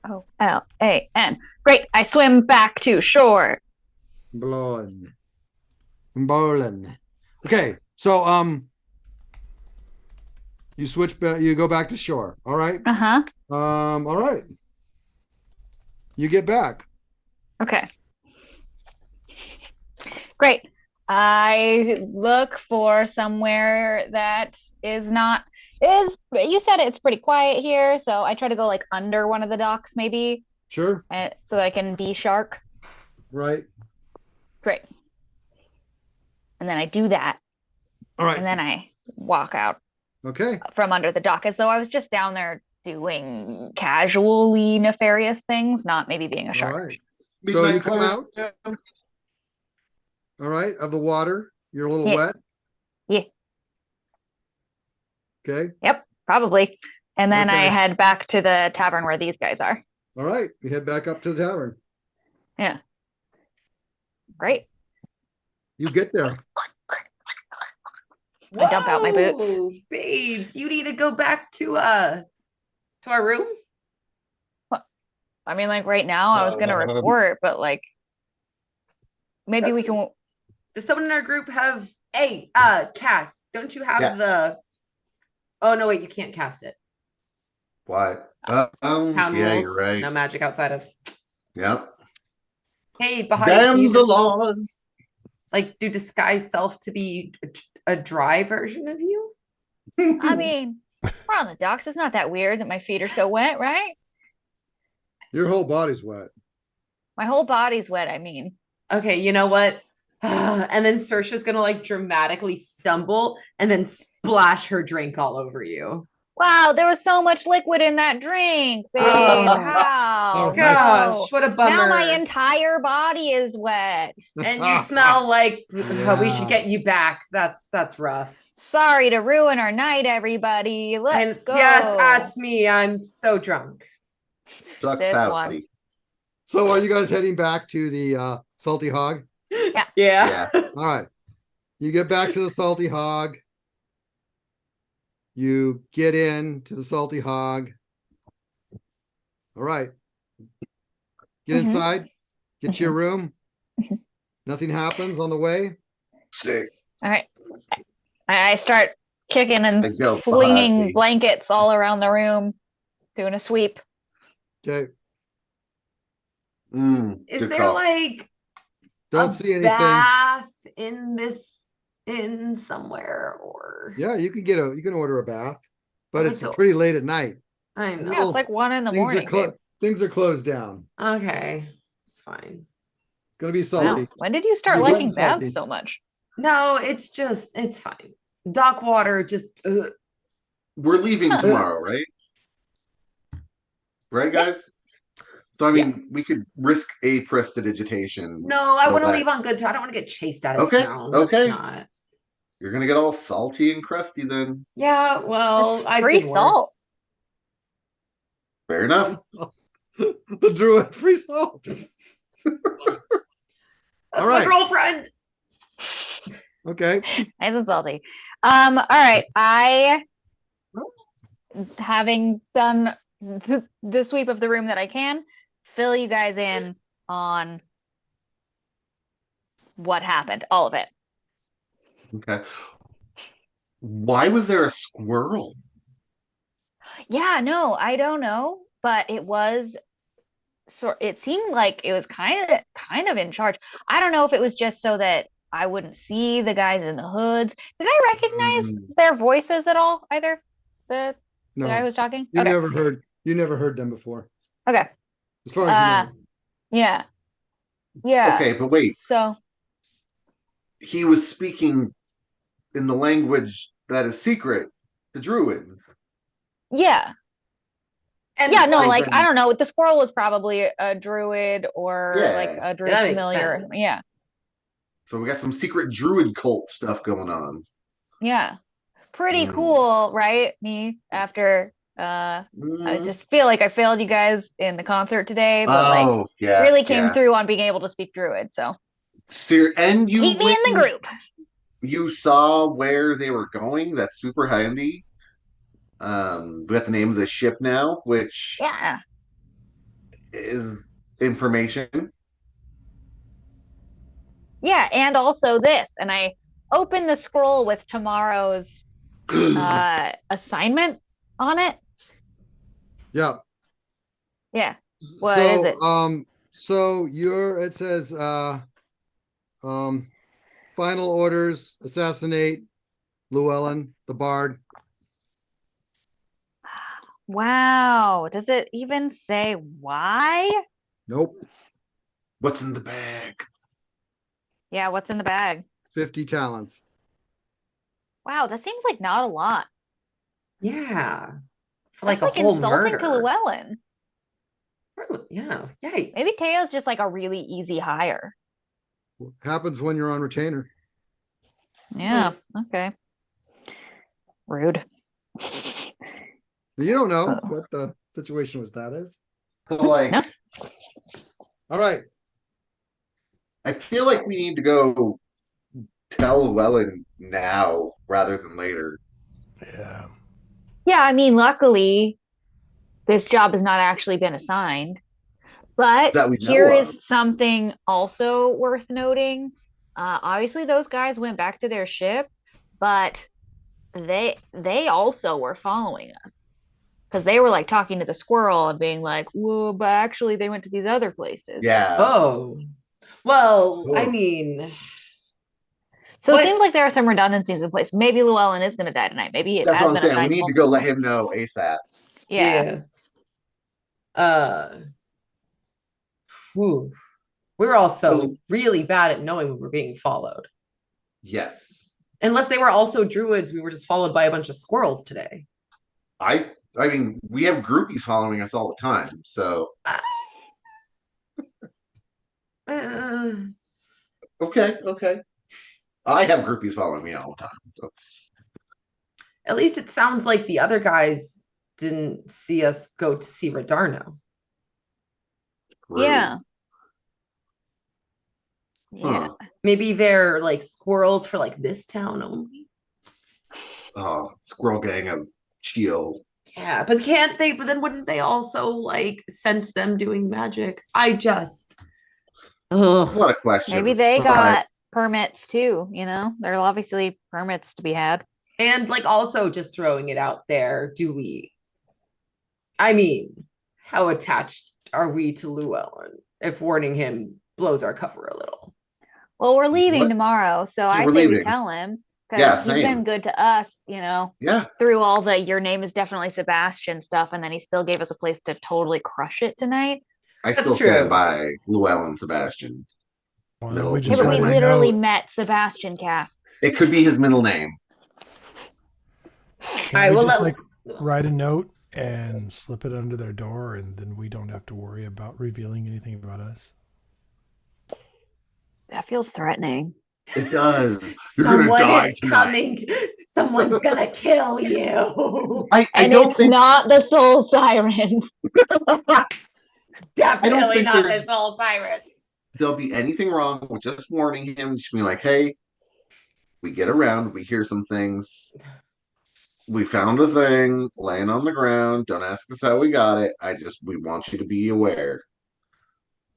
[SPEAKER 3] OLAN. Great. I swim back to shore.
[SPEAKER 1] Blon. Bolan. Okay, so you switch back, you go back to shore. All right.
[SPEAKER 3] Uh-huh.
[SPEAKER 1] All right. You get back.
[SPEAKER 3] Okay. Great. I look for somewhere that is not is you said it's pretty quiet here, so I try to go like under one of the docks maybe,
[SPEAKER 1] Sure.
[SPEAKER 3] so I can be shark.
[SPEAKER 1] Right.
[SPEAKER 3] Great. And then I do that,
[SPEAKER 1] All right.
[SPEAKER 3] and then I walk out
[SPEAKER 1] Okay.
[SPEAKER 3] from under the dock as though I was just down there doing casually nefarious things, not maybe being a
[SPEAKER 1] All
[SPEAKER 3] shark.
[SPEAKER 1] right. So you come out,
[SPEAKER 5] Yeah.
[SPEAKER 1] all right, of the water. You're a little
[SPEAKER 3] Yeah.
[SPEAKER 1] wet.
[SPEAKER 3] Yeah.
[SPEAKER 1] Okay.
[SPEAKER 3] Yep, probably. And then I
[SPEAKER 1] Okay.
[SPEAKER 3] head back to the tavern where these guys are.
[SPEAKER 1] All right. You head back up to the tavern.
[SPEAKER 3] Yeah. Great.
[SPEAKER 1] You get there.
[SPEAKER 3] I dump out my boots.
[SPEAKER 4] Whoa, babe, you need to go back to our room.
[SPEAKER 3] I mean, like right now, I was gonna report, but like maybe we can.
[SPEAKER 4] Does someone in our group have Cass? Don't you have
[SPEAKER 5] Yeah.
[SPEAKER 4] the? Oh no, wait, you can't cast it.
[SPEAKER 5] What?
[SPEAKER 4] Town
[SPEAKER 5] Yeah,
[SPEAKER 4] rules.
[SPEAKER 5] you're right.
[SPEAKER 4] No magic outside of.
[SPEAKER 5] Yep.
[SPEAKER 4] Hey, Bahati,
[SPEAKER 5] Damn
[SPEAKER 4] can you
[SPEAKER 5] the
[SPEAKER 4] just,
[SPEAKER 5] laws.
[SPEAKER 4] like do disguise self to be a dry version of you?
[SPEAKER 3] I mean, we're on the docks. It's not that weird that my feet are so wet, right?
[SPEAKER 1] Your whole body's wet.
[SPEAKER 3] My whole body's wet. I mean,
[SPEAKER 4] Okay, you know what? And then Saoirse's gonna like dramatically stumble and then splash her drink all over you.
[SPEAKER 3] wow, there was so much liquid in that drink, babe.
[SPEAKER 4] Oh,
[SPEAKER 3] How?
[SPEAKER 4] Gosh,
[SPEAKER 3] No.
[SPEAKER 4] what a bummer.
[SPEAKER 3] Now my entire body is wet.
[SPEAKER 4] And you smell like
[SPEAKER 1] Yeah.
[SPEAKER 4] we should get you back. That's rough.
[SPEAKER 3] Sorry to ruin our night, everybody. Let's
[SPEAKER 4] And
[SPEAKER 3] go.
[SPEAKER 4] yes, that's me. I'm so drunk.
[SPEAKER 5] Sucks
[SPEAKER 3] This
[SPEAKER 5] out.
[SPEAKER 3] one.
[SPEAKER 1] So are you guys heading back to the Salty Hog?
[SPEAKER 4] Yeah.
[SPEAKER 5] Yeah.
[SPEAKER 1] All right. You get back to the Salty Hog. You get in to the Salty Hog. All right. Get
[SPEAKER 3] Mhm.
[SPEAKER 1] inside. Get to your room. Nothing happens on the way.
[SPEAKER 5] Sick.
[SPEAKER 3] All right. I start kicking
[SPEAKER 5] I
[SPEAKER 3] and
[SPEAKER 5] go
[SPEAKER 3] flinging
[SPEAKER 5] Bahati.
[SPEAKER 3] blankets all around the room, doing a sweep.
[SPEAKER 1] Okay.
[SPEAKER 4] Is
[SPEAKER 5] Good
[SPEAKER 4] there
[SPEAKER 5] call.
[SPEAKER 4] like
[SPEAKER 1] Don't
[SPEAKER 4] a
[SPEAKER 1] see anything.
[SPEAKER 4] bath in this inn somewhere or
[SPEAKER 1] Yeah, you can order a bath, but
[SPEAKER 4] Okay,
[SPEAKER 1] it's
[SPEAKER 4] so-
[SPEAKER 1] pretty late at night.
[SPEAKER 4] I know.
[SPEAKER 3] Yeah, it's like 1 in the morning. babe.
[SPEAKER 1] Things are closed down.
[SPEAKER 4] Okay. It's fine.
[SPEAKER 1] Gonna be
[SPEAKER 3] Wow.
[SPEAKER 1] salty.
[SPEAKER 3] When did you start
[SPEAKER 1] You're
[SPEAKER 3] liking
[SPEAKER 1] getting salty.
[SPEAKER 3] baths so much?
[SPEAKER 4] No, it's fine. Dock water just
[SPEAKER 5] We're leaving
[SPEAKER 3] Huh.
[SPEAKER 5] tomorrow, right? Right, guys? So I mean, we could risk a prestidigitation.
[SPEAKER 4] No, I
[SPEAKER 5] so
[SPEAKER 4] want to
[SPEAKER 5] that
[SPEAKER 4] leave on good terms. I don't want to get chased out of
[SPEAKER 5] Okay,
[SPEAKER 4] town.
[SPEAKER 5] okay.
[SPEAKER 4] Let's not.
[SPEAKER 5] You're gonna get all salty and crusty then.
[SPEAKER 4] Yeah, well,
[SPEAKER 3] It's
[SPEAKER 4] I've
[SPEAKER 3] free
[SPEAKER 4] been
[SPEAKER 3] salt.
[SPEAKER 4] worse.
[SPEAKER 5] Fair enough.
[SPEAKER 1] The druid free salt.
[SPEAKER 4] That's
[SPEAKER 1] All
[SPEAKER 4] my
[SPEAKER 1] right.
[SPEAKER 4] girlfriend.
[SPEAKER 1] Okay.
[SPEAKER 3] Nice and salty. All right. I, having done the sweep of the room that I can, fill you guys in on what happened, all of it.
[SPEAKER 5] Okay. Why was there a squirrel?
[SPEAKER 3] Yeah, no, I don't know, but it seemed like it was kind of in charge. I don't know if it was just so that I wouldn't see the guys in the hoods. Did I recognize their voices at all either? The guy who
[SPEAKER 1] No,
[SPEAKER 3] was talking?
[SPEAKER 1] you
[SPEAKER 3] Okay.
[SPEAKER 1] never heard them before.
[SPEAKER 3] Okay.
[SPEAKER 1] As far as you know.
[SPEAKER 3] Yeah. Yeah.
[SPEAKER 5] Okay, but wait.
[SPEAKER 3] So
[SPEAKER 5] He was speaking in the language that is secret to druids.
[SPEAKER 3] yeah.
[SPEAKER 4] And
[SPEAKER 3] Yeah, no,
[SPEAKER 5] like-
[SPEAKER 3] like I don't know. The squirrel was probably a druid or
[SPEAKER 5] Yeah.
[SPEAKER 3] like a druid
[SPEAKER 4] that makes
[SPEAKER 3] familiar.
[SPEAKER 4] sense.
[SPEAKER 3] Yeah.
[SPEAKER 5] So we got some secret druid cult stuff going on.
[SPEAKER 3] Yeah. Pretty
[SPEAKER 5] Mm.
[SPEAKER 3] cool, right? Me after I just feel like I failed you guys in the concert today, but like
[SPEAKER 5] yeah,
[SPEAKER 3] really came
[SPEAKER 5] yeah.
[SPEAKER 3] through on being able to speak druid. So
[SPEAKER 5] And you
[SPEAKER 3] keep me in the group.
[SPEAKER 5] You saw where they were going. That's super handy. We got the name of the ship now, which
[SPEAKER 3] Yeah.
[SPEAKER 5] is information.
[SPEAKER 3] Yeah, and also this. And I open the scroll with tomorrow's assignment on it.
[SPEAKER 1] Yeah.
[SPEAKER 3] Yeah. What
[SPEAKER 1] so,
[SPEAKER 3] is it?
[SPEAKER 1] So it says, Final orders, assassinate Llewellyn, the bard.
[SPEAKER 3] Wow. Does it even say why?
[SPEAKER 1] Nope.
[SPEAKER 5] What's in the bag?
[SPEAKER 3] Yeah, what's in the bag?
[SPEAKER 1] 50 talents.
[SPEAKER 3] Wow, that seems like not a lot.
[SPEAKER 4] Yeah. For
[SPEAKER 3] That's
[SPEAKER 4] like a
[SPEAKER 3] like
[SPEAKER 4] whole
[SPEAKER 3] insulting
[SPEAKER 4] murder.
[SPEAKER 3] to Llewellyn.
[SPEAKER 4] Yeah. Yikes.
[SPEAKER 3] Maybe Teo's just like a really easy hire.
[SPEAKER 1] Happens when you're on retainer.
[SPEAKER 3] Yeah, okay. Rude.
[SPEAKER 1] You don't know
[SPEAKER 3] Oh.
[SPEAKER 1] what the situation with that is.
[SPEAKER 5] So, like,
[SPEAKER 3] No.
[SPEAKER 1] All right.
[SPEAKER 5] I feel like we need to go tell Llewellyn now rather than later.
[SPEAKER 2] Yeah.
[SPEAKER 3] Yeah, I mean, luckily, this job has not actually been assigned. But
[SPEAKER 5] That we know
[SPEAKER 3] here
[SPEAKER 5] of.
[SPEAKER 3] is something also worth noting. Obviously, those guys went back to their ship, but they also were following us because they were like talking to the squirrel and being like, "Whoa!" But actually, they went to these other places.
[SPEAKER 5] Yeah.
[SPEAKER 4] Oh. Well, I
[SPEAKER 5] Whoa.
[SPEAKER 4] mean,
[SPEAKER 3] So
[SPEAKER 4] What?
[SPEAKER 3] it seems like there are some redundancies in place. Maybe Llewellyn is going to die tonight. Maybe it
[SPEAKER 5] That's
[SPEAKER 3] has
[SPEAKER 5] what I'm
[SPEAKER 3] been
[SPEAKER 5] saying. We
[SPEAKER 3] assigned
[SPEAKER 5] need to go
[SPEAKER 3] multiple
[SPEAKER 5] let
[SPEAKER 3] times.
[SPEAKER 5] him know ASAP.
[SPEAKER 3] Yeah.
[SPEAKER 4] Whew. We were also
[SPEAKER 5] Oh.
[SPEAKER 4] really bad at knowing we were being followed.
[SPEAKER 5] Yes.
[SPEAKER 4] Unless they were also druids, we were just followed by a bunch of squirrels today.
[SPEAKER 5] I mean, we have groupies following us all the time. So
[SPEAKER 4] Uh,
[SPEAKER 5] okay. I have groupies following me all the time. So.
[SPEAKER 4] at least it sounds like the other guys didn't see us go to see Radarno.
[SPEAKER 3] Yeah.
[SPEAKER 5] Huh.
[SPEAKER 3] Yeah.
[SPEAKER 4] Maybe they're like squirrels for like this town only.
[SPEAKER 5] Oh, squirrel gang of chill.
[SPEAKER 4] Yeah, but can't they? But then wouldn't they also like sense them doing magic? I just,
[SPEAKER 5] A
[SPEAKER 4] ugh.
[SPEAKER 5] lot of questions.
[SPEAKER 3] Maybe they
[SPEAKER 5] but
[SPEAKER 3] got permits too, there are obviously permits to be had.
[SPEAKER 4] And like also just throwing it out there, do we? I mean, how attached are we to Llewellyn if warning him blows our cover a little?
[SPEAKER 3] Well, we're leaving
[SPEAKER 5] What?
[SPEAKER 3] tomorrow, so
[SPEAKER 5] Yeah,
[SPEAKER 3] I
[SPEAKER 5] we're
[SPEAKER 3] say we
[SPEAKER 5] leaving.
[SPEAKER 3] tell him
[SPEAKER 5] Yeah,
[SPEAKER 3] because he's
[SPEAKER 5] same.
[SPEAKER 3] been good to us,
[SPEAKER 5] Yeah,
[SPEAKER 3] through all the your name is definitely Sebastian stuff, and then he still gave us a place to totally crush it tonight.
[SPEAKER 5] I
[SPEAKER 4] That's
[SPEAKER 5] still stand
[SPEAKER 4] true.
[SPEAKER 5] by Llewellyn Sebastian.
[SPEAKER 2] Why don't we
[SPEAKER 3] Yeah,
[SPEAKER 2] just
[SPEAKER 3] but
[SPEAKER 2] write
[SPEAKER 3] we
[SPEAKER 2] a
[SPEAKER 3] literally
[SPEAKER 2] note?
[SPEAKER 3] met Sebastian, Cass.
[SPEAKER 5] It could be his middle name.
[SPEAKER 2] Can't we just like write a note and slip it under their door, and then we don't have to worry about revealing anything about us?
[SPEAKER 3] That feels threatening.
[SPEAKER 5] It does. You're gonna
[SPEAKER 4] someone
[SPEAKER 5] die
[SPEAKER 4] is
[SPEAKER 5] tonight.
[SPEAKER 4] coming. Someone's gonna kill you.
[SPEAKER 5] I
[SPEAKER 3] And
[SPEAKER 5] don't
[SPEAKER 3] it's
[SPEAKER 5] think
[SPEAKER 3] not the soul sirens.
[SPEAKER 4] Definitely
[SPEAKER 5] think
[SPEAKER 4] not
[SPEAKER 5] there's-
[SPEAKER 4] this all sirens.
[SPEAKER 5] there'll be anything wrong with just warning him, just being like, hey, we get around, we hear some things. We found a thing laying on the ground. Don't ask us how we got it. We want you to be aware.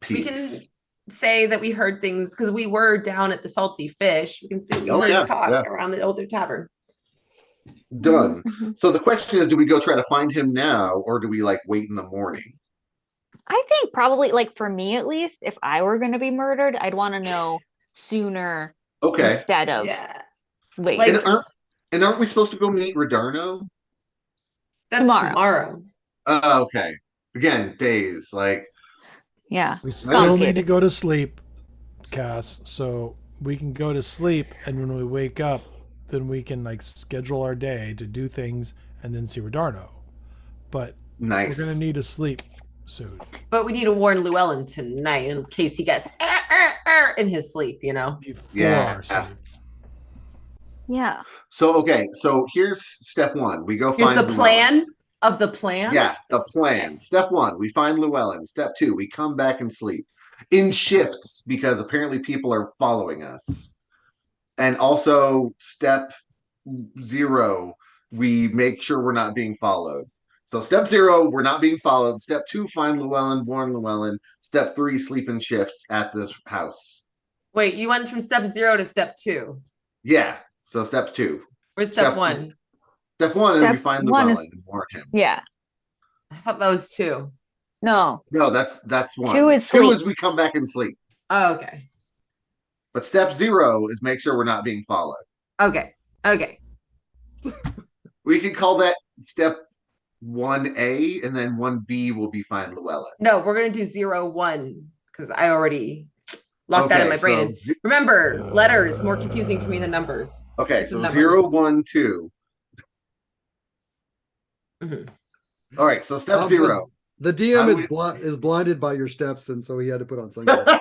[SPEAKER 4] We can
[SPEAKER 5] Peace.
[SPEAKER 4] say that we heard things because we were down at the Salty Fish. We can say we
[SPEAKER 5] Oh,
[SPEAKER 4] heard
[SPEAKER 5] yeah,
[SPEAKER 4] talk
[SPEAKER 5] yeah.
[SPEAKER 4] around the older tavern.
[SPEAKER 5] Done.
[SPEAKER 3] Mhm.
[SPEAKER 5] So the question is, do we go try to find him now, or do we like wait in the morning?
[SPEAKER 3] I think probably, like for me at least, if I were going to be murdered, I'd want to know sooner
[SPEAKER 5] Okay.
[SPEAKER 3] instead of
[SPEAKER 4] Yeah,
[SPEAKER 3] later.
[SPEAKER 4] Like-
[SPEAKER 5] And aren't we supposed to go meet Radarno?
[SPEAKER 4] that's tomorrow.
[SPEAKER 5] Okay. Again, days. Like,
[SPEAKER 3] Yeah.
[SPEAKER 2] We still
[SPEAKER 3] Bumpkin.
[SPEAKER 2] need to go to sleep, Cass, so we can go to sleep, and when we wake up, then we can like schedule our day to do things and then see Radarno. But
[SPEAKER 5] nice.
[SPEAKER 2] we're gonna need to sleep soon.
[SPEAKER 4] But we need to warn Llewellyn tonight in case he gets in his sleep,
[SPEAKER 2] Before
[SPEAKER 5] Yeah.
[SPEAKER 2] our sleep.
[SPEAKER 3] Yeah.
[SPEAKER 5] So okay, so here's step one. We go
[SPEAKER 4] Here's
[SPEAKER 5] find
[SPEAKER 4] the
[SPEAKER 5] Llewellyn.
[SPEAKER 4] plan of the plan.
[SPEAKER 5] Yeah, the plan. Step one, we find Llewellyn. Step two, we come back and sleep in shifts because apparently people are following us. And also, step zero, we make sure we're not being followed. So, step zero, we're not being followed. Step two, find Llewellyn, warn Llewellyn. Step three, sleep in shifts at this house.
[SPEAKER 4] Wait, you went from step 0 to step 2.
[SPEAKER 5] Yeah, so step two.
[SPEAKER 4] Where's step
[SPEAKER 5] Step-
[SPEAKER 4] 1?
[SPEAKER 5] Step one is
[SPEAKER 3] Step
[SPEAKER 5] we find
[SPEAKER 3] one
[SPEAKER 5] Llewellyn
[SPEAKER 3] is-
[SPEAKER 5] and warn him.
[SPEAKER 3] Yeah.
[SPEAKER 4] I thought that was 2.
[SPEAKER 3] No.
[SPEAKER 5] No, that's one.
[SPEAKER 3] Two is
[SPEAKER 5] Two
[SPEAKER 3] sleep.
[SPEAKER 5] is we come back and sleep.
[SPEAKER 4] Oh, okay.
[SPEAKER 5] But step 0 is make sure we're not being followed.
[SPEAKER 4] Okay.
[SPEAKER 5] We could call that step 1A, and then 1B will be find Llewellyn.
[SPEAKER 4] No, we're gonna do 0, 1 because I already locked that in my brain.
[SPEAKER 5] So
[SPEAKER 4] Remember, letters more confusing for me than numbers.
[SPEAKER 5] okay,
[SPEAKER 4] The
[SPEAKER 5] so
[SPEAKER 4] numbers.
[SPEAKER 5] 0, 1, 2.
[SPEAKER 4] Mhm.
[SPEAKER 5] All right, so step 0.
[SPEAKER 1] The DM
[SPEAKER 5] How
[SPEAKER 1] is blinded by your steps, and so he had to put on sunglasses.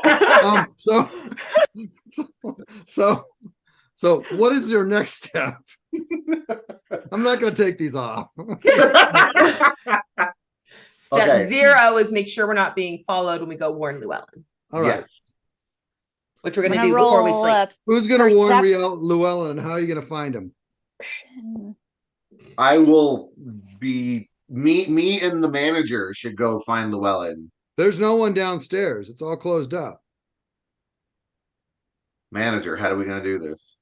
[SPEAKER 1] So what is your next step? I'm not going to take these off.
[SPEAKER 4] Step
[SPEAKER 5] Okay.
[SPEAKER 4] 0 is make sure we're not being followed when we go warn Llewellyn,
[SPEAKER 1] All right.
[SPEAKER 5] Yes.
[SPEAKER 4] which we're
[SPEAKER 3] I'm
[SPEAKER 4] gonna
[SPEAKER 3] gonna
[SPEAKER 4] do before we
[SPEAKER 3] roll
[SPEAKER 4] sleep.
[SPEAKER 3] up.
[SPEAKER 1] Who's going to warn
[SPEAKER 3] Perception.
[SPEAKER 1] Llewellyn, and how are you going to find him?
[SPEAKER 5] I will be me and the manager should go find Llewellyn.
[SPEAKER 1] There's no one downstairs. It's all closed up.
[SPEAKER 5] Manager, how are we gonna do this?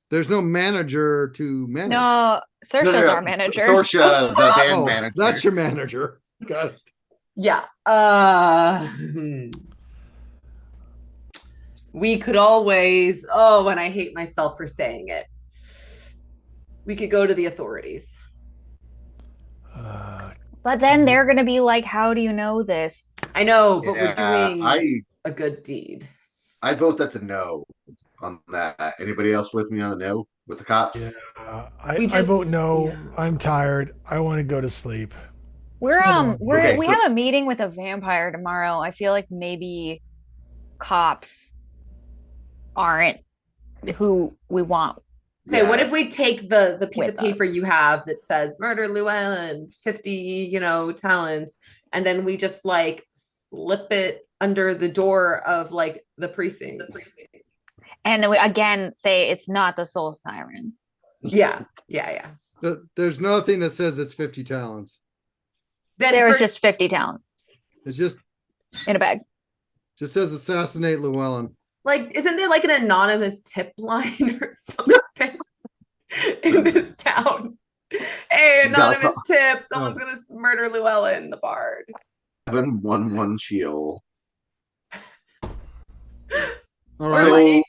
[SPEAKER 1] There's no manager to manage.
[SPEAKER 3] No, Saoirse's our manager.
[SPEAKER 5] Saoirse, the band
[SPEAKER 1] Oh,
[SPEAKER 5] manager.
[SPEAKER 1] that's your manager. Got it.
[SPEAKER 4] Yeah. We could always, and I hate myself for saying it. We could go to the authorities.
[SPEAKER 3] But then they're gonna be like, "How do you know this?"
[SPEAKER 4] I know, but we're
[SPEAKER 5] Yeah,
[SPEAKER 4] doing a good deed.
[SPEAKER 5] I vote that's a no on that. Anybody else with me on the no with the cops?
[SPEAKER 2] Yeah,
[SPEAKER 4] We
[SPEAKER 2] I vote
[SPEAKER 4] just-
[SPEAKER 2] no.
[SPEAKER 4] yeah.
[SPEAKER 2] I'm tired. I want to go to sleep.
[SPEAKER 3] We're
[SPEAKER 5] Okay,
[SPEAKER 3] we
[SPEAKER 5] so-
[SPEAKER 3] have a meeting with a vampire tomorrow. I feel like maybe cops aren't who we want.
[SPEAKER 4] Okay, what if we take the piece
[SPEAKER 3] With
[SPEAKER 4] of paper you have that says murder Llewellyn, 50, talents, and then we just like slip it under the door of like the precinct.
[SPEAKER 3] And we again say it's not the soul sirens.
[SPEAKER 4] Yeah.
[SPEAKER 1] There's nothing that says it's 50 talents.
[SPEAKER 4] Then
[SPEAKER 3] There was
[SPEAKER 4] for-
[SPEAKER 3] just 50 talents
[SPEAKER 1] It's just
[SPEAKER 3] in a bag.
[SPEAKER 1] says assassinate Llewellyn.
[SPEAKER 4] like, isn't there like an anonymous tip line or something in this town? Hey, anonymous tip. Someone's gonna murder Llewellyn, the bard.
[SPEAKER 5] 711 shield.
[SPEAKER 1] All
[SPEAKER 4] Or
[SPEAKER 1] right.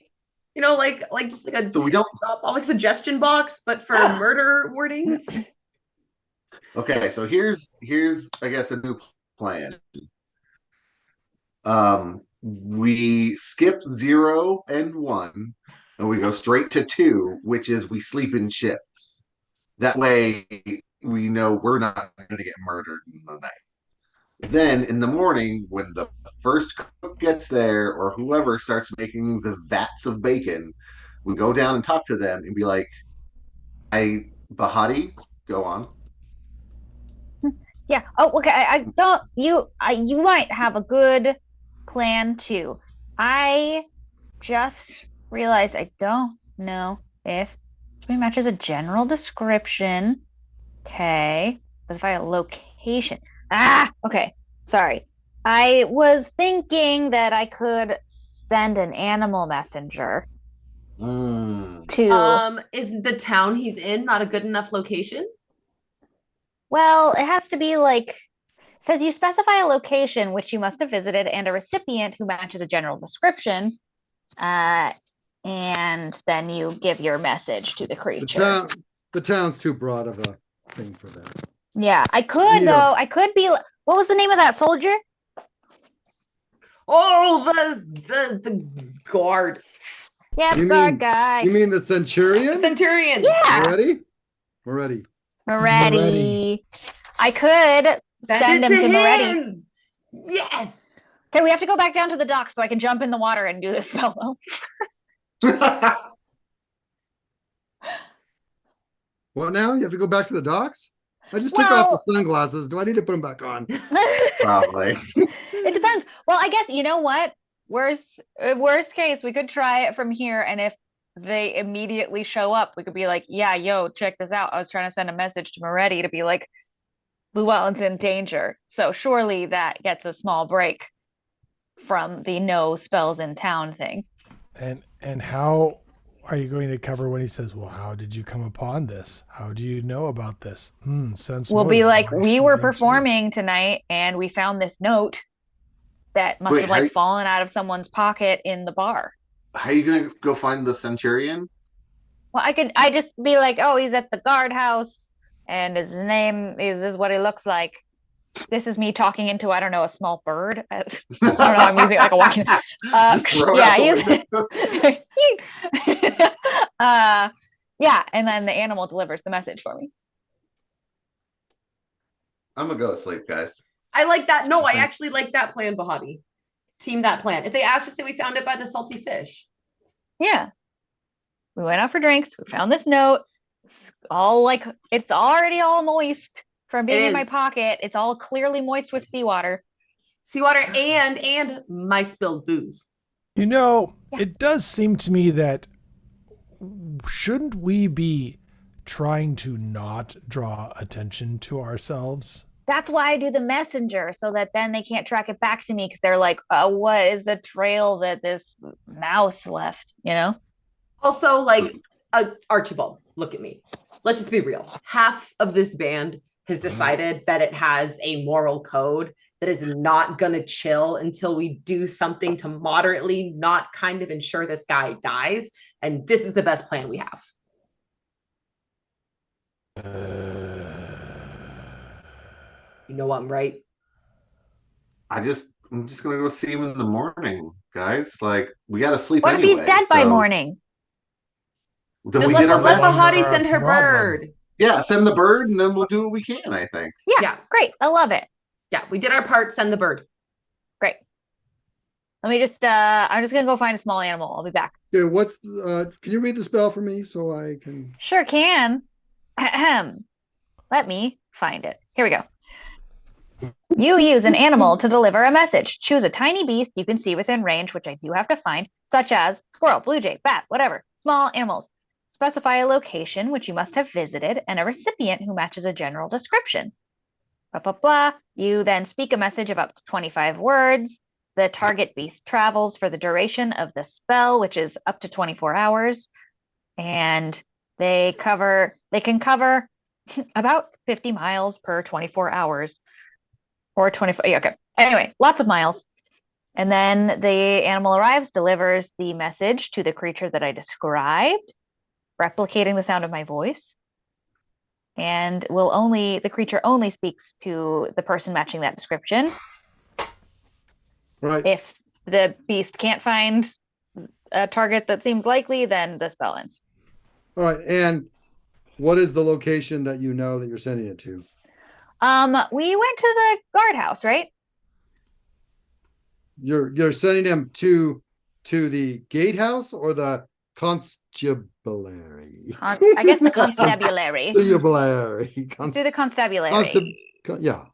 [SPEAKER 4] like just like a
[SPEAKER 5] So we don't.
[SPEAKER 4] drop off like suggestion box, but for murder warnings.
[SPEAKER 5] Okay, so here's I guess a new plan. We skip 0 and 1, and we go straight to 2, which is we sleep in shifts. That way we know we're not going to get murdered in the night. Then in the morning, when the first cook gets there or whoever starts making the vats of bacon, we go down and talk to them and be like, Bahati, go on.
[SPEAKER 3] Yeah. Oh, okay. I don't. You might have a good plan too. I just realized I don't know if it matches a general description. Okay. Specify a location. Okay. Sorry. I was thinking that I could send an animal messenger to.
[SPEAKER 4] Is the town he's in not a good enough location?
[SPEAKER 3] Well, it has to be like. Says you specify a location which you must have visited and a recipient who matches a general description. And then you give your message to the creature.
[SPEAKER 1] The town's too broad of a thing for that.
[SPEAKER 3] Yeah, I could
[SPEAKER 1] Yeah.
[SPEAKER 3] though. I could be. What was the name of that soldier?
[SPEAKER 4] Oh, the guard.
[SPEAKER 3] Yeah,
[SPEAKER 1] You
[SPEAKER 3] guard
[SPEAKER 1] mean-
[SPEAKER 3] guy.
[SPEAKER 1] You mean the centurion?
[SPEAKER 4] Centurion.
[SPEAKER 3] Yeah,
[SPEAKER 1] Ready? We're ready.
[SPEAKER 3] Moretti. I could send him to Moretti.
[SPEAKER 4] Yes.
[SPEAKER 3] Okay, we have to go back down to the dock so I can jump in the water and do this spell.
[SPEAKER 1] What now? You have to go back to the docks? I just took off the sunglasses. Do I need to put them back on?
[SPEAKER 5] Probably.
[SPEAKER 3] It depends. Well, I guess you know what? Worst case, we could try it from here, and if they immediately show up, we could be like, "Yeah, yo, check this out. I was trying to send a message to Moretti to be like, Llewellyn's in danger." So surely that gets a small break from the no spells in town thing.
[SPEAKER 2] And how are you going to cover when he says, "Well, how did you come upon this? How do you know about this?" Sense
[SPEAKER 3] We'll be
[SPEAKER 2] motive.
[SPEAKER 3] like,
[SPEAKER 2] Nice
[SPEAKER 3] "We were
[SPEAKER 2] thing to do."
[SPEAKER 3] performing tonight, and we found this note that must
[SPEAKER 5] Wait,
[SPEAKER 3] have
[SPEAKER 5] how
[SPEAKER 3] like
[SPEAKER 5] you-
[SPEAKER 3] fallen out of someone's pocket in the bar."
[SPEAKER 5] How are you gonna go find the centurion?
[SPEAKER 3] Well, I just be like, oh, he's at the guardhouse, and his name is this is what he looks like. This is me talking into, I don't know, a small bird. I don't know, I'm using it like a walking.
[SPEAKER 5] Just throw it
[SPEAKER 3] Yeah,
[SPEAKER 5] out the
[SPEAKER 3] he's
[SPEAKER 5] window.
[SPEAKER 3] yeah, and then the animal delivers the message for me.
[SPEAKER 5] I'm gonna go to sleep, guys.
[SPEAKER 4] I like that. No, I
[SPEAKER 1] Okay.
[SPEAKER 4] actually like that plan, Bahati. Team that plan. If they ask, just say we found it by the salty fish.
[SPEAKER 3] Yeah. We went out for drinks. We found this note. It's all like it's already all moist from being in my
[SPEAKER 4] is.
[SPEAKER 3] pocket. It's all clearly moist with seawater.
[SPEAKER 4] Seawater and my spilled booze.
[SPEAKER 2] You know,
[SPEAKER 3] Yeah.
[SPEAKER 2] it does seem to me that shouldn't we be trying to not draw attention to ourselves?
[SPEAKER 3] That's why I do the messenger, so that then they can't track it back to me because they're like, what is the trail that this mouse left? You know?
[SPEAKER 4] Also, like Archibald, look at me. Let's just be real. Half of this band has decided that it has a moral code that is not going to chill until we do something to moderately not kind of ensure this guy dies. And this is the best plan we have. You know I'm right.
[SPEAKER 5] I'm just gonna go see him in the morning, guys. Like we gotta sleep
[SPEAKER 3] What if
[SPEAKER 5] anyway.
[SPEAKER 3] he's dead by
[SPEAKER 5] so
[SPEAKER 3] morning?
[SPEAKER 5] Then
[SPEAKER 4] Just
[SPEAKER 5] we get our
[SPEAKER 4] let
[SPEAKER 5] message.
[SPEAKER 4] Bahati send her
[SPEAKER 2] Problem.
[SPEAKER 4] bird.
[SPEAKER 5] Yeah, send the bird, and then we'll do what we can. I think.
[SPEAKER 3] Yeah, great. I love it.
[SPEAKER 4] Yeah, we did our part. Send the bird.
[SPEAKER 3] Great. Let me just I'm just gonna go find a small animal. I'll be back.
[SPEAKER 1] Okay, can you read the spell for me so I can?
[SPEAKER 3] Sure can. Ahem. Let me find it. Here we go. You use an animal to deliver a message. Choose a tiny beast you can see within range, which I do have to find, such as squirrel, blue jay, bat, whatever. Small animals. Specify a location which you must have visited and a recipient who matches a general description. Blah, blah, blah. You then speak a message of up to 25 words. The target beast travels for the duration of the spell, which is up to 24 hours. And they can cover about 50 miles per 24 hours. Or 25. Yeah, okay. Anyway, lots of miles. And then the animal arrives, delivers the message to the creature that I described, replicating the sound of my voice. And the creature only speaks to the person matching that description.
[SPEAKER 1] Right.
[SPEAKER 3] If the beast can't find a target that seems likely, then the spell ends.
[SPEAKER 1] All right. And what is the location that you know that you're sending it to?
[SPEAKER 3] We went to the guardhouse, right?
[SPEAKER 1] You're sending him to the gatehouse or the constabulary?
[SPEAKER 3] I guess the constabulary.
[SPEAKER 1] Constabulary.
[SPEAKER 3] Let's do the constabulary.
[SPEAKER 1] Yeah.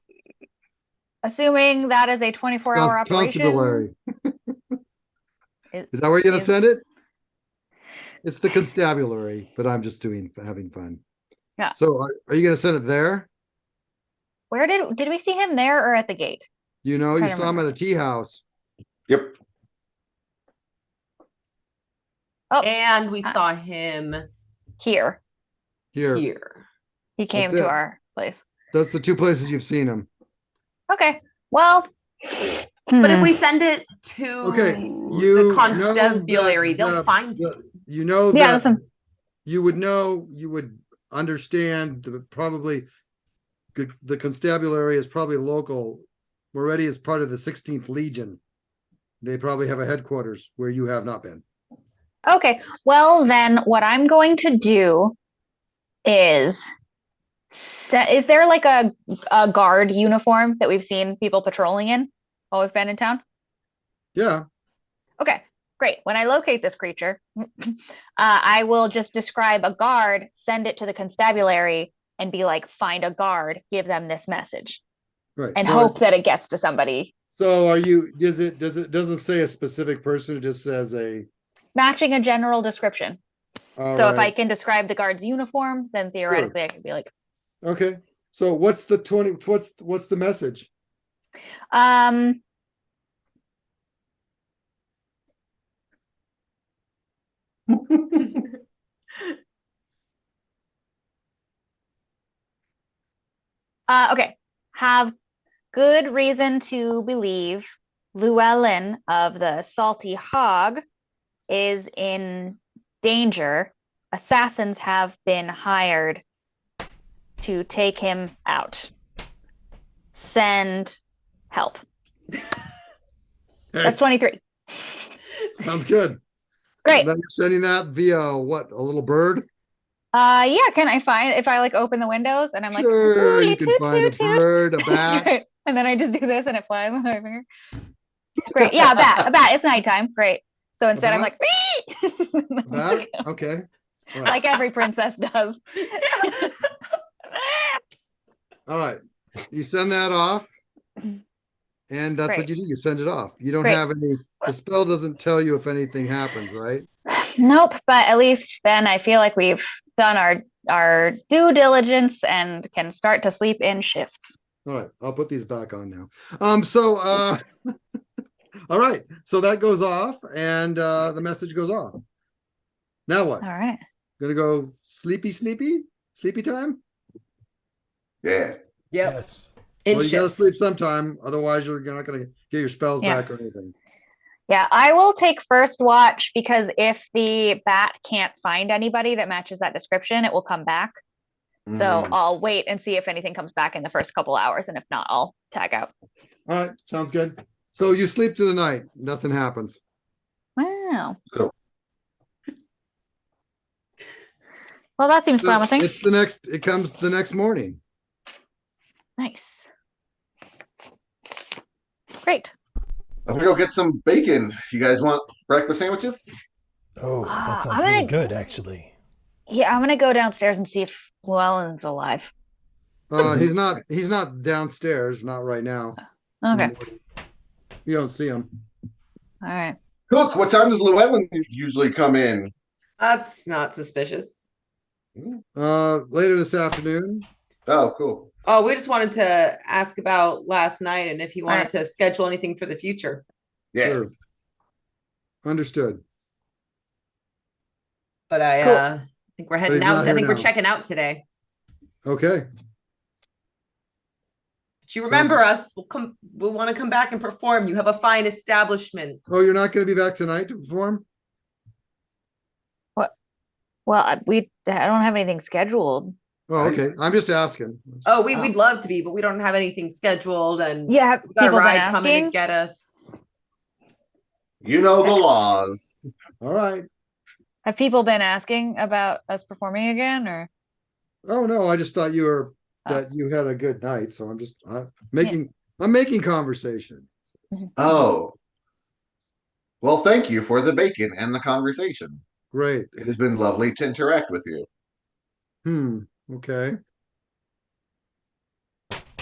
[SPEAKER 3] Assuming that is a 24-hour operation.
[SPEAKER 1] Constabulary. Is that where you're gonna send it? It's the constabulary, but I'm just having fun.
[SPEAKER 3] Yeah.
[SPEAKER 1] So are you gonna send it there?
[SPEAKER 3] Where did we see him there or at the gate?
[SPEAKER 1] You know, you
[SPEAKER 3] Trying to
[SPEAKER 1] saw him at a tea house.
[SPEAKER 5] Yep.
[SPEAKER 3] Oh,
[SPEAKER 4] And we saw him
[SPEAKER 3] here.
[SPEAKER 1] Here.
[SPEAKER 3] He came
[SPEAKER 1] That's
[SPEAKER 3] to
[SPEAKER 1] it.
[SPEAKER 3] our place.
[SPEAKER 1] That's the two places you've seen him.
[SPEAKER 3] Okay. Well,
[SPEAKER 4] But if we send it to
[SPEAKER 1] You
[SPEAKER 4] the constabulary,
[SPEAKER 1] know
[SPEAKER 4] they'll find
[SPEAKER 1] the,
[SPEAKER 4] it.
[SPEAKER 1] you know
[SPEAKER 3] Yeah,
[SPEAKER 1] that
[SPEAKER 3] listen.
[SPEAKER 1] you would understand probably the constabulary is probably local. Already is part of the 16th Legion. They probably have a headquarters where you have not been.
[SPEAKER 3] Okay. Well, then what I'm going to do is there like a guard uniform that we've seen people patrolling in while we've been in town?
[SPEAKER 1] Yeah.
[SPEAKER 3] Okay, great. When I locate this creature, I will just describe a guard, send it to the constabulary, and be like, find a guard, give them this message,
[SPEAKER 1] Right.
[SPEAKER 3] and
[SPEAKER 1] So-
[SPEAKER 3] hope that it gets to somebody.
[SPEAKER 1] So doesn't say a specific person, it just says a
[SPEAKER 3] Matching a general description.
[SPEAKER 1] all
[SPEAKER 3] So if I
[SPEAKER 1] right.
[SPEAKER 3] can describe the guard's uniform, then theoretically I could be like,
[SPEAKER 1] Okay. So what's the message?
[SPEAKER 3] Okay. Have good reason to believe Llewellyn of the Salty Hog is in danger. Assassins have been hired to take him out. Send help. That's 23.
[SPEAKER 1] Sounds good.
[SPEAKER 3] Great.
[SPEAKER 1] Now you're sending that via what? A little bird?
[SPEAKER 3] Yeah, can I find if I like open the windows and I'm like,
[SPEAKER 1] Sure,
[SPEAKER 3] "Ooh,
[SPEAKER 1] you can
[SPEAKER 3] toot,
[SPEAKER 1] find a
[SPEAKER 3] toot, toot."
[SPEAKER 1] bird, a bat.
[SPEAKER 3] Great. And then I just do this and it flies on my finger. Great. Yeah, a bat. It's nighttime. Great. So instead I'm
[SPEAKER 1] bat?
[SPEAKER 3] like,
[SPEAKER 1] A bat? Okay. All right.
[SPEAKER 3] like every princess does.
[SPEAKER 1] All right. You send that off. And that's what
[SPEAKER 3] Great.
[SPEAKER 1] you do. You send it off. You don't
[SPEAKER 3] Great.
[SPEAKER 1] have any, the spell doesn't tell you if anything happens, right?
[SPEAKER 3] Nope, but at least then I feel like we've done our due diligence and can start to sleep in shifts.
[SPEAKER 1] All right. I'll put these back on now. All right. So that goes off and the message goes off. Now what?
[SPEAKER 3] All right.
[SPEAKER 1] Gonna go sleepy time?
[SPEAKER 5] Yeah.
[SPEAKER 4] Yep.
[SPEAKER 2] Yes.
[SPEAKER 4] In
[SPEAKER 1] Well, you gotta
[SPEAKER 4] shifts.
[SPEAKER 1] sleep sometime, otherwise you're not gonna get your spells
[SPEAKER 3] Yeah.
[SPEAKER 1] back or anything.
[SPEAKER 3] Yeah, I will take first watch because if the bat can't find anybody that matches that description, it will come back. So
[SPEAKER 5] Mhm.
[SPEAKER 3] I'll wait and see if anything comes back in the first couple hours, and if not, I'll tag out.
[SPEAKER 1] All right, sounds good. So you sleep through the night, nothing happens.
[SPEAKER 3] Wow.
[SPEAKER 5] Cool.
[SPEAKER 3] Well, that seems
[SPEAKER 1] So
[SPEAKER 3] promising.
[SPEAKER 1] it comes the next morning.
[SPEAKER 3] Nice. Great.
[SPEAKER 5] I'm gonna go get some bacon. You guys want breakfast sandwiches?
[SPEAKER 2] Oh,
[SPEAKER 3] Ah,
[SPEAKER 2] that sounds
[SPEAKER 3] I'm
[SPEAKER 2] really
[SPEAKER 3] gonna-
[SPEAKER 2] good, actually.
[SPEAKER 3] Yeah, I'm gonna go downstairs and see if Llewellyn's alive.
[SPEAKER 1] He's not downstairs, not right now.
[SPEAKER 3] Okay.
[SPEAKER 1] You don't see him.
[SPEAKER 3] All right.
[SPEAKER 5] Cook, what time does Llewellyn usually come in?
[SPEAKER 4] That's not suspicious.
[SPEAKER 1] Later this afternoon.
[SPEAKER 5] Oh, cool.
[SPEAKER 4] Oh, we just wanted to ask about last night and if he wanted
[SPEAKER 3] Alright.
[SPEAKER 4] to schedule anything for the future.
[SPEAKER 5] Yeah.
[SPEAKER 1] Sure. Understood.
[SPEAKER 4] But I
[SPEAKER 3] Cool.
[SPEAKER 4] think we're
[SPEAKER 1] But
[SPEAKER 4] heading
[SPEAKER 1] he's not
[SPEAKER 4] out. I
[SPEAKER 1] here
[SPEAKER 4] think we're
[SPEAKER 1] now.
[SPEAKER 4] checking out today.
[SPEAKER 1] Okay.
[SPEAKER 4] But you remember us. We'll want to come back and perform. You have a fine establishment.
[SPEAKER 1] Oh, you're not going to be back tonight to perform?
[SPEAKER 3] Well, I don't have anything scheduled.
[SPEAKER 1] Oh, okay. I'm just asking.
[SPEAKER 4] Oh, we'd love to be, but we don't have anything scheduled and
[SPEAKER 3] Yeah, have
[SPEAKER 4] we've got a
[SPEAKER 3] people been
[SPEAKER 4] ride coming to
[SPEAKER 3] asking?
[SPEAKER 4] get us.
[SPEAKER 5] You know the laws.
[SPEAKER 1] All right.
[SPEAKER 3] Have people been asking about us performing again, or?
[SPEAKER 1] Oh no, I just thought you were
[SPEAKER 3] Oh.
[SPEAKER 1] that you had a good night, so I'm just making conversation.
[SPEAKER 5] Oh. Well, thank you for the bacon and the conversation.
[SPEAKER 1] Great.
[SPEAKER 5] It has been lovely to interact with you.
[SPEAKER 1] Okay.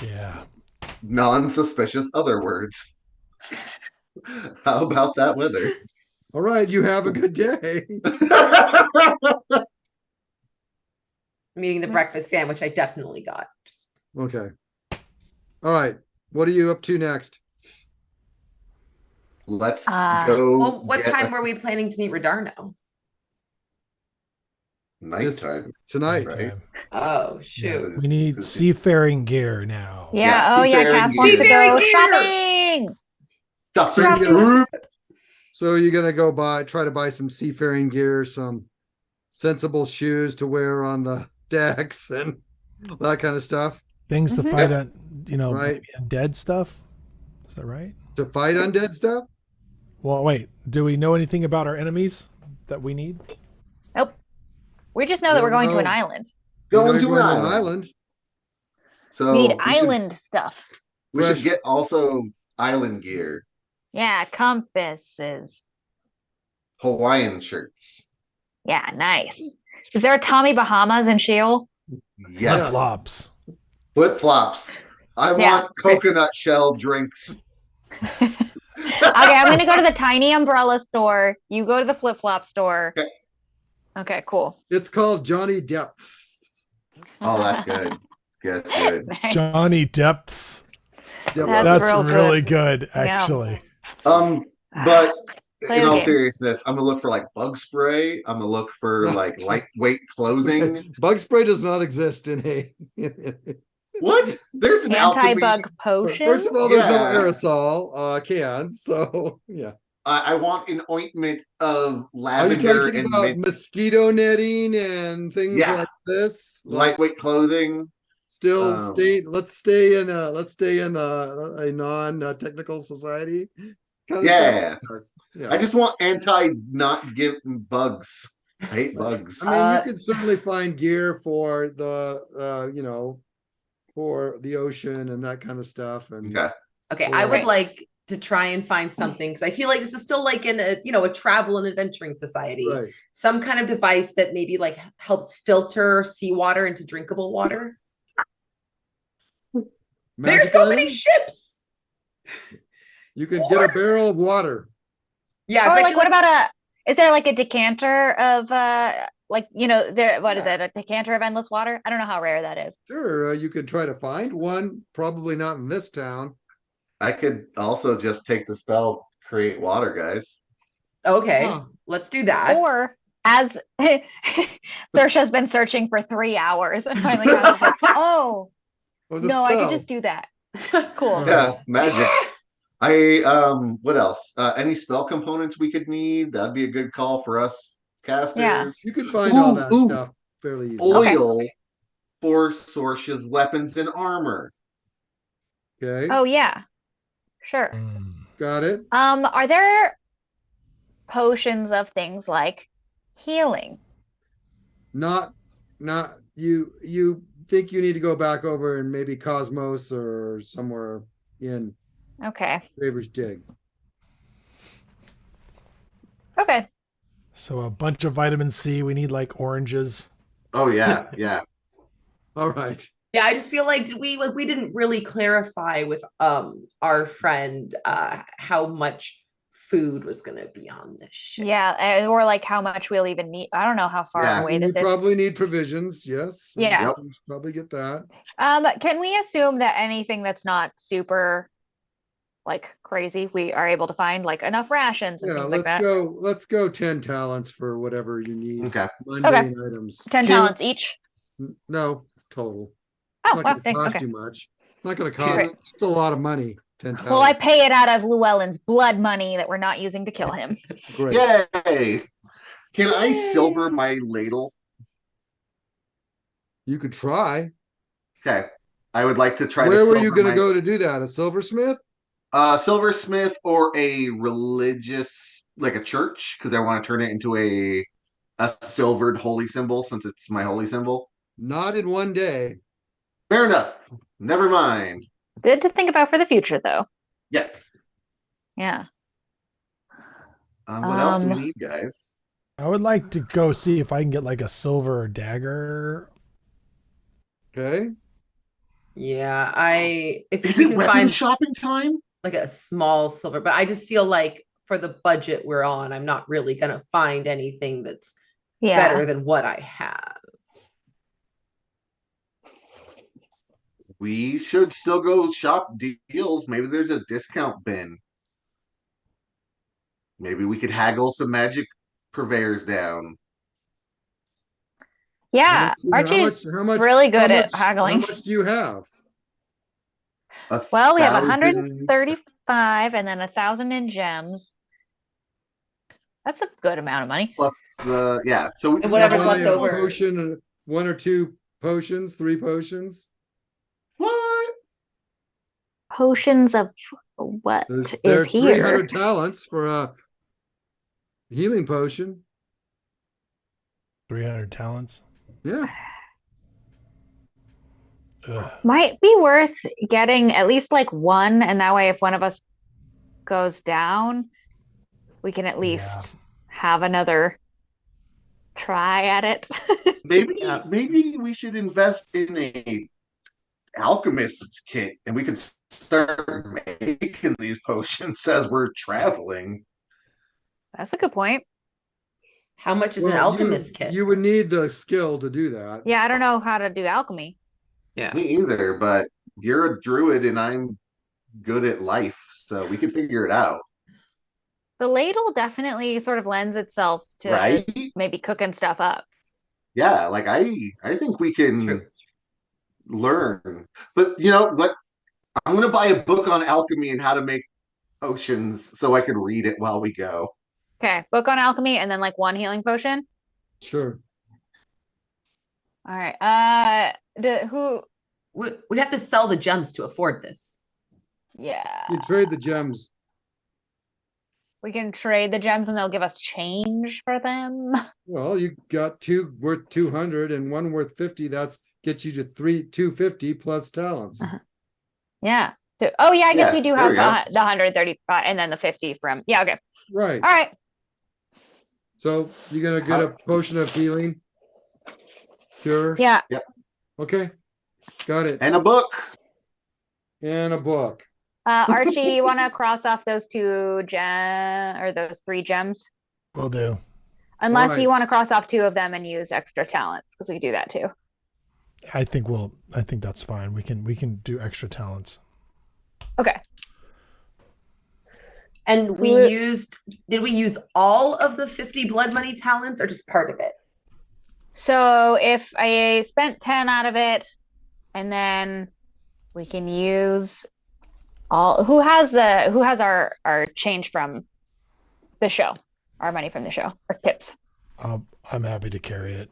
[SPEAKER 2] Yeah.
[SPEAKER 5] Non-suspicious other words. How about that weather?
[SPEAKER 1] All right. You have a good day.
[SPEAKER 4] I'm eating the breakfast sandwich I definitely got.
[SPEAKER 1] Okay. All right. What are you up to next?
[SPEAKER 5] Let's
[SPEAKER 3] Uh,
[SPEAKER 5] go.
[SPEAKER 4] Well, what
[SPEAKER 5] get
[SPEAKER 4] time
[SPEAKER 5] a
[SPEAKER 4] were we planning to meet Redarno?
[SPEAKER 5] nighttime?
[SPEAKER 1] Tonight.
[SPEAKER 5] Right.
[SPEAKER 2] Time.
[SPEAKER 4] Oh,
[SPEAKER 2] Yeah,
[SPEAKER 4] shoot.
[SPEAKER 2] we need seafaring gear now.
[SPEAKER 3] Yeah.
[SPEAKER 5] Yeah,
[SPEAKER 3] Oh, yeah.
[SPEAKER 5] seafaring
[SPEAKER 3] Cass wants to
[SPEAKER 4] gear.
[SPEAKER 3] go
[SPEAKER 4] Seafaring
[SPEAKER 3] shopping.
[SPEAKER 5] Shopping
[SPEAKER 1] Shopping.
[SPEAKER 5] group.
[SPEAKER 1] So you're gonna try to buy some seafaring gear, some sensible shoes to wear on the decks and that kind of stuff.
[SPEAKER 2] Things to
[SPEAKER 3] Mhm.
[SPEAKER 2] fight on,
[SPEAKER 1] Right.
[SPEAKER 2] maybe undead stuff. Is that right?
[SPEAKER 1] To fight undead stuff?
[SPEAKER 2] Well, wait. Do we know anything about our enemies that we need?
[SPEAKER 3] Nope. We just know that we're going to an
[SPEAKER 1] No.
[SPEAKER 3] island.
[SPEAKER 1] You know
[SPEAKER 5] Going
[SPEAKER 1] you're
[SPEAKER 5] to an island. So
[SPEAKER 3] We need
[SPEAKER 5] we should-
[SPEAKER 3] island stuff.
[SPEAKER 5] We should
[SPEAKER 1] Fresh-
[SPEAKER 5] get also island gear,
[SPEAKER 3] Yeah, compasses.
[SPEAKER 5] Hawaiian shirts.
[SPEAKER 3] Yeah, nice. Is there a Tommy Bahamas in Sheol?
[SPEAKER 5] Yes.
[SPEAKER 1] Yeah.
[SPEAKER 2] Flops.
[SPEAKER 5] Flip flops. I
[SPEAKER 3] Yeah.
[SPEAKER 5] want coconut shell drinks.
[SPEAKER 3] Okay, I'm gonna go to the tiny umbrella store. You go to the flip flop store.
[SPEAKER 5] Okay.
[SPEAKER 3] Okay, cool.
[SPEAKER 1] It's called Johnny Depp.
[SPEAKER 5] Oh, that's good. That's good.
[SPEAKER 3] Nice.
[SPEAKER 2] Johnny Depths.
[SPEAKER 1] Depp.
[SPEAKER 3] That's
[SPEAKER 2] That's
[SPEAKER 3] real
[SPEAKER 2] really
[SPEAKER 3] good.
[SPEAKER 2] good,
[SPEAKER 3] Yeah.
[SPEAKER 2] actually.
[SPEAKER 5] But
[SPEAKER 3] Play
[SPEAKER 5] in
[SPEAKER 3] the
[SPEAKER 5] all
[SPEAKER 3] game.
[SPEAKER 5] seriousness, I'm gonna look for like bug spray. I'm gonna look for like lightweight clothing.
[SPEAKER 1] Bug spray does not exist in a.
[SPEAKER 5] What? There's an alchemy.
[SPEAKER 3] Anti-bug potion.
[SPEAKER 1] First of all, there's no
[SPEAKER 5] Yeah.
[SPEAKER 1] aerosol cans, so yeah.
[SPEAKER 5] I want an ointment of
[SPEAKER 1] Are you
[SPEAKER 5] lavender
[SPEAKER 1] talking
[SPEAKER 5] and
[SPEAKER 1] about
[SPEAKER 5] mint.
[SPEAKER 1] mosquito netting and things
[SPEAKER 5] Yeah,
[SPEAKER 1] like this? Like
[SPEAKER 5] lightweight clothing.
[SPEAKER 1] still
[SPEAKER 5] Um,
[SPEAKER 1] stay let's stay in a non-technical society kind of stuff.
[SPEAKER 5] yeah,
[SPEAKER 1] Yes.
[SPEAKER 5] I
[SPEAKER 1] Yeah.
[SPEAKER 5] just want anti not give bugs. I hate
[SPEAKER 1] Right.
[SPEAKER 5] bugs.
[SPEAKER 1] I mean, you could certainly find gear for the for the ocean and that kind of stuff. And
[SPEAKER 5] Okay.
[SPEAKER 4] Okay, I would
[SPEAKER 3] Right.
[SPEAKER 4] like to try and find something because I feel like this is still like in a travel and adventuring society.
[SPEAKER 1] right.
[SPEAKER 4] Some kind of device that maybe like helps filter seawater into drinkable water. There's
[SPEAKER 1] Magic
[SPEAKER 4] so many
[SPEAKER 1] item?
[SPEAKER 4] ships.
[SPEAKER 1] You could get a barrel of water.
[SPEAKER 4] Yeah,
[SPEAKER 3] Or
[SPEAKER 4] 'cause I
[SPEAKER 3] like
[SPEAKER 4] feel
[SPEAKER 3] what about is there like a decanter of like there what is it, a decanter of endless water? I don't know how rare that is.
[SPEAKER 1] Sure, you could try to find one. Probably not in this town.
[SPEAKER 5] I could also just take the spell, create water, guys.
[SPEAKER 4] okay,
[SPEAKER 1] Huh.
[SPEAKER 4] let's do that.
[SPEAKER 3] Or as Sersha's been searching for 3 hours and finally got it, like, oh
[SPEAKER 1] Or the
[SPEAKER 3] no, I could
[SPEAKER 1] spell.
[SPEAKER 3] just do that.
[SPEAKER 1] All
[SPEAKER 3] Cool.
[SPEAKER 5] Yeah, magics. What else? Any spell components we could need? That'd be a good call for us casters.
[SPEAKER 1] You could find all that
[SPEAKER 5] Ooh,
[SPEAKER 1] stuff fairly easily.
[SPEAKER 3] Okay.
[SPEAKER 5] oil for Sorsha's weapons and armor.
[SPEAKER 1] Okay,
[SPEAKER 3] Oh yeah, sure.
[SPEAKER 1] got it.
[SPEAKER 3] Are there potions of things like healing?
[SPEAKER 1] Not, not you. You think you need to go back over and maybe Cosmos or somewhere in
[SPEAKER 3] Okay.
[SPEAKER 1] Raver's Dig.
[SPEAKER 3] Okay.
[SPEAKER 2] So a bunch of vitamin C. We need like oranges.
[SPEAKER 5] Oh yeah, yeah.
[SPEAKER 1] All right.
[SPEAKER 4] Yeah, I just feel like we didn't really clarify with our friend how much food was gonna be on this ship.
[SPEAKER 3] Yeah, or like how much we'll even need. I don't know how far
[SPEAKER 5] Yeah.
[SPEAKER 3] away
[SPEAKER 1] You
[SPEAKER 3] this is.
[SPEAKER 1] probably need provisions. Yes.
[SPEAKER 3] Yeah.
[SPEAKER 5] Yep.
[SPEAKER 1] You should probably get that.
[SPEAKER 3] Can we assume that anything that's not super like crazy, we are able to find like enough rations and
[SPEAKER 1] Yeah.
[SPEAKER 3] things like that?
[SPEAKER 1] Let's go 10 talents for whatever you need.
[SPEAKER 5] Okay.
[SPEAKER 1] Mundane items.
[SPEAKER 3] 10
[SPEAKER 5] Can-
[SPEAKER 3] talents each.
[SPEAKER 1] No, total. It's
[SPEAKER 3] Oh,
[SPEAKER 1] not
[SPEAKER 3] wow,
[SPEAKER 1] going to cost
[SPEAKER 3] okay.
[SPEAKER 1] you much. It's not going to cost.
[SPEAKER 3] Right.
[SPEAKER 1] It's a lot of money. 10 talents.
[SPEAKER 3] Well, I pay it out of Llewellyn's blood money that we're not using to kill him.
[SPEAKER 1] Great.
[SPEAKER 5] Yay! Can I silver my ladle?
[SPEAKER 1] You could try.
[SPEAKER 5] Okay. I would like to try
[SPEAKER 1] Where
[SPEAKER 5] to
[SPEAKER 1] were you
[SPEAKER 5] silver
[SPEAKER 1] going to
[SPEAKER 5] my
[SPEAKER 1] go to do that? A silversmith?
[SPEAKER 5] silversmith or a religious, like a church, because I want to turn it into a silvered holy symbol since it's my holy symbol.
[SPEAKER 1] Not in one day.
[SPEAKER 5] Fair enough. Never mind.
[SPEAKER 3] Good to think about for the future, though.
[SPEAKER 5] Yes.
[SPEAKER 3] Yeah.
[SPEAKER 5] What else do we
[SPEAKER 3] Um,
[SPEAKER 5] need, guys?
[SPEAKER 2] I would like to go see if I can get like a silver dagger.
[SPEAKER 1] Okay.
[SPEAKER 4] Yeah, if
[SPEAKER 5] Is
[SPEAKER 4] we
[SPEAKER 5] it
[SPEAKER 4] can
[SPEAKER 5] weapon
[SPEAKER 4] find
[SPEAKER 5] shopping time?
[SPEAKER 4] like a small silver, but I just feel like for the budget we're on, I'm not really gonna find anything that's better
[SPEAKER 3] Yeah.
[SPEAKER 4] than what I have.
[SPEAKER 5] We should still go shop deals. Maybe there's a discount bin. Maybe we could haggle some magic purveyors down.
[SPEAKER 3] Yeah. Archie's really good at
[SPEAKER 1] How
[SPEAKER 3] haggling.
[SPEAKER 1] much do you have?
[SPEAKER 3] Well, we have
[SPEAKER 5] 1,000
[SPEAKER 3] 135 and then 1,000 in gems. That's a good amount of money.
[SPEAKER 5] plus the yeah. So we
[SPEAKER 4] And
[SPEAKER 5] can
[SPEAKER 4] whatever's
[SPEAKER 5] have
[SPEAKER 4] left
[SPEAKER 1] Buy a
[SPEAKER 4] over.
[SPEAKER 1] potion, one or two potions, three potions.
[SPEAKER 5] What?
[SPEAKER 3] Potions of what
[SPEAKER 1] There's
[SPEAKER 3] is here?
[SPEAKER 1] 300 talents for a healing potion.
[SPEAKER 2] 300 talents.
[SPEAKER 1] Yeah.
[SPEAKER 2] Ugh.
[SPEAKER 3] Might be worth getting at least like one, and that way if one of us goes down, we can at least
[SPEAKER 2] Yeah.
[SPEAKER 3] have another try at it.
[SPEAKER 5] Maybe we should invest in a alchemist's kit and we could start making these potions as we're traveling.
[SPEAKER 3] That's a good point.
[SPEAKER 4] How much is an
[SPEAKER 1] Well,
[SPEAKER 4] alchemist kit?
[SPEAKER 1] You would need the skill to do that.
[SPEAKER 3] Yeah, I don't know how to do alchemy.
[SPEAKER 4] Yeah.
[SPEAKER 5] Me either, but you're a druid and I'm good at life, so we could figure it out.
[SPEAKER 3] The ladle definitely sort of lends itself to
[SPEAKER 5] Right?
[SPEAKER 3] maybe cooking stuff up.
[SPEAKER 5] Yeah, like I think we can
[SPEAKER 4] True.
[SPEAKER 5] learn. But you know what? I'm gonna buy a book on alchemy and how to make potions so I could read it while we go.
[SPEAKER 3] Okay, book on alchemy and then like one healing potion.
[SPEAKER 1] Sure.
[SPEAKER 3] All right. Who?
[SPEAKER 4] We have to sell the gems to afford this.
[SPEAKER 3] Yeah.
[SPEAKER 1] You trade the gems.
[SPEAKER 3] We can trade the gems and they'll give us change for them.
[SPEAKER 1] Well, you got two worth 200 and one worth 50. That's gets you to 250 plus talents.
[SPEAKER 3] Yeah. Oh yeah, I guess
[SPEAKER 5] Yeah,
[SPEAKER 3] we do
[SPEAKER 5] there
[SPEAKER 3] have
[SPEAKER 5] we go.
[SPEAKER 3] the 135 and then the 50 from. Yeah. Okay.
[SPEAKER 1] Right.
[SPEAKER 3] All right.
[SPEAKER 1] So you're gonna get a potion of healing. Cure.
[SPEAKER 3] Yeah.
[SPEAKER 5] Yep.
[SPEAKER 1] Okay. Got it.
[SPEAKER 5] And a book.
[SPEAKER 1] And a book.
[SPEAKER 3] Archie, you want to cross off those those 3 gems?
[SPEAKER 2] Will do.
[SPEAKER 3] Unless
[SPEAKER 1] Right.
[SPEAKER 3] you want to cross off 2 of them and use extra talents, because we can do that too.
[SPEAKER 2] I think that's fine. We can do extra talents.
[SPEAKER 3] Okay.
[SPEAKER 4] And
[SPEAKER 3] Who-
[SPEAKER 4] did we use all of the 50 blood money talents or just part of it?
[SPEAKER 3] So if I spent 10 out of it, and then we can use all. Who has our change from the show? Our money from the show, our tips.
[SPEAKER 2] I'm happy to carry it.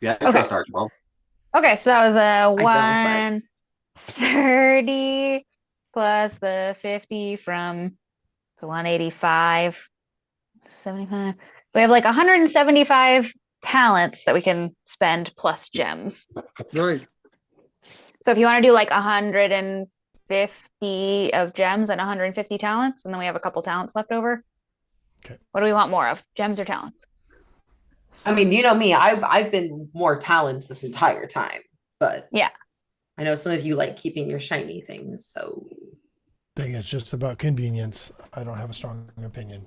[SPEAKER 5] Yeah, I
[SPEAKER 3] Okay.
[SPEAKER 5] trust Archibald.
[SPEAKER 3] Okay, so that was a
[SPEAKER 4] don't, but-
[SPEAKER 3] 130 plus the 50 from the 185, 75. We have like 175 talents that we can spend plus gems.
[SPEAKER 1] Right.
[SPEAKER 3] So if you want to do like 150 of gems and 150 talents, and then we have a couple talents left over.
[SPEAKER 2] Okay.
[SPEAKER 3] What do we want more of? Gems or talents?
[SPEAKER 4] I mean, you know me, I've been more talents this entire time, but
[SPEAKER 3] Yeah.
[SPEAKER 4] I know some of you like keeping your shiny things, so
[SPEAKER 2] I think it's just about convenience. I don't have a strong opinion.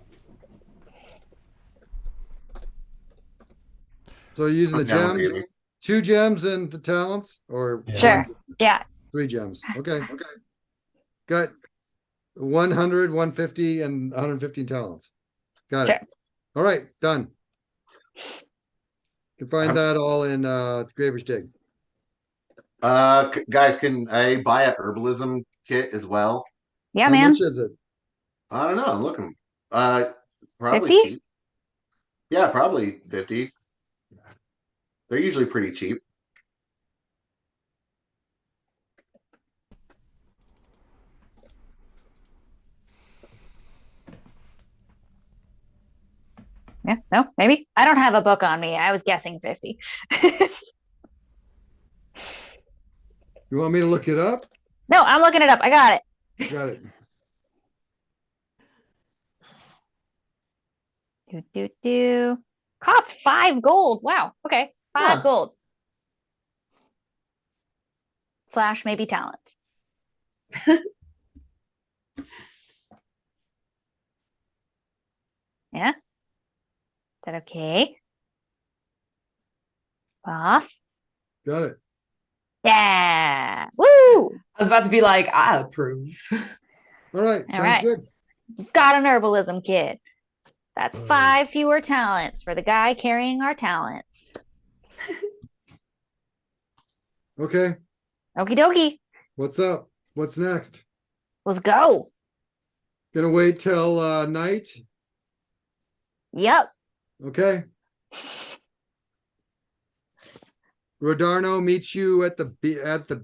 [SPEAKER 1] So you're using the
[SPEAKER 5] I'm down with
[SPEAKER 1] gems,
[SPEAKER 5] either.
[SPEAKER 1] 2 gems and the talents, or
[SPEAKER 2] Yeah.
[SPEAKER 3] Sure. Yeah.
[SPEAKER 1] 3 gems. Okay. Got 100, 150, and 115 talents. Got it.
[SPEAKER 3] Sure.
[SPEAKER 1] All right, done. You can find that all in Graver's Dig.
[SPEAKER 5] Guys, can I buy a herbalism kit as well?
[SPEAKER 3] Yeah,
[SPEAKER 1] How
[SPEAKER 3] man.
[SPEAKER 1] much is it?
[SPEAKER 5] I don't know. I'm looking. Probably
[SPEAKER 3] 50?
[SPEAKER 5] cheap. Yeah, probably 50. They're usually pretty cheap.
[SPEAKER 3] Yeah. No, maybe. I don't have a book on me. I was guessing 50.
[SPEAKER 1] You want me to look it up?
[SPEAKER 3] No, I'm looking it up. I got it.
[SPEAKER 1] Got it.
[SPEAKER 3] Do. Cost 5 gold. Wow. Okay. 5
[SPEAKER 4] Huh.
[SPEAKER 3] gold. / maybe talents. Yeah. Is that okay? Boss?
[SPEAKER 1] Got it.
[SPEAKER 3] Yeah. Woo!
[SPEAKER 4] I was about to be like, I approve.
[SPEAKER 1] All right.
[SPEAKER 3] All
[SPEAKER 1] Sounds
[SPEAKER 3] right.
[SPEAKER 1] good.
[SPEAKER 3] You've got an herbalism kit. That's
[SPEAKER 2] Oh.
[SPEAKER 3] 5 fewer talents for the guy carrying our talents.
[SPEAKER 1] Okay.
[SPEAKER 3] Okie dokie.
[SPEAKER 1] What's up? What's next?
[SPEAKER 3] Let's go.
[SPEAKER 1] Gonna wait till night.
[SPEAKER 3] Yep.
[SPEAKER 1] Okay. Rodarno meets you at the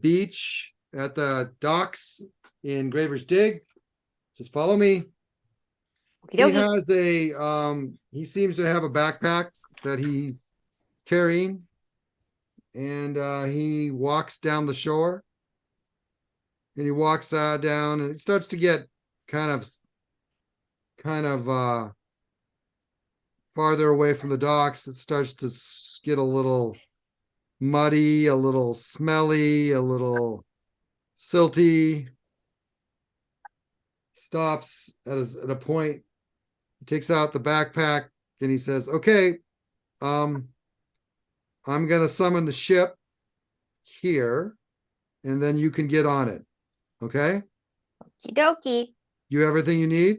[SPEAKER 1] beach at the docks in Graver's Dig. Just follow me.
[SPEAKER 3] Okie
[SPEAKER 1] He
[SPEAKER 3] dokie.
[SPEAKER 1] has he seems to have a backpack that he's carrying, and he walks down the shore, and he walks down, and it starts to get kind of farther away from the docks. It starts to get a little muddy, a little smelly, a little silty. Stops at a point. He takes out the backpack and he says, "Okay, I'm gonna summon the ship here, and then you can get on it. Okay?
[SPEAKER 3] Okie dokie.
[SPEAKER 1] You have everything you need?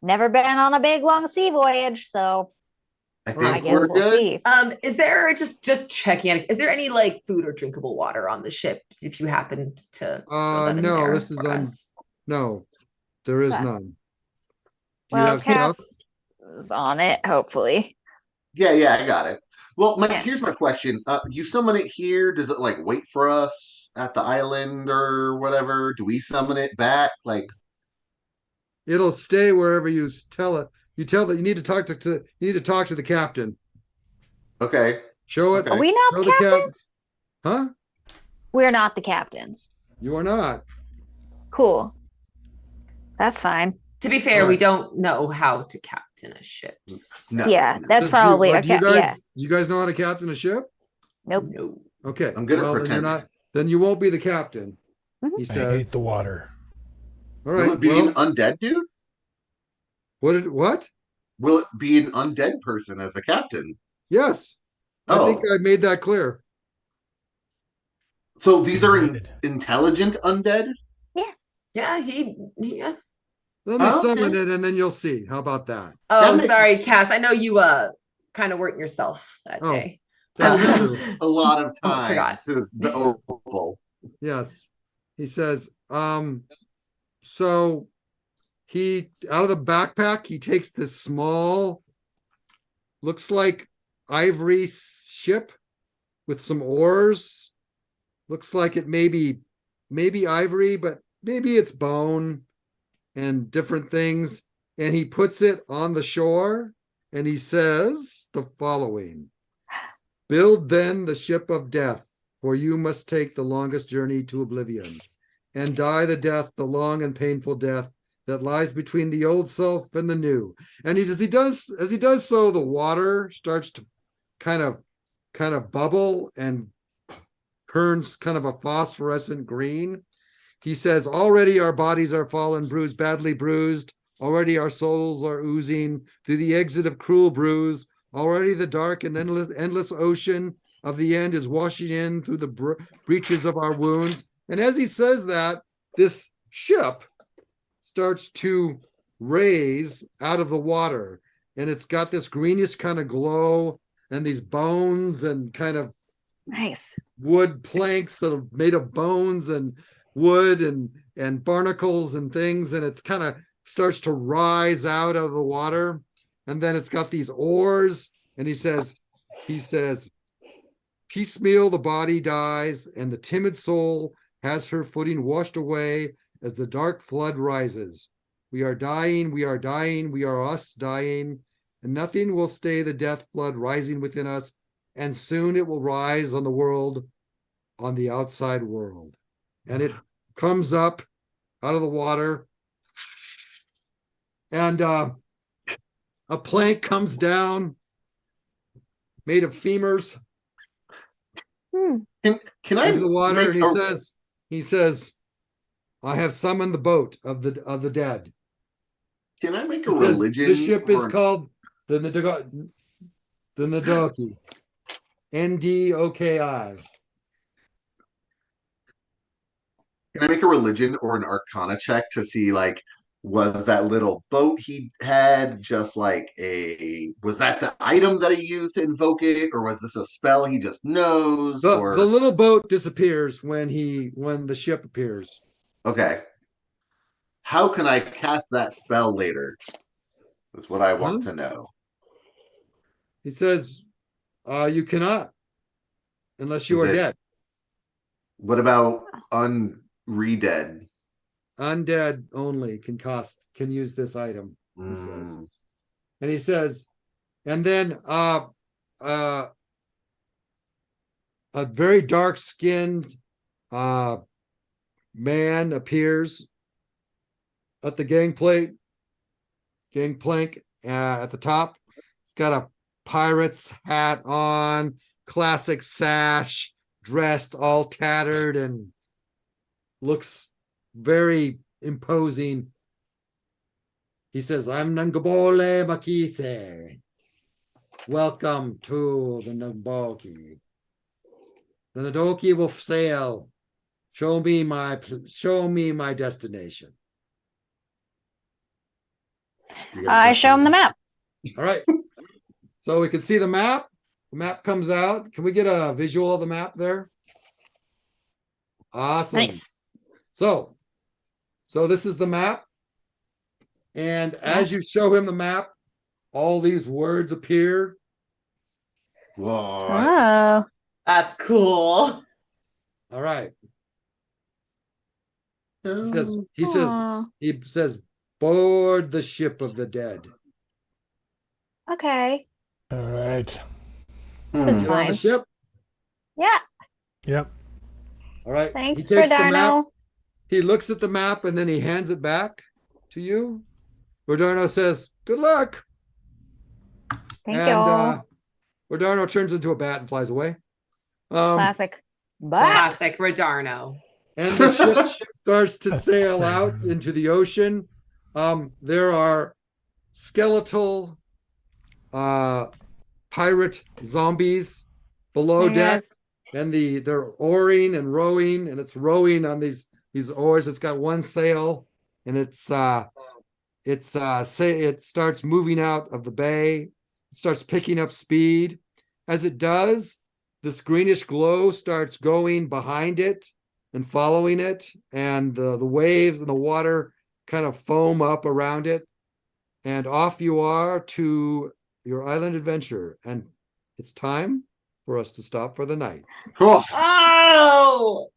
[SPEAKER 3] Never been on a big long sea voyage, so
[SPEAKER 5] I
[SPEAKER 3] I
[SPEAKER 5] think
[SPEAKER 3] guess
[SPEAKER 5] we're
[SPEAKER 3] we'll
[SPEAKER 5] good.
[SPEAKER 3] see.
[SPEAKER 4] Is there just checking? Is there any like food or drinkable water on the ship if you happen to throw that in
[SPEAKER 1] No,
[SPEAKER 4] there
[SPEAKER 1] this is
[SPEAKER 4] for us?
[SPEAKER 1] no. There is
[SPEAKER 3] Okay.
[SPEAKER 1] none. Do you
[SPEAKER 3] Well,
[SPEAKER 1] have stuff?
[SPEAKER 3] Cass is on it, hopefully.
[SPEAKER 5] Yeah, I got it. Well,
[SPEAKER 3] Yeah.
[SPEAKER 5] here's my question. You summon it here? Does it like wait for us at the island or whatever? Do we summon it back? Like,
[SPEAKER 1] It'll stay wherever you tell it. You tell that you need to talk to you need to talk to the captain.
[SPEAKER 5] okay,
[SPEAKER 1] Show it.
[SPEAKER 3] Are
[SPEAKER 5] okay.
[SPEAKER 3] we not
[SPEAKER 1] Show
[SPEAKER 3] the
[SPEAKER 1] the cap.
[SPEAKER 3] captains?
[SPEAKER 1] Huh?
[SPEAKER 3] We're not the captains.
[SPEAKER 1] You are not.
[SPEAKER 3] Cool. That's fine.
[SPEAKER 4] To be fair,
[SPEAKER 1] All
[SPEAKER 4] we
[SPEAKER 1] right.
[SPEAKER 4] don't know how to captain a ship.
[SPEAKER 5] No.
[SPEAKER 3] Yeah, that's
[SPEAKER 1] Do
[SPEAKER 3] probably
[SPEAKER 1] do you
[SPEAKER 3] okay.
[SPEAKER 1] guys
[SPEAKER 3] Yeah.
[SPEAKER 1] do you guys know how to captain a ship?
[SPEAKER 3] Nope.
[SPEAKER 4] No.
[SPEAKER 1] Okay.
[SPEAKER 5] I'm good at
[SPEAKER 1] well, then you're
[SPEAKER 5] pretending.
[SPEAKER 1] not. Then you won't be the captain.
[SPEAKER 3] Mhm.
[SPEAKER 1] He
[SPEAKER 2] I
[SPEAKER 1] says.
[SPEAKER 2] hate the water.
[SPEAKER 1] All
[SPEAKER 5] Will
[SPEAKER 1] right.
[SPEAKER 5] it be
[SPEAKER 1] Well,
[SPEAKER 5] an undead dude?
[SPEAKER 1] what?
[SPEAKER 5] Will it be an undead person as a captain?
[SPEAKER 1] Yes. I think
[SPEAKER 5] Oh,
[SPEAKER 1] I made that clear.
[SPEAKER 5] so these are
[SPEAKER 2] Indeed.
[SPEAKER 5] intelligent undead?
[SPEAKER 4] Yeah,
[SPEAKER 1] Let me summon
[SPEAKER 5] Okay.
[SPEAKER 1] it, and then you'll see. How about that?
[SPEAKER 4] Oh,
[SPEAKER 5] That makes-
[SPEAKER 4] sorry, Cass. I know you kind of weren't yourself that
[SPEAKER 1] Oh,
[SPEAKER 4] day.
[SPEAKER 1] That's
[SPEAKER 5] That
[SPEAKER 1] true.
[SPEAKER 5] takes a lot of
[SPEAKER 4] Almost
[SPEAKER 5] time
[SPEAKER 4] forgot.
[SPEAKER 5] to the oval.
[SPEAKER 1] Yes. He says, so he out of the backpack, he takes this small, looks like ivory ship with some oars. Looks like it maybe ivory, but maybe it's bone and different things. And he puts it on the shore and he says the following: Build then the ship of death, for you must take the longest journey to oblivion, and die the death, the long and painful death that lies between the old self and the new. And as he does so, the water starts to kind of bubble and turns kind of a phosphorescent green. He says, already our bodies are fallen, bruised, badly bruised. Already our souls are oozing through the exit of cruel bruise. Already the dark and endless ocean of the end is washing in through the breaches of our wounds. And as he says that, this ship starts to raise out of the water. And it's got this greenish kind of glow and these bones and kind of
[SPEAKER 3] Nice.
[SPEAKER 1] wood planks that are made of bones and wood and barnacles and things, and it's kind of starts to rise out of the water. And then it's got these oars, and he says piecemeal the body dies, and the timid soul has her footing washed away as the dark flood rises. We are dying, we are dying, we are us dying, and nothing will stay the death flood rising within us, and soon it will rise on the world, on the outside world. And it comes up out of the water, and a plank comes down made of femurs
[SPEAKER 5] Can I
[SPEAKER 1] into the water,
[SPEAKER 5] make
[SPEAKER 1] and he says, I have summoned the boat of the dead.
[SPEAKER 5] can I make a
[SPEAKER 1] He says,
[SPEAKER 5] religion?
[SPEAKER 1] the ship is
[SPEAKER 5] or-
[SPEAKER 1] called the Nadoki. Ndoki.
[SPEAKER 5] Can I make a religion or an arcana check to see like was that little boat he had just like was that the item that he used to invoke it, or was this a spell he just knows?
[SPEAKER 1] The
[SPEAKER 5] Or
[SPEAKER 1] little boat disappears when the ship appears.
[SPEAKER 5] okay, how can I cast that spell later? That's what I want to know.
[SPEAKER 1] He says, you cannot unless you
[SPEAKER 5] Is
[SPEAKER 1] are
[SPEAKER 5] it-
[SPEAKER 1] dead.
[SPEAKER 5] What about unredead?
[SPEAKER 1] Undead only can use this item, he says.
[SPEAKER 5] Mm,
[SPEAKER 1] And he says, and then a very dark skinned man appears at the gangplank at the top. He's got a pirate's hat on, classic sash, dressed all tattered, and looks very imposing. He says, I'm Nangabole Makise. Welcome to the Naboki. The Nadoki will sail. Show me my destination.
[SPEAKER 5] you guys
[SPEAKER 3] I
[SPEAKER 5] just-
[SPEAKER 3] show him the map.
[SPEAKER 1] All right. So we can see the map. The map comes out. Can we get a visual of the map there? Awesome.
[SPEAKER 3] Nice.
[SPEAKER 1] So this is the map. And as you show him the map, all these words appear.
[SPEAKER 5] Whoa.
[SPEAKER 3] Oh.
[SPEAKER 4] That's cool.
[SPEAKER 1] All right. He
[SPEAKER 5] Oh.
[SPEAKER 1] says,
[SPEAKER 3] Aw.
[SPEAKER 1] he says, board the ship of the dead.
[SPEAKER 3] Okay.
[SPEAKER 2] All right.
[SPEAKER 3] That's
[SPEAKER 1] You're on the
[SPEAKER 3] fine.
[SPEAKER 1] ship.
[SPEAKER 3] Yeah.
[SPEAKER 2] Yep.
[SPEAKER 1] All right.
[SPEAKER 3] Thanks,
[SPEAKER 1] He takes the map.
[SPEAKER 3] Rodarno.
[SPEAKER 1] He looks at the map and then he hands it back to you. Rodarno says, good luck.
[SPEAKER 3] Thank
[SPEAKER 1] And
[SPEAKER 3] y'all.
[SPEAKER 1] Rodarno turns into a bat and flies away.
[SPEAKER 3] Classic. But
[SPEAKER 4] Classic Rodarno.
[SPEAKER 1] And the ship starts to sail out into the ocean. There are skeletal pirate zombies below
[SPEAKER 3] Hey,
[SPEAKER 1] deck,
[SPEAKER 3] guys.
[SPEAKER 1] and they're oaring and rowing, and it's rowing on these oars. It's got one sail, and it starts moving out of the bay. It starts picking up speed. As it does, this greenish glow starts going behind it and following it, and the waves and the water kind of foam up around it, and off you are to your island adventure. And it's time for us to stop for the night.
[SPEAKER 5] Oh.
[SPEAKER 4] Oh,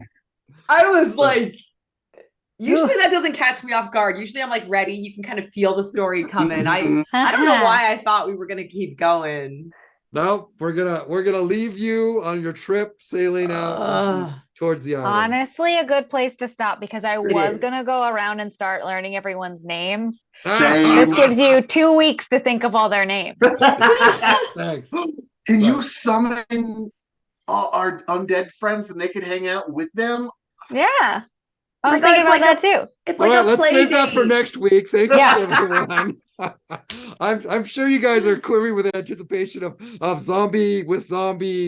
[SPEAKER 4] I was like, usually that doesn't catch me off guard. Usually I'm like ready. You can kind of feel the story coming. I don't know why I thought we were gonna keep going.
[SPEAKER 1] No, we're gonna leave you on your trip sailing out towards the island.
[SPEAKER 3] Honestly, a good place to stop because I was
[SPEAKER 4] is.
[SPEAKER 3] gonna go around and start learning everyone's names.
[SPEAKER 5] Same.
[SPEAKER 3] This gives you 2 weeks to think of all their names.
[SPEAKER 1] Thanks.
[SPEAKER 5] Can you
[SPEAKER 1] Right.
[SPEAKER 5] summon our undead friends and they could hang out with them?
[SPEAKER 3] Yeah. I was
[SPEAKER 4] My God,
[SPEAKER 3] thinking
[SPEAKER 4] it's
[SPEAKER 3] about
[SPEAKER 4] like
[SPEAKER 3] that too.
[SPEAKER 4] It's
[SPEAKER 1] All
[SPEAKER 4] like
[SPEAKER 1] right,
[SPEAKER 4] a
[SPEAKER 1] let's
[SPEAKER 4] play
[SPEAKER 1] save that for
[SPEAKER 4] date.
[SPEAKER 1] next week. Thank
[SPEAKER 3] Yeah.
[SPEAKER 1] you, everyone. I'm sure you guys are query with anticipation of zombie with zombie